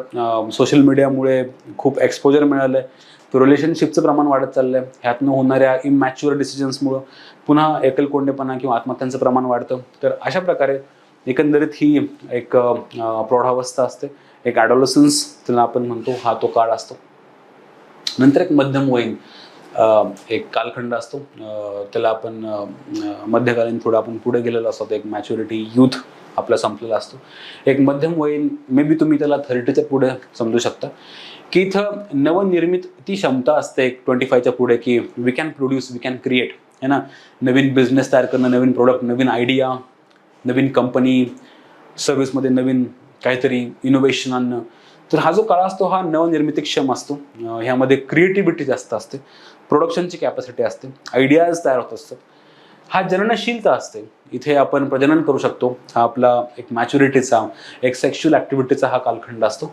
सोशल मीडियामुळे खूप एक्सपोजर मिळालं आहे. रिलेशनशिपचं प्रमाण वाढत चाललं आहे. ह्यातनं होणाऱ्या इमॅच्युअर डिसिजन्समुळं पुन्हा एकलकोंडेपणा किंवा आत्महत्यांचं प्रमाण वाढतं. तर अशा प्रकारे एकंदरीत ही एक प्रौढावस्था असते. एक ॲडोलसन्स त्याला आपण म्हणतो, हा तो काळ असतो. नंतर एक मध्यमवयीन एक कालखंड असतो. त्याला आपण मध्यकालीन थोडं आपण पुढे गेलेलो असतो. एक मॅच्युरिटी यूथ आपला संपलेला असतो. एक मध्यमवयीन मे बी तुम्ही त्याला 30च्या पुढे समजू शकता, की इथं नवनिर्मित ती क्षमता असते एक 25च्या पुढे, की we can produce, we can create है ना. नवीन बिझनेस तयार करणं, नवीन प्रोडक्ट, नवीन आयडिया, नवीन कंपनी, सर्व्हिसमध्ये नवीन काहीतरी इनोव्हेशन आणणं. तर हा जो काळ असतो हा नवनिर्मितीक्षम असतो. ह्यामध्ये क्रिएटिव्हिटी जास्त असते, प्रोडक्शनची कॅपॅसिटी असते, आयडियाज तयार होत असतात. हा जननशीलता असते. इथे आपण प्रजनन करू शकतो. हा आपला एक मॅच्युरिटीचा, एक सेक्शुअल ॲक्टिव्हिटीचा हा कालखंड असतो.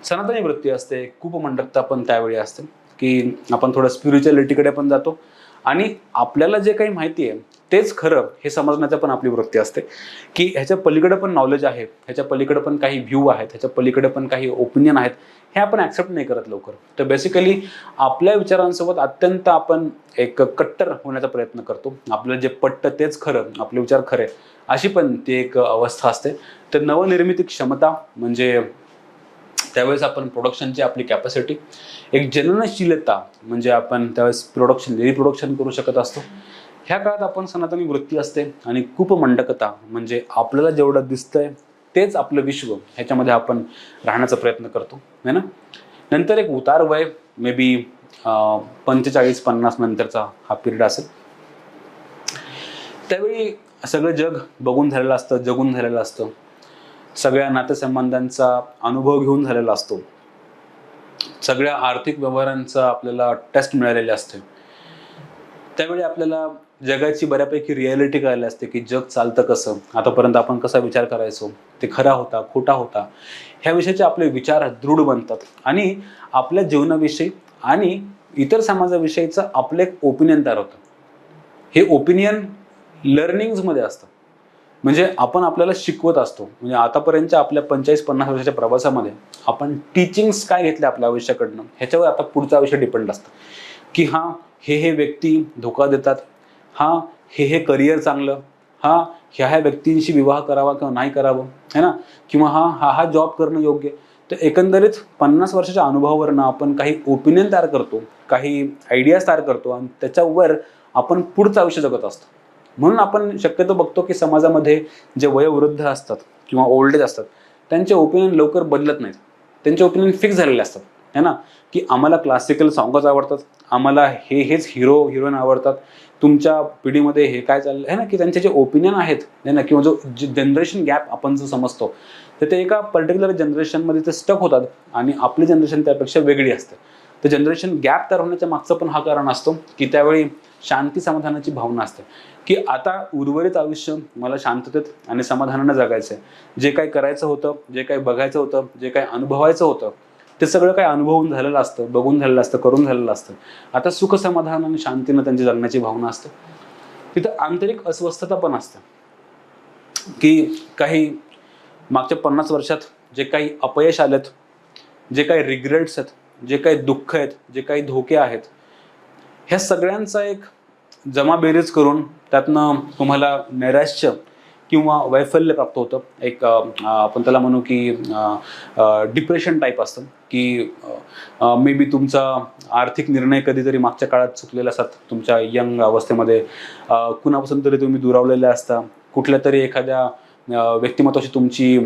सनातनी वृत्ती असते, कूपमंडकता पण त्यावेळी असते, की आपण थोडं स्पिरिच्युअलिटीकडे पण जातो आणि आपल्याला जे काही माहिती आहे तेच खरं हे समजण्याचं पण आपली वृत्ती असते, की ह्याच्या पलीकडे पण नॉलेज आहे, ह्याच्या पलीकडे पण काही व्ह्यू आहेत, ह्याच्या पलीकडे पण काही ओपिनियन आहेत, हे आपण ॲक्सेप्ट नाही करत लवकर. तर बेसिकली आपल्या विचारांसोबत अत्यंत आपण एक कट्टर होण्याचा प्रयत्न करतो. आपल्याला जे पटतं तेच खरं, आपले विचार खरे, अशी पण ती एक अवस्था असते. तर नवनिर्मिती क्षमता म्हणजे त्यावेळेस आपण प्रोडक्शनची आपली कॅपॅसिटी, एक जननशीलता म्हणजे आपण त्यावेळेस रिप्रोडक्शन करू शकत असतो. ह्या काळात आपण सनातनी वृत्ती असते आणि कूपमंडकता म्हणजे आपल्याला जेवढं दिसतंय तेच आपलं विश्व, ह्याच्यामध्ये आपण राहण्याचा प्रयत्न करतो है ना. नंतर एक उतार वय मे बी 45-50 नंतरचा हा पिरियड असेल. त्यावेळी सगळं जग बघून झालेलं असतं, जगून झालेलं असतं, सगळ्या नातेसंबंधांचा अनुभव घेऊन झालेला असतो, सगळ्या आर्थिक व्यवहारांचा आपल्याला टेस्ट मिळालेले असते. त्यावेळी आपल्याला जगाची बऱ्यापैकी रिॲलिटी कळाली असते, की जग चालतं कसं, आतापर्यंत आपण कसा विचार करायचो, ते खरा होता, खोटा होता, ह्या विषयाचे आपले विचार दृढ बनतात आणि आपल्या जीवनाविषयी आणि इतर समाजाविषयीचं आपलं एक ओपिनियन तयार होतं. हे ओपिनियन लर्निंग्समध्ये असतं. म्हणजे आपण आपल्याला शिकवत असतो. म्हणजे आतापर्यंतच्या आपल्या 45-50 वर्षाच्या प्रवासामध्ये आपण टीचिंग्स काय घेतल्या आपल्या आयुष्याकडनं, ह्याच्यावर आता पुढचं आयुष्य डिपेंड असतं, की हां, हे व्यक्ती धोका देतात, हां, हे करिअर चांगलं, हां, ह्या व्यक्तींशी विवाह करावा किंवा नाही करावं है ना, किंवा हा जॉब करणं योग्य. तर एकंदरीत 50 वर्षाच्या अनुभवावरनं आपण काही ओपिनियन तयार करतो, काही आयडियाज तयार करतो आणि त्याच्यावर आपण पुढचं आयुष्य जगत असतो. म्हणून आपण शक्यतो बघतो की समाजामध्ये जे वयोवृद्ध असतात किंवा ओल्ड एज असतात त्यांचे ओपिनियन लवकर बदलत नाहीत. त्यांचे ओपिनियन फिक्स झालेले असतात है ना, की आम्हाला क्लासिकल सॉंगच आवडतात, आम्हाला हेच हिरो हिरोईन आवडतात, तुमच्या पिढीमध्ये हे काय चाललं आहे ना, की त्यांचे जे ओपिनियन आहेत है ना, किंवा जो जनरेशन गॅप आपण जो समजतो तर ते एका पर्टिक्युलर जनरेशनमध्ये ते स्टक होतात आणि आपली जनरेशन त्यापेक्षा वेगळी असते. तर जनरेशन गॅप तयार होण्याच्या मागचं पण हा कारण असतो की त्यावेळी शांती समाधानाची भावना असते, की आता उर्वरित आयुष्य मला शांततेत आणि समाधानानं जगायचं आहे. जे काही करायचं होतं, जे काही बघायचं होतं, जे काही अनुभवायचं होतं ते सगळं काही अनुभवून झालेलं असतं, बघून झालेलं असतं, करून झालेलं असतं. आता सुख समाधान आणि शांतीनं त्यांची जगण्याची भावना असते. तिथं आंतरिक अस्वस्थता पण असते, की काही मागच्या 50 वर्षात जे काही अपयश आलेत, जे काही रिग्रेट्स आहेत, जे काही दुःख आहेत, जे काही धोके आहेत, ह्या सगळ्यांचा एक जमाबेरीज करून त्यातनं तुम्हाला नैराश्य किंवा वैफल्य प्राप्त होतं. एक आपण त्याला म्हणू की डिप्रेशन टाईप असतं, की मे बी तुमचा आर्थिक निर्णय कधीतरी मागच्या काळात चुकलेले असतात. तुमच्या यंग अवस्थेमध्ये कुणापासून तरी तुम्ही दुरावलेले असता, कुठल्या तरी एखाद्या व्यक्तिमत्वाशी तुमची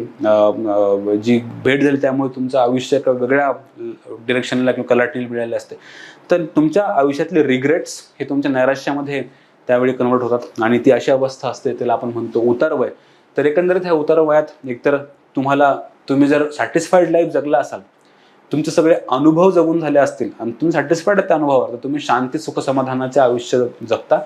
जी भेट झाली त्यामुळे तुमचं आयुष्य एका वेगळ्या डिरेक्शनला किंवा कलाटणीला मिळाले असते. तर तुमच्या आयुष्यातले रिग्रेट्स हे तुमच्या नैराश्यामध्ये त्यावेळी कन्वर्ट होतात आणि ती अशी अवस्था असते, त्याला आपण म्हणतो उतार वय. तर एकंदरीत ह्या उतार वयात एकतर तुम्ही जर सॅटिस्फाईड लाईफ जगला असाल, तुमचे सगळे अनुभव जगून झाले असतील आणि तुम्ही सॅटिस्फाईड त्या अनुभवावर, तर तुम्ही शांती सुख समाधानाचे आयुष्य जगता.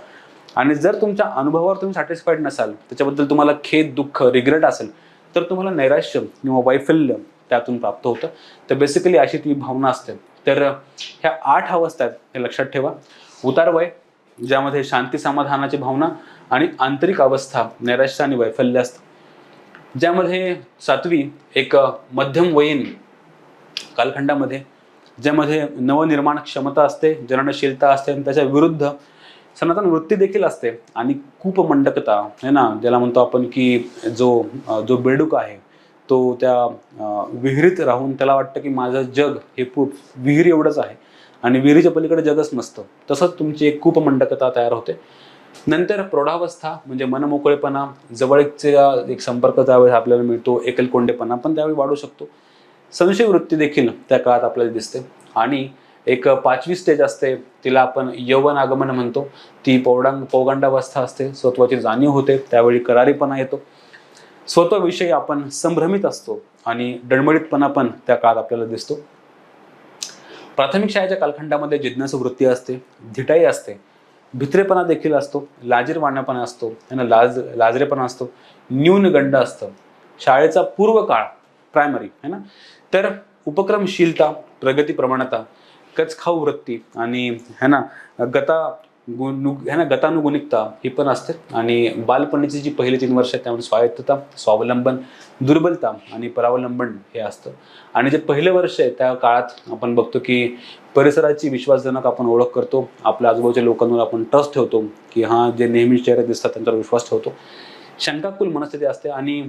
आणि जर तुमच्या अनुभवावर तुम्ही सॅटिस्फाईड नसाल, त्याच्याबद्दल तुम्हाला खेद दुःख रिग्रेट असेल, तर तुम्हाला नैराश्य किंवा वैफल्य त्यातून प्राप्त होतं. तर बेसिकली अशी ती भावना असते. तर ह्या 8 अवस्था आहेत हे लक्षात ठेवा. उतार वय ज्यामध्ये शांती समाधानाची भावना आणि आंतरिक अवस्था नैराश्य आणि वैफल्य असतं. ज्यामध्ये 7वी एक मध्यम वयीन कालखंडामध्ये, ज्यामध्ये नवनिर्माण क्षमता असते, जननशीलता असते आणि त्याच्या विरुद्ध सनातन वृत्ती देखील असते आणि कूपमंडकता है ना, ज्याला म्हणतो आपण की जो बेडूक आहे तो त्या विहिरीत राहून त्याला वाटतं की माझं जग हे विहीर एवढंच आहे आणि विहिरीच्या पलीकडे जगच नसतं. तसंच तुमची एक कूपमंडकता तयार होते. नंतर प्रौढावस्था म्हणजे मनमोकळेपणा, जवळचा एक संपर्क त्यावेळेस आपल्याला मिळतो, एकलकोंडेपणा पण त्यावेळी वाढू शकतो. संशय वृत्ती देखील त्या काळात आपल्याला दिसते. आणि एक 5वी स्टेज असते, तिला आपण यौवन आगमन म्हणतो. ती पौगंडावस्था असते, स्वत्वाची जाणीव होते, त्यावेळी करारीपणा येतो, स्वतःविषयी आपण संभ्रमित असतो आणि डळमळीतपणा पण त्या काळात आपल्याला दिसतो. प्राथमिक शाळेच्या कालखंडामध्ये जिज्ञासू वृत्ती असते, धिटाई असते, भित्रेपणा देखील असतो, लाजीरवाणेपणा असतो, लाजरेपणा असतो, न्यूनगंड असतं. शाळेचा पूर्व काळ प्रायमरी है ना, तर उपक्रमशीलता, प्रगती प्रमाणता, कचखाऊ वृत्ती आणि है ना गतानुगुणिकता ही पण असते. आणि बालपणीची जी पहिली 3 वर्ष आहेत त्यामध्ये स्वायत्तता, स्वावलंबन, दुर्बलता आणि परावलंबन हे असतं. आणि जे पहिले वर्ष आहे त्या काळात आपण बघतो की परिसराची विश्वासजनक आपण ओळख करतो, आपल्या आजूबाजूच्या लोकांवर आपण ट्रस्ट ठेवतो की हां जे नेहमी चेहरे दिसतात त्यांच्यावर विश्वास ठेवतो. शंकाकुल मनस्थिती असते आणि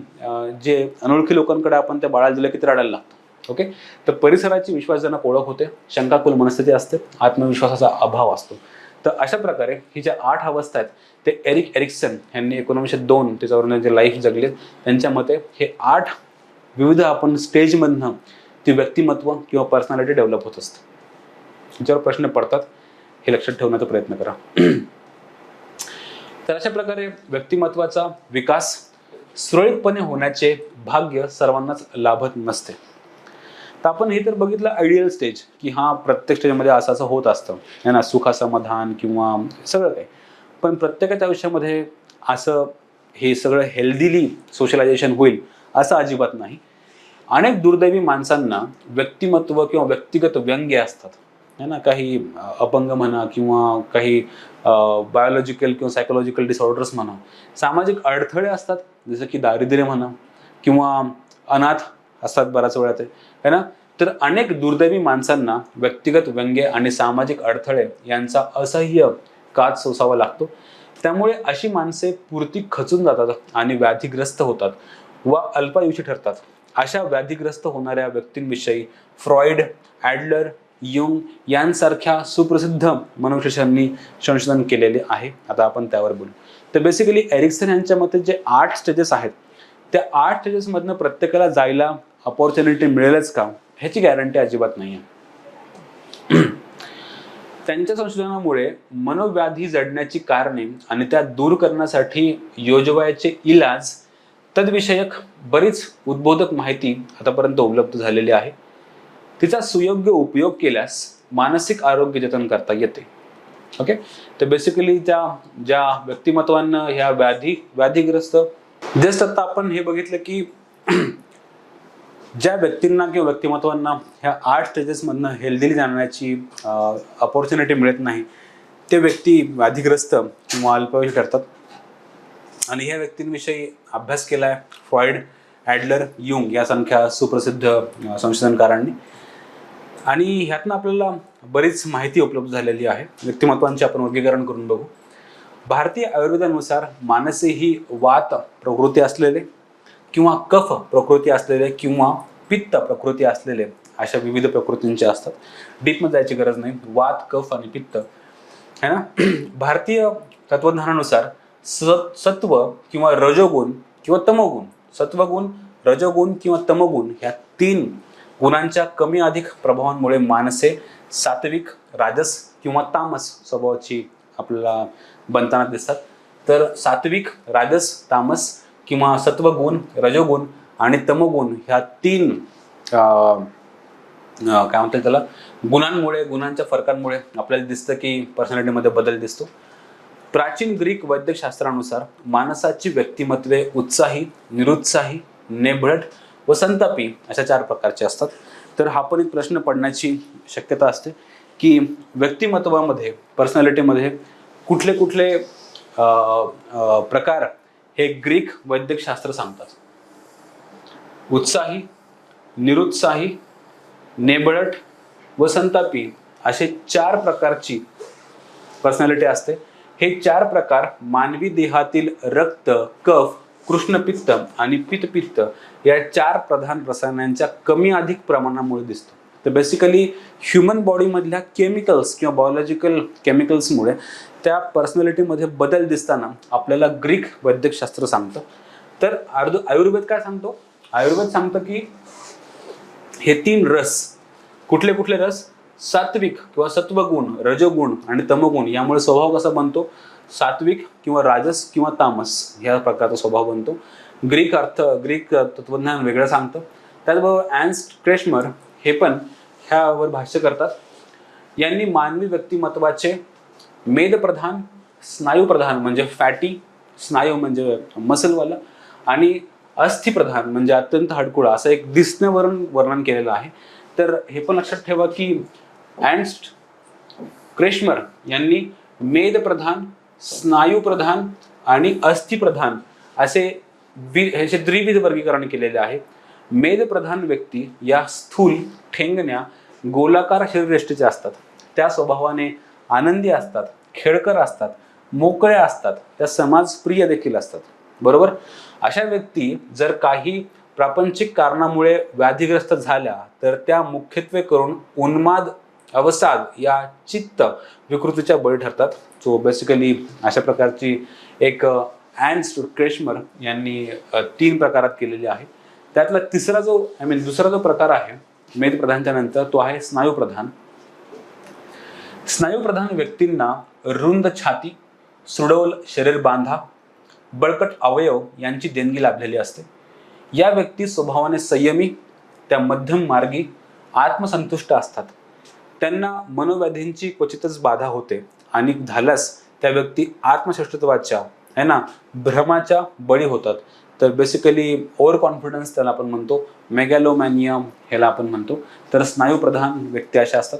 जे अनोळखी लोकांकडे आपण त्या बाळाला दिलं की ते रडायला लागतं. ओके, तर परिसराची विश्वासजनक ओळख होते, शंकाकुल मनस्थिती असते, आत्मविश्वासाचा अभाव असतो. तर अशा प्रकारे ही ज्या 8 अवस्था आहेत ते एरिक्सन यांनी 1902 त्याच्यावरून जे लाईफ जगले त्यांच्या मते हे 8 विविध आपण स्टेजमधनं ती व्यक्तिमत्व किंवा पर्सनॅलिटी डेव्हलप होत असते. ज्यावर प्रश्न पडतात हे लक्षात ठेवण्याचा प्रयत्न करा. तर अशा प्रकारे व्यक्तिमत्वाचा विकास सुरळीतपणे होण्याचे भाग्य सर्वांनाच लाभत नसते. तर आपण हे तर बघितलं आयडियल स्टेज, की हा प्रत्येक स्टेजमध्ये असं होत असतं है ना, सुखासमाधान किंवा सगळं काही. पण प्रत्येकाच्या आयुष्यामध्ये असं हे सगळं हेल्दीली सोशलायझेशन होईल असं अजिबात नाही. अनेक दुर्दैवी माणसांना व्यक्तिमत्व किंवा व्यक्तिगत व्यंग्य असतात है ना, काही अपंग म्हणा किंवा काही बायोलॉजिकल किंवा सायकोलॉजिकल डिसऑर्डर्स म्हणा, सामाजिक अडथळे असतात जसं की दारिद्र्य म्हणा किंवा अनाथ असतात बऱ्याच वेळा ते है ना. तर अनेक दुर्दैवी माणसांना व्यक्तिगत व्यंग्य आणि सामाजिक अडथळे यांचा असह्य काच सोसावा लागतो. त्यामुळे अशी माणसे पुरती खचून जातात आणि व्याधीग्रस्त होतात व अल्पायुषी ठरतात. अशा व्याधीग्रस्त होणाऱ्या व्यक्तींविषयी फ्रॉइड, ॲडलर, युंग यांसारख्या सुप्रसिद्ध मनोविश्लेषकांनी संशोधन केलेले आहे. आता आपण त्यावर बोलू. तर बेसिकली एरिक्सन यांच्या मते जे 8 स्टेजेस आहेत, त्या 8 स्टेजेसमधनं प्रत्येकाला जायला अपॉर्च्युनिटी मिळेलच का, ह्याची गॅरंटी अजिबात नाही आहे. त्यांच्या संशोधनामुळे मनोव्याधी जडण्याची कारणे आणि त्या दूर करण्यासाठी योजवायचे इलाज तद्विषयक बरीच उद्बोधक माहिती आतापर्यंत उपलब्ध झालेली आहे. तिचा सुयोग्य उपयोग केल्यास मानसिक आरोग्य जतन करता येते. ओके, तर बेसिकली ज्या व्यक्तिमत्वांना ह्या व्याधीग्रस्त, जस्ट आता आपण हे बघितलं की ज्या व्यक्तींना किंवा व्यक्तिमत्वांना ह्या 8 स्टेजेसमधनं हेल्दीली जाण्याची अपॉर्च्युनिटी मिळत नाही, ते व्यक्ती व्याधीग्रस्त किंवा अल्पायुषी ठरतात. आणि ह्या व्यक्तींविषयी अभ्यास केला आहे फ्रॉइड, ॲडलर, युंग यासारख्या सुप्रसिद्ध संशोधनकारांनी. आणि ह्यातनं आपल्याला बरीच माहिती उपलब्ध झालेली आहे. व्यक्तिमत्वांचे आपण वर्गीकरण करून बघू. भारतीय आयुर्वेदानुसार माणसे ही वात प्रकृती असलेले किंवा कफ प्रकृती असलेले किंवा पित्त प्रकृती असलेले अशा विविध प्रकृतींचे असतात. डीपमध्ये जायची गरज नाही. वात, कफ आणि पित्त है ना. भारतीय तत्वज्ञानानुसार सत्व किंवा रजोगुण किंवा तमोगुण, सत्वगुण, रजोगुण किंवा तमोगुण ह्या 3 गुणांच्या कमी अधिक प्रभावांमुळे माणसे सात्विक, राजस किंवा तामस स्वभावाची आपल्याला बनताना दिसतात. तर सात्विक, राजस, तामस किंवा सत्वगुण, रजोगुण आणि तमोगुण ह्या 3 काय म्हणतात त्याला गुणांमुळे, गुणांच्या फरकांमुळे आपल्याला दिसतं की पर्सनॅलिटीमध्ये बदल दिसतो. प्राचीन ग्रीक वैद्यकशास्त्रानुसार माणसाची व्यक्तिमत्वे उत्साही, निरुत्साही, नेभळट व संतापी अशा 4 प्रकारचे असतात. तर हा पण एक प्रश्न पडण्याची शक्यता असते की व्यक्तिमत्वामध्ये, पर्सनॅलिटीमध्ये कुठले कुठले प्रकार हे ग्रीक वैद्यकशास्त्र सांगतात. उत्साही, निरुत्साही, नेबळट व संतापी असे 4 प्रकारची पर्सनॅलिटी असते. हे 4 प्रकार मानवी देहातील रक्त, कफ, कृष्णपित्त आणि पित्त या 4 प्रधान रसायनांच्या कमी अधिक प्रमाणामुळे दिसतो. तर बेसिकली ह्युमन बॉडीमधल्या केमिकल्स किंवा बायोलॉजिकल केमिकल्समुळे त्या पर्सनॅलिटीमध्ये बदल दिसताना आपल्याला ग्रीक वैद्यकशास्त्र सांगतं. तर आयुर्वेद काय सांगतो? आयुर्वेद सांगतं की हे 3 रस, कुठले कुठले रस? सात्विक किंवा सत्वगुण, रजोगुण आणि तमोगुण यामुळे स्वभाव कसा बनतो? सात्विक किंवा राजस किंवा तामस ह्या प्रकारचा स्वभाव बनतो. ग्रीक तत्वज्ञान वेगळं सांगतं. त्याचबरोबर ॲर्न्स्ट क्रेशमर हे पण ह्यावर भाष्य करतात. यांनी मानवी व्यक्तिमत्वाचे मेदप्रधान, स्नायुप्रधान म्हणजे फॅटी, स्नायू म्हणजे मसलवाला, आणि अस्थिप्रधान म्हणजे अत्यंत हडकुळा असं एक दिसण्यावरून वर्णन केलेलं आहे. तर हे पण लक्षात ठेवा की ॲर्न्स्ट क्रेशमर यांनी मेदप्रधान, स्नायुप्रधान आणि अस्थिप्रधान असे ह्याचे द्विविध वर्गीकरण केलेले आहे. मेदप्रधान व्यक्ती या स्थूल, ठेंगण्या, गोलाकार शरीरयष्टीचे असतात. त्या स्वभावाने आनंदी असतात, खेळकर असतात, मोकळ्या असतात, त्या समाजप्रिय देखील असतात. बरोबर. अशा व्यक्ती जर काही प्रापंचिक कारणामुळे व्याधीग्रस्त झाल्या तर त्या मुख्यत्वे करून उन्माद, अवसाद या चित्त विकृतीच्या बळी ठरतात. सो बेसिकली अशा प्रकारची एक ॲर्न्स्ट क्रेशमर यांनी 3 प्रकारात केलेली आहे. त्यातला दुसरा जो प्रकार आहे मेदप्रधानच्या नंतर तो आहे स्नायुप्रधान. स्नायुप्रधान व्यक्तींना रुंद छाती, सुडौल शरीर बांधा, बळकट अवयव यांची देणगी लाभलेली असते. या व्यक्ती स्वभावाने संयमी, त्या मध्यम मार्गी, आत्मसंतुष्ट असतात. त्यांना मनोव्याधींची क्वचितच बाधा होते आणि झाल्यास त्या व्यक्ती आत्मश्रेष्ठत्वाच्या भ्रमाच्या बळी होतात. तर बेसिकली ओव्हर कॉन्फिडन्स त्याला आपण म्हणतो, मेगॅलोमॅनिया ह्याला आपण म्हणतो. तर स्नायुप्रधान व्यक्ती अशा असतात.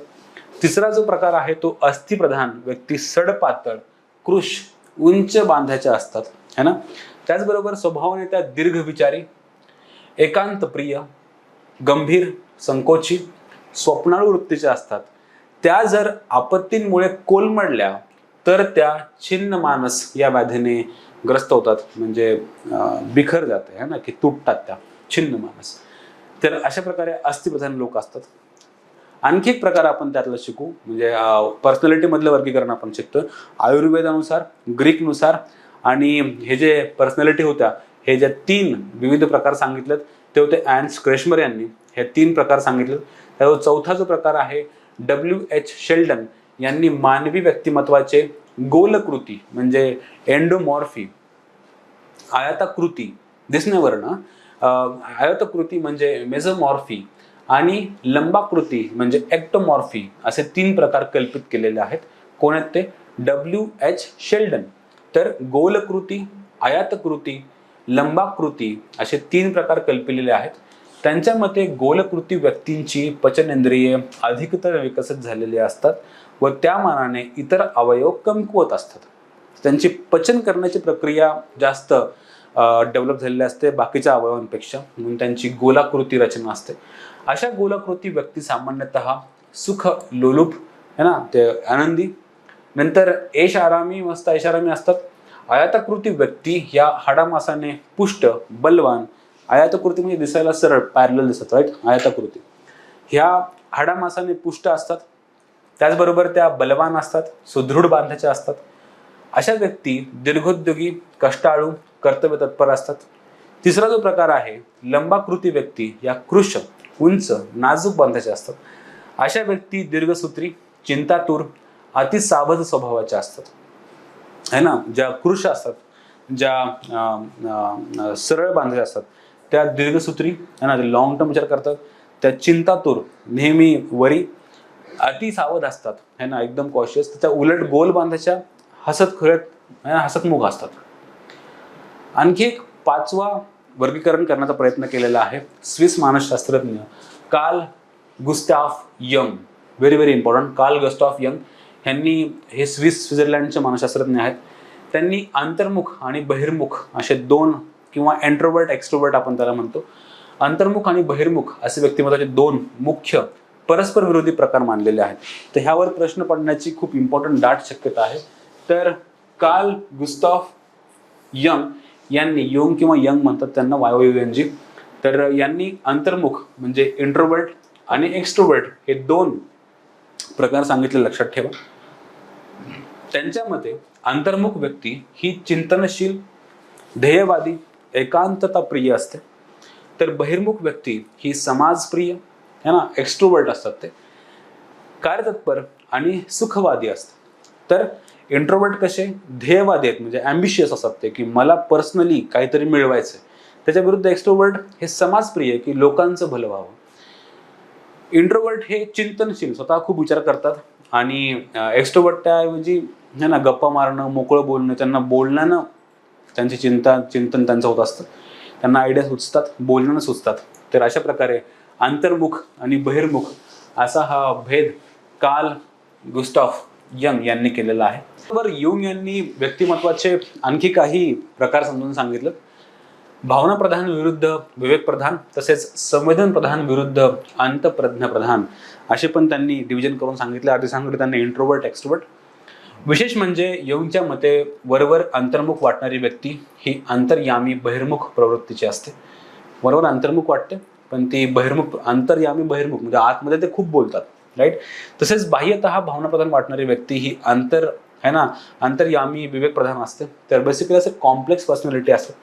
तिसरा जो प्रकार आहे तो अस्थिप्रधान व्यक्ती सडपातळ, कृश, उंच बांध्याच्या असतात है ना. त्याचबरोबर स्वभावाने त्या दीर्घविचारी, एकांतप्रिय, गंभीर, संकोची, स्वप्नाळू वृत्तीच्या असतात. त्या जर आपत्तींमुळे कोलमडल्या तर त्या छिन्न मानस या व्याधीने ग्रस्त होतात, म्हणजे बिखर जाते है ना, की तुटतात त्या छिन्न मानस. तर अशा प्रकारे अस्थिप्रधान लोक असतात. आणखी एक प्रकार आपण त्यातलं शिकू, म्हणजे पर्सनॅलिटी मधलं वर्गीकरण आपण शिकतोय आयुर्वेदानुसार, ग्रीकनुसार. आणि हे जे पर्सनॅलिटी होत्या, हे ज्या 3 विविध प्रकार सांगितलेत ते होते ॲन्स क्रेशमर यांनी हे 3 प्रकार सांगितले. त्याचा चौथा जो प्रकार आहे WH शेल्डन यांनी मानवी व्यक्तिमत्वाचे गोलकृती म्हणजे एंडोमॉर्फी, आयताकृती दिसण्यावरनं, आयताकृती म्हणजे मेझोमॉर्फी आणि लंबाकृती म्हणजे एक्टोमॉर्फी असे 3 प्रकार कल्पित केलेले आहेत. कोण आहेत ते? WH Sheldon. तर गोलकृती, आयताकृती, लंबाकृती असे 3 प्रकार कल्पिलेले आहेत. त्यांच्या मते गोलकृती व्यक्तींची पचनेंद्रिये अधिकतर विकसित झालेली असतात व त्या मानाने इतर अवयव कमकुवत असतात. त्यांची पचन करण्याची प्रक्रिया जास्त डेव्हलप झालेली असते बाकीच्या अवयवांपेक्षा, म्हणून त्यांची गोलाकृती रचना असते. अशा गोलाकृती व्यक्ती सामान्यतः सुख लोलुप है ना, ते आनंदी, नंतर ऐशारामी, मस्त ऐशारामी असतात. आयताकृती व्यक्ती ह्या हाडामासाने पुष्ट, बलवान, आयताकृती म्हणजे दिसायला सरळ पॅरलल दिसतात, राईट. आयताकृती ह्या हाडामासाने पुष्ट असतात, त्याचबरोबर त्या बलवान असतात, सुदृढ बांधाच्या असतात. अशा व्यक्ती दीर्घोद्योगी, कष्टाळू, कर्तव्य तत्पर असतात. तिसरा जो प्रकार आहे लंबाकृती व्यक्ती या कृश, उंच, नाजूक बांधाच्या असतात. अशा व्यक्ती दीर्घसूत्री, चिंतातूर, अतिसावध स्वभावाच्या असतात, है ना. ज्या कृश असतात, ज्या सरळ बांधाच्या असतात त्या दीर्घसूत्री है ना, लॉंग टर्म विचार करतात. त्या चिंतातूर, नेहमी वरी, अतिसावध असतात है ना, एकदम कॉशियस. त्याच्या उलट गोल बांधाच्या हसत खेळत हसतमुख असतात. आणखी एक 5वा वर्गीकरण करण्याचा प्रयत्न केलेला आहे स्विस मानसशास्त्रज्ञ Carl Gustav Jung. Very very important. Carl Gustav Jung यांनी, हे स्वित्झर्लंडचे मानसशास्त्रज्ञ आहेत. त्यांनी अंतर्मुख आणि बहिर्मुख असे 2 किंवा इंट्रोवर्ट एक्स्ट्रोवर्ट आपण त्याला म्हणतो, अंतर्मुख आणि बहिर्मुख असे व्यक्तिमत्वाचे 2 मुख्य परस्पर विरोधी प्रकार मानलेले आहेत. तर ह्यावर प्रश्न पडण्याची खूप इम्पॉर्टंट दाट शक्यता आहे. तर कार्ल गुस्ताफ यंग यांनी, योंग किंवा यंग म्हणतात त्यांना, YOUNG, तर यांनी अंतर्मुख म्हणजे इंट्रोवर्ट आणि एक्स्ट्रोवर्ट हे 2 प्रकार सांगितले, लक्षात ठेवा. त्यांच्या मते अंतर्मुख व्यक्ती ही चिंतनशील, ध्येयवादी, एकांतता प्रिय असते. तर बहिर्मुख व्यक्ती ही समाजप्रिय है ना, एक्स्ट्रोवर्ट असतात, ते कार्यतत्पर आणि सुखवादी असतात. तर इंट्रोवर्ट कसे ध्येयवादी आहेत, म्हणजे ॲम्बिशियस असतात ते, की मला पर्सनली काहीतरी मिळवायचं. त्याच्या विरुद्ध एक्स्ट्रोवर्ट हे समाजप्रिय, की लोकांचं भलं व्हावं. इंट्रोवर्ट हे चिंतनशील, स्वतः खूप विचार करतात. आणि एक्स्ट्रोवर्ट त्याऐवजी है ना, गप्पा मारणं, मोकळं बोलणं, त्यांना बोलण्यानं त्यांची चिंतन त्यांचं होत असतं. त्यांना आयडिया सुचतात, बोलण्यानं सुचतात. तर अशा प्रकारे अंतर्मुख आणि बहिर्मुख असा हा भेद कार्ल गुस्ताफ यंग यांनी केलेला आहे. बरोबर. युंग यांनी व्यक्तिमत्वाचे आणखी काही प्रकार समजून सांगितलं. भावना प्रधान विरुद्ध विवेक प्रधान, तसेच संवेदन प्रधान विरुद्ध अंतप्रज्ञा प्रधान असे पण त्यांनी डिव्हिजन करून सांगितले. आधी सांगितले त्यांनी इंट्रोवर्ट एक्स्ट्रोवर्ट. विशेष म्हणजे युंगच्या मते वरवर अंतर्मुख वाटणारी व्यक्ती ही अंतर्यामी बहिर्मुख प्रवृत्तीची असते. वरवर अंतर्मुख वाटते पण ती बहिर्मुख, अंतर्यामी बहिर्मुख म्हणजे आतमध्ये ते खूप बोलतात, राईट. तसेच बाह्यतः भावनाप्रधान वाटणारी व्यक्ती ही अंतर्यामी विवेक प्रधान असते. तर बेसिकली असं कॉम्प्लेक्स पर्सनॅलिटी असते.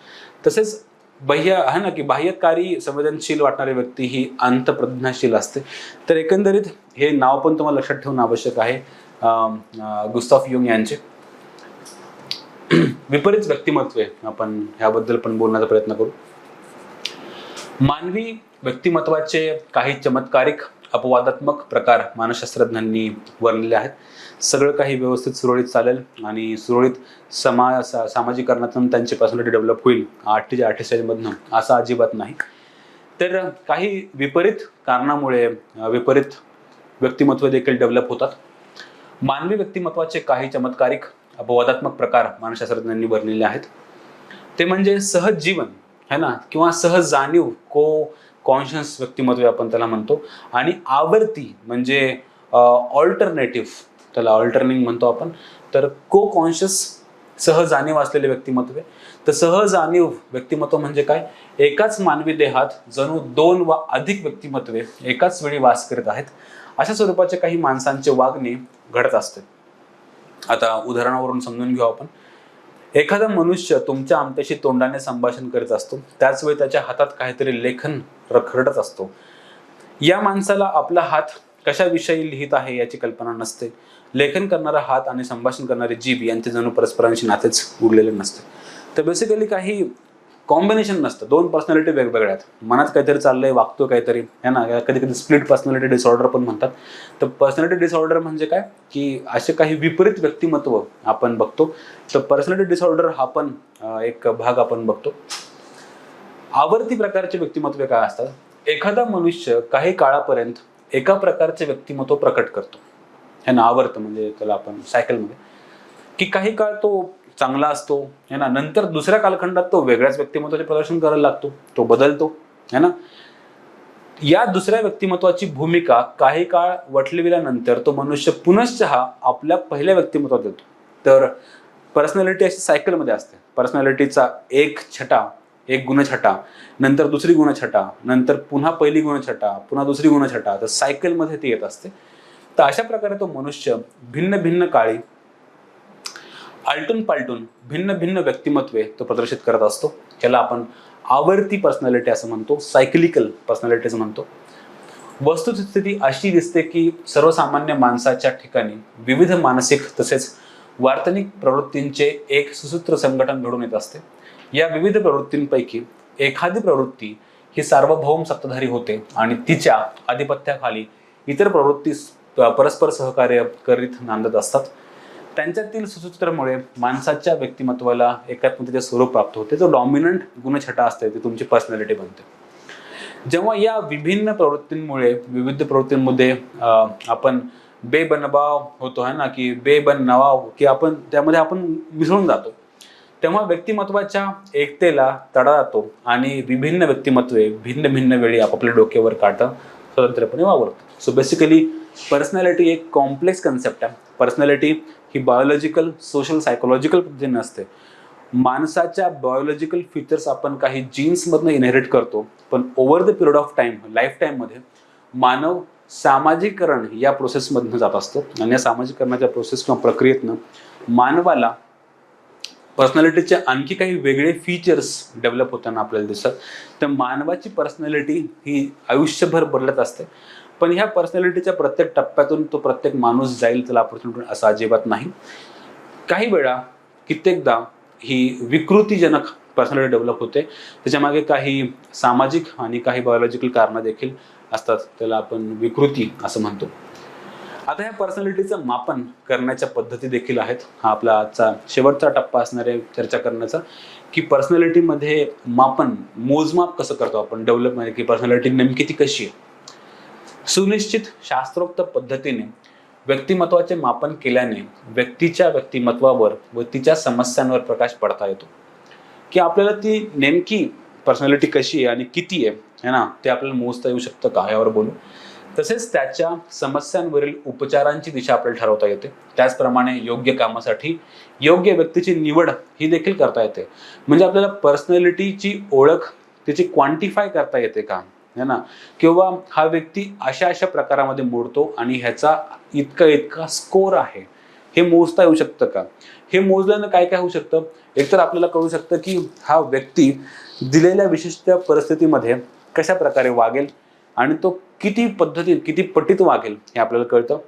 तसेच बाह्य आहे ना, की बाह्यकारी संवेदनशील वाटणारी व्यक्ती ही अंतप्रज्ञाशील असते. तर एकंदरीत हे नाव पण तुम्हाला लक्षात ठेवणं आवश्यक आहे गुस्ताफ युंग यांचे. विपरीत व्यक्तिमत्वे आपण ह्याबद्दल पण बोलण्याचा प्रयत्न करू. मानवी व्यक्तिमत्वाचे काही चमत्कारिक अपवादात्मक प्रकार मानसशास्त्रज्ञांनी वर्णलेले आहेत. सगळं काही व्यवस्थित सुरळीत चालेल आणि सुरळीत सामाजिकरणातून त्यांची पर्सनॅलिटी डेव्हलप होईल 8 ते 48 मधनं, असं अजिबात नाही. तर काही विपरीत कारणामुळे विपरीत व्यक्तिमत्व देखील डेव्हलप होतात. मानवी व्यक्तिमत्वाचे काही चमत्कारिक अपवादात्मक प्रकार मानसशास्त्रज्ञांनी वर्णलेले आहेत. ते म्हणजे सहज जीवन है ना, किंवा सहज जाणीव, कॉन्शियस व्यक्तिमत्व आपण त्याला म्हणतो. आणि आवर्ती म्हणजे ऑल्टरनेटिव्ह, त्याला ऑल्टरनिंग म्हणतो आपण. तर कॉन्शियस सहज जाणीव असलेले व्यक्तिमत्व. तर सहज जाणीव व्यक्तिमत्व म्हणजे काय? एकाच मानवी देहात जणू 2 वा अधिक व्यक्तिमत्वे एकाच वेळी वास करत आहेत अशा स्वरूपाचे काही माणसांचे वागणे घडत असते. आता उदाहरणावरून समजून घेऊ आपण. एखादा मनुष्य तुमच्या आमच्याशी तोंडाने संभाषण करीत असतो, त्याच वेळी त्याच्या हातात काहीतरी लेखन रखडत असतो. या माणसाला आपला हात कशाविषयी लिहित आहे याची कल्पना नसते. लेखन करणारा हात आणि संभाषण करणारी जीभ यांचे जणू परस्परांशी नातेच उरलेले नसते. तर बेसिकली काही कॉम्बिनेशन नसतं, दोन पर्सनॅलिटी वेगवेगळ्या आहेत. मनात काहीतरी चाललंय, वागतो काहीतरी, है ना. कधी कधी स्प्लिट पर्सनॅलिटी डिसऑर्डर पण म्हणतात. तर पर्सनॅलिटी डिसऑर्डर म्हणजे काय की असे काही विपरीत व्यक्तिमत्व आपण बघतो. तर पर्सनॅलिटी डिसऑर्डर हा पण एक भाग आपण बघतो. आवर्ती प्रकारचे व्यक्तिमत्व काय असतात. एखादा मनुष्य काही काळापर्यंत एका प्रकारचे व्यक्तिमत्व प्रकट करतो, है ना. आवर्त म्हणजे त्याला आपण सायकलमध्ये, की काही काळ तो चांगला असतो, है ना. नंतर दुसऱ्या कालखंडात तो वेगळ्याच व्यक्तिमत्वाचे प्रदर्शन करायला लागतो, तो बदलतो, है ना. या दुसऱ्या व्यक्तिमत्वाची भूमिका काही काळ वठविल्यानंतर तो मनुष्य पुनश्च आपल्या पहिल्या व्यक्तिमत्वात येतो. तर पर्सनॅलिटी अशी सायकलमध्ये असते. पर्सनॅलिटीचा एक छटा, एक गुणछटा, नंतर दुसरी गुणछटा, नंतर पुन्हा पहिली गुणछटा, पुन्हा दुसरी गुणछटा. तर सायकलमध्ये ती येत असते. तर अशा प्रकारे तो मनुष्य भिन्न भिन्न काळी आलटून पालटून भिन्न भिन्न व्यक्तिमत्वे तो प्रदर्शित करत असतो. याला आपण आवर्ती पर्सनॅलिटी असं म्हणतो, सायकलिकल पर्सनॅलिटीज म्हणतो. वस्तुस्थिती अशी दिसते की सर्वसामान्य माणसाच्या ठिकाणी विविध मानसिक तसेच वार्तनिक प्रवृत्तींचे एक सुसूत्र संघटन घडून येत असते. या विविध प्रवृत्तींपैकी एखादी प्रवृत्ती ही सार्वभौम सत्ताधारी होते आणि तिच्या आधिपत्याखाली इतर प्रवृत्ती परस्पर सहकार्य करीत नांदत असतात. त्यांच्यातील सुसूत्रामुळे माणसाच्या व्यक्तिमत्वाला एकात्मतेचे स्वरूप प्राप्त होते. जो डॉमिनंट गुणछटा असते ती तुमची पर्सनॅलिटी बनते. जेव्हा या विभिन्न प्रवृत्तींमुळे विविध प्रवृत्तींमध्ये आपण बेबनवाव होतो, है ना, की बेबनवाव, की आपण त्यामध्ये आपण मिसळून जातो, तेव्हा व्यक्तिमत्वाच्या एकतेला तडा जातो आणि विभिन्न व्यक्तिमत्वे भिन्न भिन्न वेळी आपापल्या डोक्यावर काढता स्वतंत्रपणे वावरतात. सो बेसिकली पर्सनॅलिटी एक कॉम्प्लेक्स कन्सेप्ट आहे. पर्सनॅलिटी ही बायोलॉजिकल, सोशल, सायकोलॉजिकल पद्धतीने असते. माणसाच्या बायोलॉजिकल फीचर्स आपण काही जीन्समधनं इनहेरिट करतो, पण over the period of time, life टाईममध्ये मानव सामाजिकरण या प्रोसेसमधनं जात असतो. आणि या सामाजिकरणाच्या प्रोसेस किंवा प्रक्रियेतनं मानवाला पर्सनॅलिटीचे आणखी काही वेगळे फीचर्स डेव्हलप होताना आपल्याला दिसतात. तर मानवाची पर्सनॅलिटी ही आयुष्यभर बदलत असते. पण ह्या पर्सनॅलिटीच्या प्रत्येक टप्प्यातून तो प्रत्येक माणूस जाईल त्याला ऑपॉर्च्युनिटी असं अजिबात नाही. काही वेळा कित्येकदा ही विकृतीजनक पर्सनॅलिटी डेव्हलप होते. त्याच्यामागे काही सामाजिक आणि काही बायोलॉजिकल कारणं देखील असतात, त्याला आपण विकृती असं म्हणतो. आता ह्या पर्सनॅलिटीचं मापन करण्याच्या पद्धती देखील आहेत. हा आपला आजचा शेवटचा टप्पा असणार आहे चर्चा करण्याचा, की पर्सनॅलिटीमध्ये मापन, मोजमाप कसं करतो आपण डेव्हलपमध्ये, की पर्सनॅलिटी नेमकी ती कशी आहे. सुनिश्चित शास्त्रोक्त पद्धतीने व्यक्तिमत्वाचे मापन केल्याने व्यक्तीच्या व्यक्तिमत्वावर व तिच्या समस्यांवर प्रकाश पडता येतो, की आपल्याला ती नेमकी पर्सनॅलिटी कशी आहे आणि किती आहे, है ना, ते आपल्याला मोजता येऊ शकतं का, यावर बोलू. तसेच त्याच्या समस्यांवरील उपचारांची दिशा आपल्याला ठरवता येते. त्याचप्रमाणे योग्य कामासाठी योग्य व्यक्तीची निवड ही देखील करता येते. म्हणजे आपल्याला पर्सनॅलिटीची ओळख, तिची क्वांटिफाय करता येते का, है ना, किंवा हा व्यक्ती अशा अशा प्रकारामध्ये मोडतो आणि ह्याचा इतका इतका स्कोर आहे, हे मोजता येऊ शकतं का. हे मोजल्यानं काय काय होऊ शकतं. एकतर आपल्याला कळू शकतं की हा व्यक्ती दिलेल्या विशिष्ट परिस्थितीमध्ये कशा प्रकारे वागेल आणि तो किती पटीत वागेल हे आपल्याला कळतं.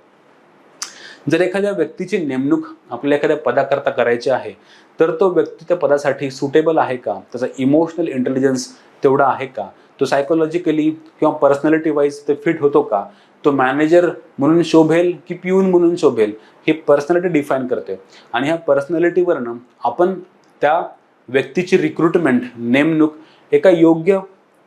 जर एखाद्या व्यक्तीची नेमणूक आपल्याला एखाद्या पदाकरता करायची आहे, तर तो व्यक्ती त्या पदासाठी सुटेबल आहे का, त्याचा इमोशनल इंटेलिजन्स तेवढा आहे का, तो सायकोलॉजिकली किंवा पर्सनॅलिटी वाईज ते फिट होतो का, तो मॅनेजर म्हणून शोभेल की पिऊन म्हणून शोभेल, हे पर्सनॅलिटी डिफाईन करते. आणि ह्या पर्सनॅलिटीवरनं आपण त्या व्यक्तीची रिक्रुटमेंट, नेमणूक एका योग्य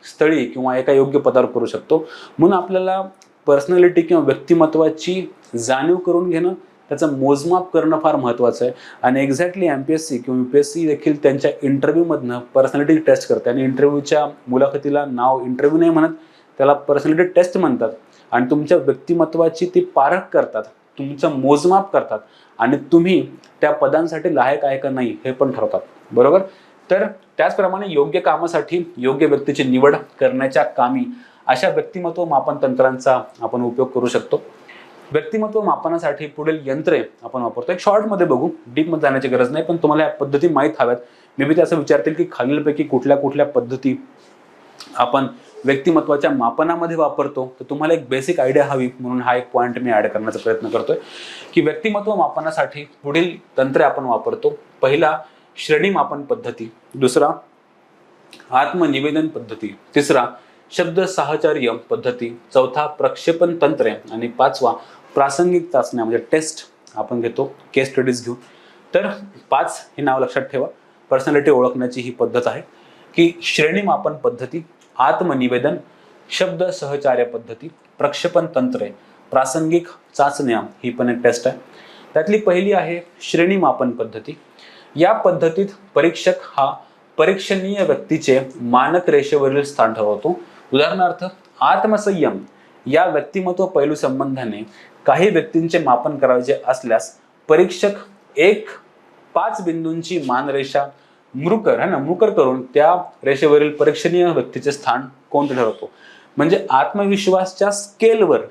स्थळी किंवा एका योग्य पदावर करू शकतो. म्हणून आपल्याला पर्सनॅलिटी किंवा व्यक्तिमत्वाची जाणीव करून घेणं, त्याचं मोजमाप करणं फार महत्त्वाचं आहे. आणि एक्झॅक्टली MPSC किंवा UPSC देखील त्यांच्या इंटरव्ह्यूमधनं पर्सनॅलिटी टेस्ट करते. आणि इंटरव्ह्यूच्या मुलाखतीला नाव इंटरव्ह्यू नाही म्हणत, त्याला पर्सनॅलिटी टेस्ट म्हणतात. आणि तुमच्या व्यक्तिमत्वाची ती पारख करतात, तुमचं मोजमाप करतात आणि तुम्ही त्या पदांसाठी लायक आहे का नाही हे पण ठरवतात, बरोबर. तर त्याचप्रमाणे योग्य कामासाठी योग्य व्यक्तीची निवड करण्याच्या कामी अशा व्यक्तिमत्व मापन तंत्रांचा आपण उपयोग करू शकतो. व्यक्तिमत्व मापनासाठी पुढील यंत्रे आपण वापरतो. एक शॉर्टमध्ये बघू, डीपमध्ये जाण्याची गरज नाही, पण तुम्हाला या पद्धती माहीत हव्यात. मे बी ते असं विचारतील की खालीलपैकी कुठल्या कुठल्या पद्धती आपण व्यक्तिमत्वाच्या मापनामध्ये वापरतो. तर तुम्हाला एक बेसिक आयडिया हवी म्हणून हा एक पॉईंट मी ऍड करण्याचा प्रयत्न करतोय की व्यक्तिमत्व मापनासाठी पुढील तंत्रे आपण वापरतो. पहिला श्रेणी मापन पद्धती, दुसरा आत्मनिवेदन पद्धती, तिसरा शब्द साहचर्य पद्धती, चौथा प्रक्षेपण तंत्रे आणि पाचवा प्रासंगिक चाचण्या म्हणजे टेस्ट आपण घेतो, केस स्टडीज घेऊ. तर 5 हे नाव लक्षात ठेवा. पर्सनॅलिटी ओळखण्याची ही पद्धत आहे की श्रेणी मापन पद्धती, आत्मनिवेदन, शब्द सहचार्य पद्धती, प्रक्षेपण तंत्रे, प्रासंगिक चाचण्या ही पण एक टेस्ट आहे. त्यातली पहिली आहे श्रेणी मापन पद्धती. या पद्धतीत परीक्षक हा परीक्षणीय व्यक्तीचे मानक रेषेवरील स्थान ठरवतो. उदाहरणार्थ आत्मसंयम या व्यक्तिमत्व पैलू संबंधाने काही व्यक्तींचे मापन करायचे असल्यास परीक्षक 5 बिंदूंची मानरेषा मुकर करून त्या रेषेवरील परीक्षणीय व्यक्तीचे स्थान कोणते ठरवतो. म्हणजे आत्मविश्वासच्या स्केलवर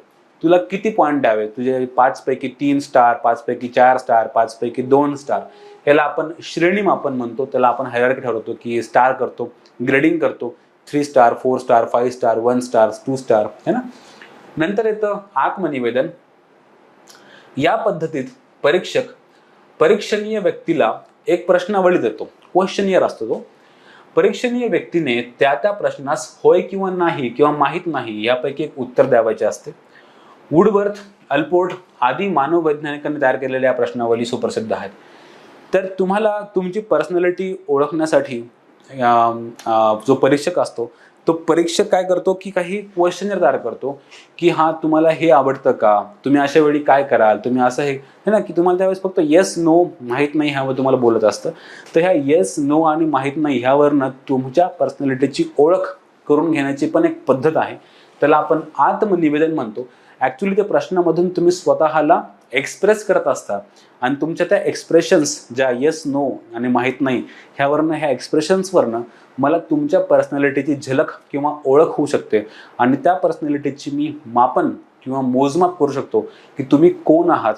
तुला किती पॉईंट द्यावे, तुझे 5 पैकी 3 स्टार, 5 पैकी 4 स्टार, 5 पैकी 2 स्टार, याला आपण श्रेणी मापन म्हणतो. त्याला आपण हायरार्की ठरवतो की स्टार करतो, ग्रेडिंग करतो, 3 star, 4 star, 5 star, 1 star, 2 star, है ना. नंतर येतं आत्मनिवेदन. या पद्धतीत परीक्षक परीक्षणीय व्यक्तीला एक प्रश्नावली देतो, क्वेश्चनियर असतो तो. परीक्षणीय व्यक्तीने त्या प्रश्नास होय किंवा नाही किंवा माहीत नाही यापैकी एक उत्तर द्यावायचे असते. वुडवर्थ, अल्पोर्ट आदी मानव वैज्ञानिकांनी तयार केलेल्या या प्रश्नावली सुप्रसिद्ध आहेत. तर तुम्हाला तुमची पर्सनॅलिटी ओळखण्यासाठी जो परीक्षक असतो तो परीक्षक काय करतो की काही क्वेश्चनर तयार करतो की हा तुम्हाला हे आवडतं का, तुम्ही अशा वेळी काय कराल, तुम्ही असं हे ना, की तुम्हाला त्यावेळेस फक्त येस नो माहीत नाही ह्यावर तुम्हाला बोलत असतं. तर ह्या येस नो आणि माहीत नाही ह्यावरनं तुमच्या पर्सनॅलिटीची ओळख करून घेण्याची पण एक पद्धत आहे. त्याला आपण आत्मनिवेदन म्हणतो. ॲक्च्युली त्या प्रश्नामधून तुम्ही स्वतःला एक्सप्रेस करत असता आणि तुमच्या त्या एक्सप्रेशन्स ज्या येस नो आणि माहीत नाही ह्यावरनं, ह्या एक्सप्रेशन्सवरनं मला तुमच्या पर्सनॅलिटीची झलक किंवा ओळख होऊ शकते आणि त्या पर्सनॅलिटीची मी मापन किंवा मोजमाप करू शकतो की तुम्ही कोण आहात,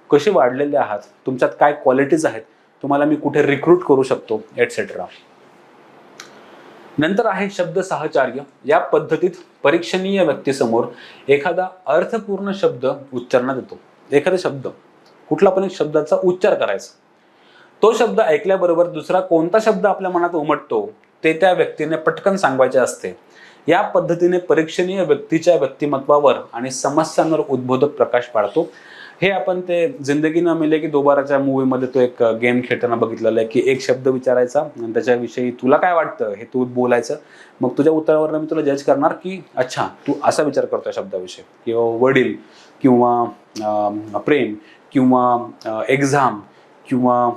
कसे वाढलेले आहात, तुमच्यात काय क्वालिटीज आहेत, तुम्हाला मी कुठे रिक्रूट करू शकतो, एटसेट्रा. नंतर आहे शब्द साहचर्य. या पद्धतीत परीक्षणीय व्यक्तीसमोर एखादा अर्थपूर्ण शब्द उच्चारण्यात येतो. एखादा शब्द, कुठला पण एक शब्दाचा उच्चार करायचा. तो शब्द ऐकल्याबरोबर दुसरा कोणता शब्द आपल्या मनात उमटतो ते त्या व्यक्तीने पटकन सांगायचे असते. या पद्धतीने परीक्षणीय व्यक्तीच्या व्यक्तिमत्वावर आणि समस्यांवर उद्बोधक प्रकाश पाडतो. हे आपण ते जिंदगी न मिले की दोबाराच्या मूवीमध्ये तो एक गेम खेळताना बघितलेलं आहे की एक शब्द विचारायचा आणि त्याच्याविषयी तुला काय वाटतं हे तू बोलायचं. मग तुझ्या उत्तरावरनं मी तुला जज करणार की अच्छा तू असा विचार करतो शब्दाविषयी, किंवा वडील किंवा प्रेम किंवा एक्झाम किंवा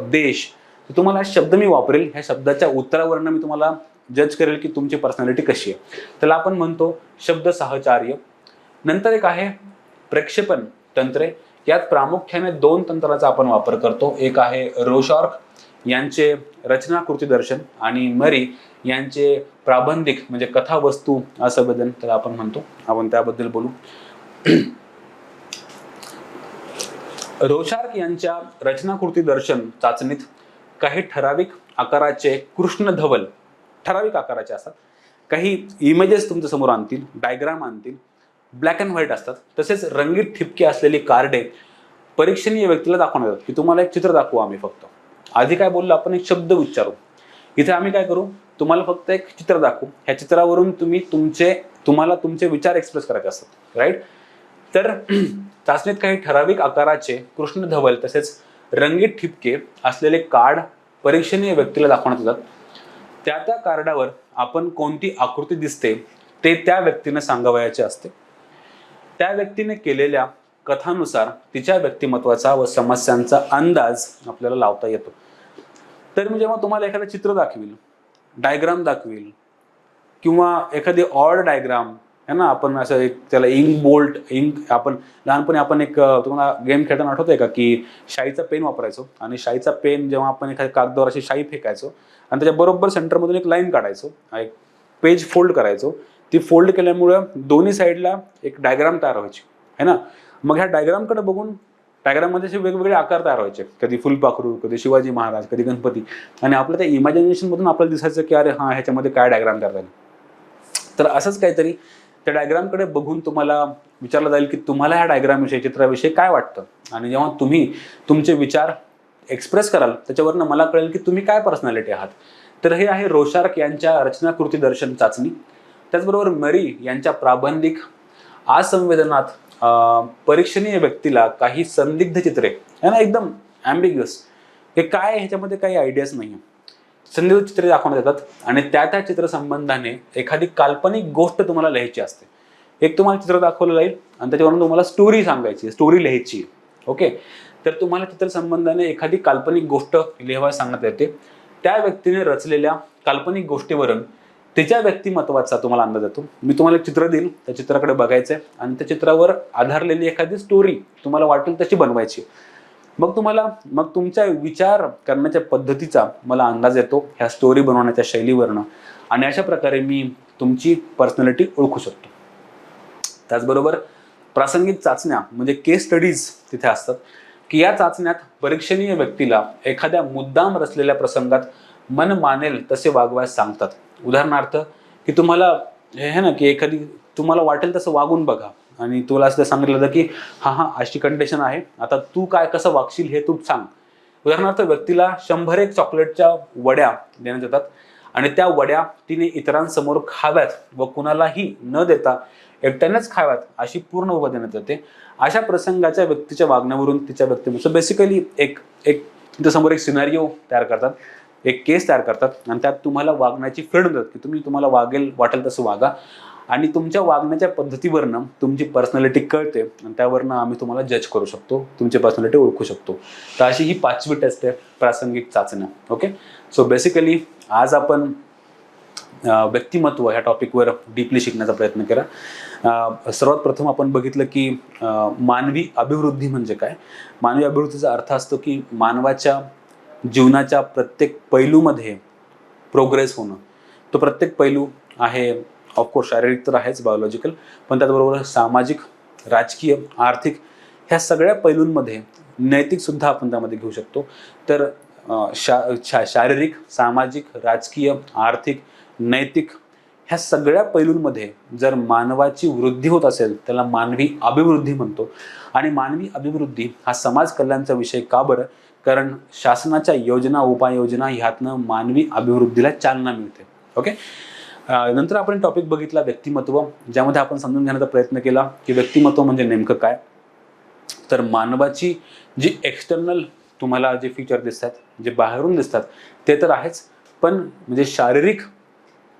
देश. तुम्हाला शब्द मी वापरेल, ह्या शब्दाच्या उत्तरावरनं मी तुम्हाला जज करेल की तुमची पर्सनॅलिटी कशी आहे. त्याला आपण म्हणतो शब्द साहचर्य. नंतर एक आहे प्रक्षेपण तंत्रे. यात प्रामुख्याने 2 तंत्राचा आपण वापर करतो. एक आहे रोशॉर्क यांचे रचनाकृती दर्शन आणि मरी यांचे प्राबंधिक म्हणजे कथा वस्तू असंवेदन त्याला आपण म्हणतो. आपण त्याबद्दल बोलू. रोशार्क यांच्या रचनाकृती दर्शन चाचणीत काही ठराविक आकाराचे कृष्णधवल, ठराविक आकाराचे असतात, काही इमेजेस तुमच्या समोर आणतील, डायग्राम आणतील, ब्लॅक अँड व्हाईट असतात. तसेच रंगीत ठिपके असलेली कार्डे परीक्षणीय व्यक्तीला दाखवण्यात येतात की तुम्हाला एक चित्र दाखवू. आम्ही फक्त आधी काय बोललो, आपण एक शब्द उच्चारू. इथे आम्ही काय करू, तुम्हाला फक्त एक चित्र दाखवू. ह्या चित्रावरून तुम्हाला तुमचे विचार एक्सप्रेस करायचे असतात, राईट. तर चाचणीत काही ठराविक आकाराचे कृष्णधवल तसेच रंगीत ठिपके असलेले कार्ड परीक्षणीय व्यक्तीला दाखवण्यात येतात. त्या कार्डावर आपण कोणती आकृती दिसते ते त्या व्यक्तीने सांगावयाचे असते. त्या व्यक्तीने केलेल्या कथानुसार तिच्या व्यक्तिमत्वाचा व समस्यांचा अंदाज आपल्याला लावता येतो. तर मी जेव्हा तुम्हाला एखादं चित्र दाखवील, डायग्राम दाखवील किंवा एखादी ऑड डायग्राम है ना, आपण असं एक त्याला इंक आपण लहानपणी आपण एक तुम्हाला गेम खेळताना आठवतंय का की शाईचा पेन वापरायचो आणि शाईचा पेन जेव्हा आपण एखाद्या कागदावर अशी शाई फेकायचो आणि त्याच्या बरोबर सेंटरमधून एक लाईन काढायचो, एक पेज फोल्ड करायचो. ती फोल्ड केल्यामुळं दोन्ही साईडला एक डायग्राम तयार व्हायची है ना. मग ह्या डायग्रामकडे बघून डायग्राममध्ये असे वेगवेगळे आकार तयार व्हायचे, कधी फुलपाखरू, कधी शिवाजी महाराज, कधी गणपती. आणि आपलं त्या इमॅजिनेशनमधून आपल्याला दिसायचं की अरे हां, ह्याच्यामध्ये काय डायग्राम तयार झाले. तर असंच काहीतरी त्या डायग्रामकडे बघून तुम्हाला विचारलं जाईल की तुम्हाला ह्या डायग्रामविषयी, चित्राविषयी काय वाटतं. आणि जेव्हा तुम्ही तुमचे विचार एक्सप्रेस कराल त्याच्यावरनं मला कळेल की तुम्ही काय पर्सनॅलिटी आहात. तर हे आहे रोशार्क यांच्या रचनाकृती दर्शन चाचणी. त्याचबरोबर मरी यांच्या प्राबंधिक असंवेदनात परीक्षणीय व्यक्तीला काही संदिग्ध चित्रे आहे ना, एकदम ॲम्बिग्युअस, हे काय ह्याच्यामध्ये काही आयडियाच नाही आहे, संदिग्ध चित्रे दाखवण्यात येतात. आणि त्या चित्रसंबंधाने एखादी काल्पनिक गोष्ट तुम्हाला लिहायची असते. एक तुम्हाला चित्र दाखवलं जाईल आणि त्याच्यावरून तुम्हाला स्टोरी सांगायची, स्टोरी लिहायची. ओके, तर तुम्हाला चित्रसंबंधाने एखादी काल्पनिक गोष्ट लिहायला सांगण्यात येते. त्या व्यक्तीने रचलेल्या काल्पनिक गोष्टीवरून त्याच्या व्यक्तिमत्वाचा तुम्हाला अंदाज येतो. मी तुम्हाला एक चित्र देईल, त्या चित्राकडे बघायचं आहे आणि त्या चित्रावर आधारलेली एखादी स्टोरी तुम्हाला वाटेल तशी बनवायची. मग तुमच्या विचार करण्याच्या पद्धतीचा मला अंदाज येतो ह्या स्टोरी बनवण्याच्या शैलीवरनं. आणि अशा प्रकारे मी तुमची पर्सनॅलिटी ओळखू शकतो. त्याचबरोबर प्रासंगिक चाचण्या म्हणजे केस स्टडीज तिथे असतात की या चाचण्यात परीक्षणीय व्यक्तीला एखाद्या मुद्दाम रचलेल्या प्रसंगात मन मानेल तसे वागवायला सांगतात. उदाहरणार्थ की तुम्हाला हे आहे ना की एखादी तुम्हाला वाटेल तसं वागून बघा आणि तुला असं सांगितलं जातं की हा अशी कंडिशन आहे, आता तू काय कसं वागशील हे तू सांग. उदाहरणार्थ व्यक्तीला 101 चॉकलेटच्या वड्या देण्यात येतात आणि त्या वड्या तिने इतरांसमोर खाव्यात व कुणालाही न देता एकट्यानेच खाव्यात अशी पूर्ण उभा देण्यात येते. अशा प्रसंगाच्या व्यक्तीच्या वागण्यावरून तिच्या व्यक्तिमत्व बेसिकली एक समोर एक सिनारिओ तयार करतात, एक केस तयार करतात आणि त्यात तुम्हाला वागण्याची फ्रीडम देतात की तुम्हाला वाटेल तसं वागा. आणि तुमच्या वागण्याच्या पद्धतीवरनं तुमची पर्सनॅलिटी कळते आणि त्यावरनं आम्ही तुम्हाला जज करू शकतो, तुमची पर्सनॅलिटी ओळखू शकतो. तर अशी ही 5वी टेस्ट आहे, प्रासंगिक चाचण्या. ओके, सो बेसिकली आज आपण व्यक्तिमत्व ह्या टॉपिकवर डीपली शिकण्याचा प्रयत्न केला. सर्वात प्रथम आपण बघितलं की मानवी अभिवृद्धी म्हणजे काय. मानवी अभिवृद्धीचा अर्थ असतो की मानवाच्या जीवनाच्या प्रत्येक पैलूमध्ये प्रोग्रेस होणं. तो प्रत्येक पैलू आहे ऑफकोर्स शारीरिक तर आहेच, बायोलॉजिकल, पण त्याचबरोबर सामाजिक, राजकीय, आर्थिक ह्या सगळ्या पैलूंमध्ये नैतिक सुद्धा आपण त्यामध्ये घेऊ शकतो. तर शारीरिक, सामाजिक, राजकीय, आर्थिक, नैतिक ह्या सगळ्या पैलूंमध्ये जर मानवाची वृद्धी होत असेल त्याला मानवी अभिवृद्धी म्हणतो. आणि मानवी अभिवृद्धी हा समाज कल्याणचा विषय का बरं, कारण शासनाच्या योजना उपाययोजना ह्यातनं मानवी अभिवृद्धीला चालना मिळते. ओके, नंतर आपण टॉपिक बघितला व्यक्तिमत्व, ज्यामध्ये आपण समजून घेण्याचा प्रयत्न केला की व्यक्तिमत्व म्हणजे नेमकं काय. तर मानवाची जी एक्सटर्नल तुम्हाला जे फीचर दिसतात, जे बाहेरून दिसतात ते तर आहेच, पण म्हणजे शारीरिक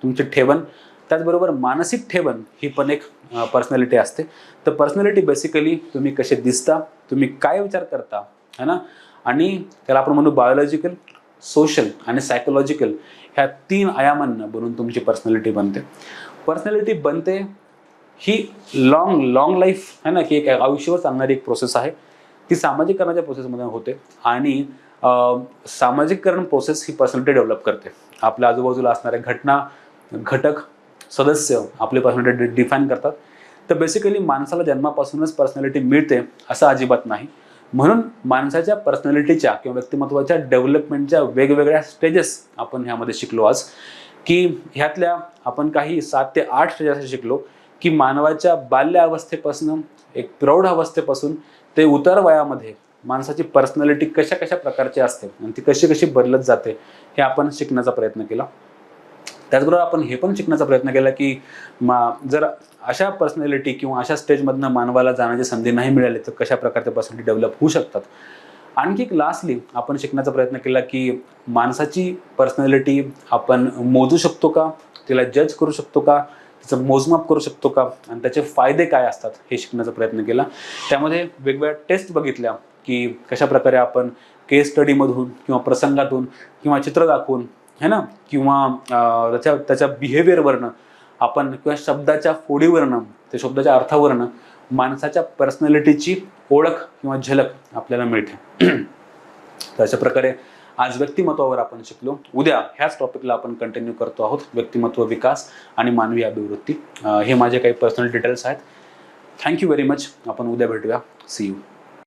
तुमची ठेवण, त्याचबरोबर मानसिक ठेवण ही पण एक पर्सनॅलिटी असते. तर पर्सनॅलिटी बेसिकली तुम्ही कसे दिसता, तुम्ही काय विचार करता है ना, आणि त्याला आपण म्हणू बायोलॉजिकल, सोशल आणि सायकोलॉजिकल ह्या 3 आयामांना बनून तुमची पर्सनॅलिटी बनते. पर्सनॅलिटी बनते ही लॉंग लाईफ है ना, की एक आयुष्यभर चालणारी एक प्रोसेस आहे. ती सामाजिकरणाच्या प्रोसेसमध्ये होते आणि सामाजिककरण प्रोसेस ही पर्सनॅलिटी डेव्हलप करते. आपल्या आजूबाजूला असणाऱ्या घटना, घटक, सदस्य आपली पर्सनॅलिटी डिफाईन करतात. तर बेसिकली माणसाला जन्मापासूनच पर्सनॅलिटी मिळते असं अजिबात नाही. म्हणून माणसाच्या पर्सनॅलिटीच्या किंवा व्यक्तिमत्वाच्या डेव्हलपमेंटच्या वेगवेगळ्या स्टेजेस आपण ह्यामध्ये शिकलो आज. की ह्यातल्या आपण काही 7 ते 8 स्टेज असे शिकलो की मानवाच्या बाल्य अवस्थेपासून एक प्रौढ अवस्थेपासून ते उतार वयामध्ये माणसाची पर्सनॅलिटी कशा प्रकारची असते आणि ती कशी बदलत जाते हे आपण शिकण्याचा प्रयत्न केला. त्याचबरोबर आपण हे पण शिकण्याचा प्रयत्न केला की जर अशा पर्सनॅलिटी किंवा अशा स्टेजमधनं मानवाला जाण्याची संधी नाही मिळाली तर कशा प्रकारचे पर्सनॅलिटी डेव्हलप होऊ शकतात. आणखी एक लास्टली आपण शिकण्याचा प्रयत्न केला की माणसाची पर्सनॅलिटी आपण मोजू शकतो का, तिला जज करू शकतो का, तिचं मोजमाप करू शकतो का आणि त्याचे फायदे काय असतात हे शिकण्याचा प्रयत्न केला. त्यामध्ये वेगवेगळ्या टेस्ट बघितल्या की कशा प्रकारे आपण केस स्टडीमधून किंवा प्रसंगातून किंवा चित्र दाखवून है ना, किंवा त्याच्या बिहेवियरवरनं आपण किंवा शब्दाच्या फोडीवरनं, त्या शब्दाच्या अर्थावरनं माणसाच्या पर्सनॅलिटीची ओळख किंवा झलक आपल्याला मिळते. तर अशा प्रकारे आज व्यक्तिमत्वावर आपण शिकलो. उद्या ह्याच टॉपिकला आपण कंटिन्यू करतो आहोत, व्यक्तिमत्व विकास आणि मानवी अभिवृत्ती. हे माझे काही पर्सनल डिटेल्स आहेत. Thank you very much. आपण उद्या भेटूया. See you.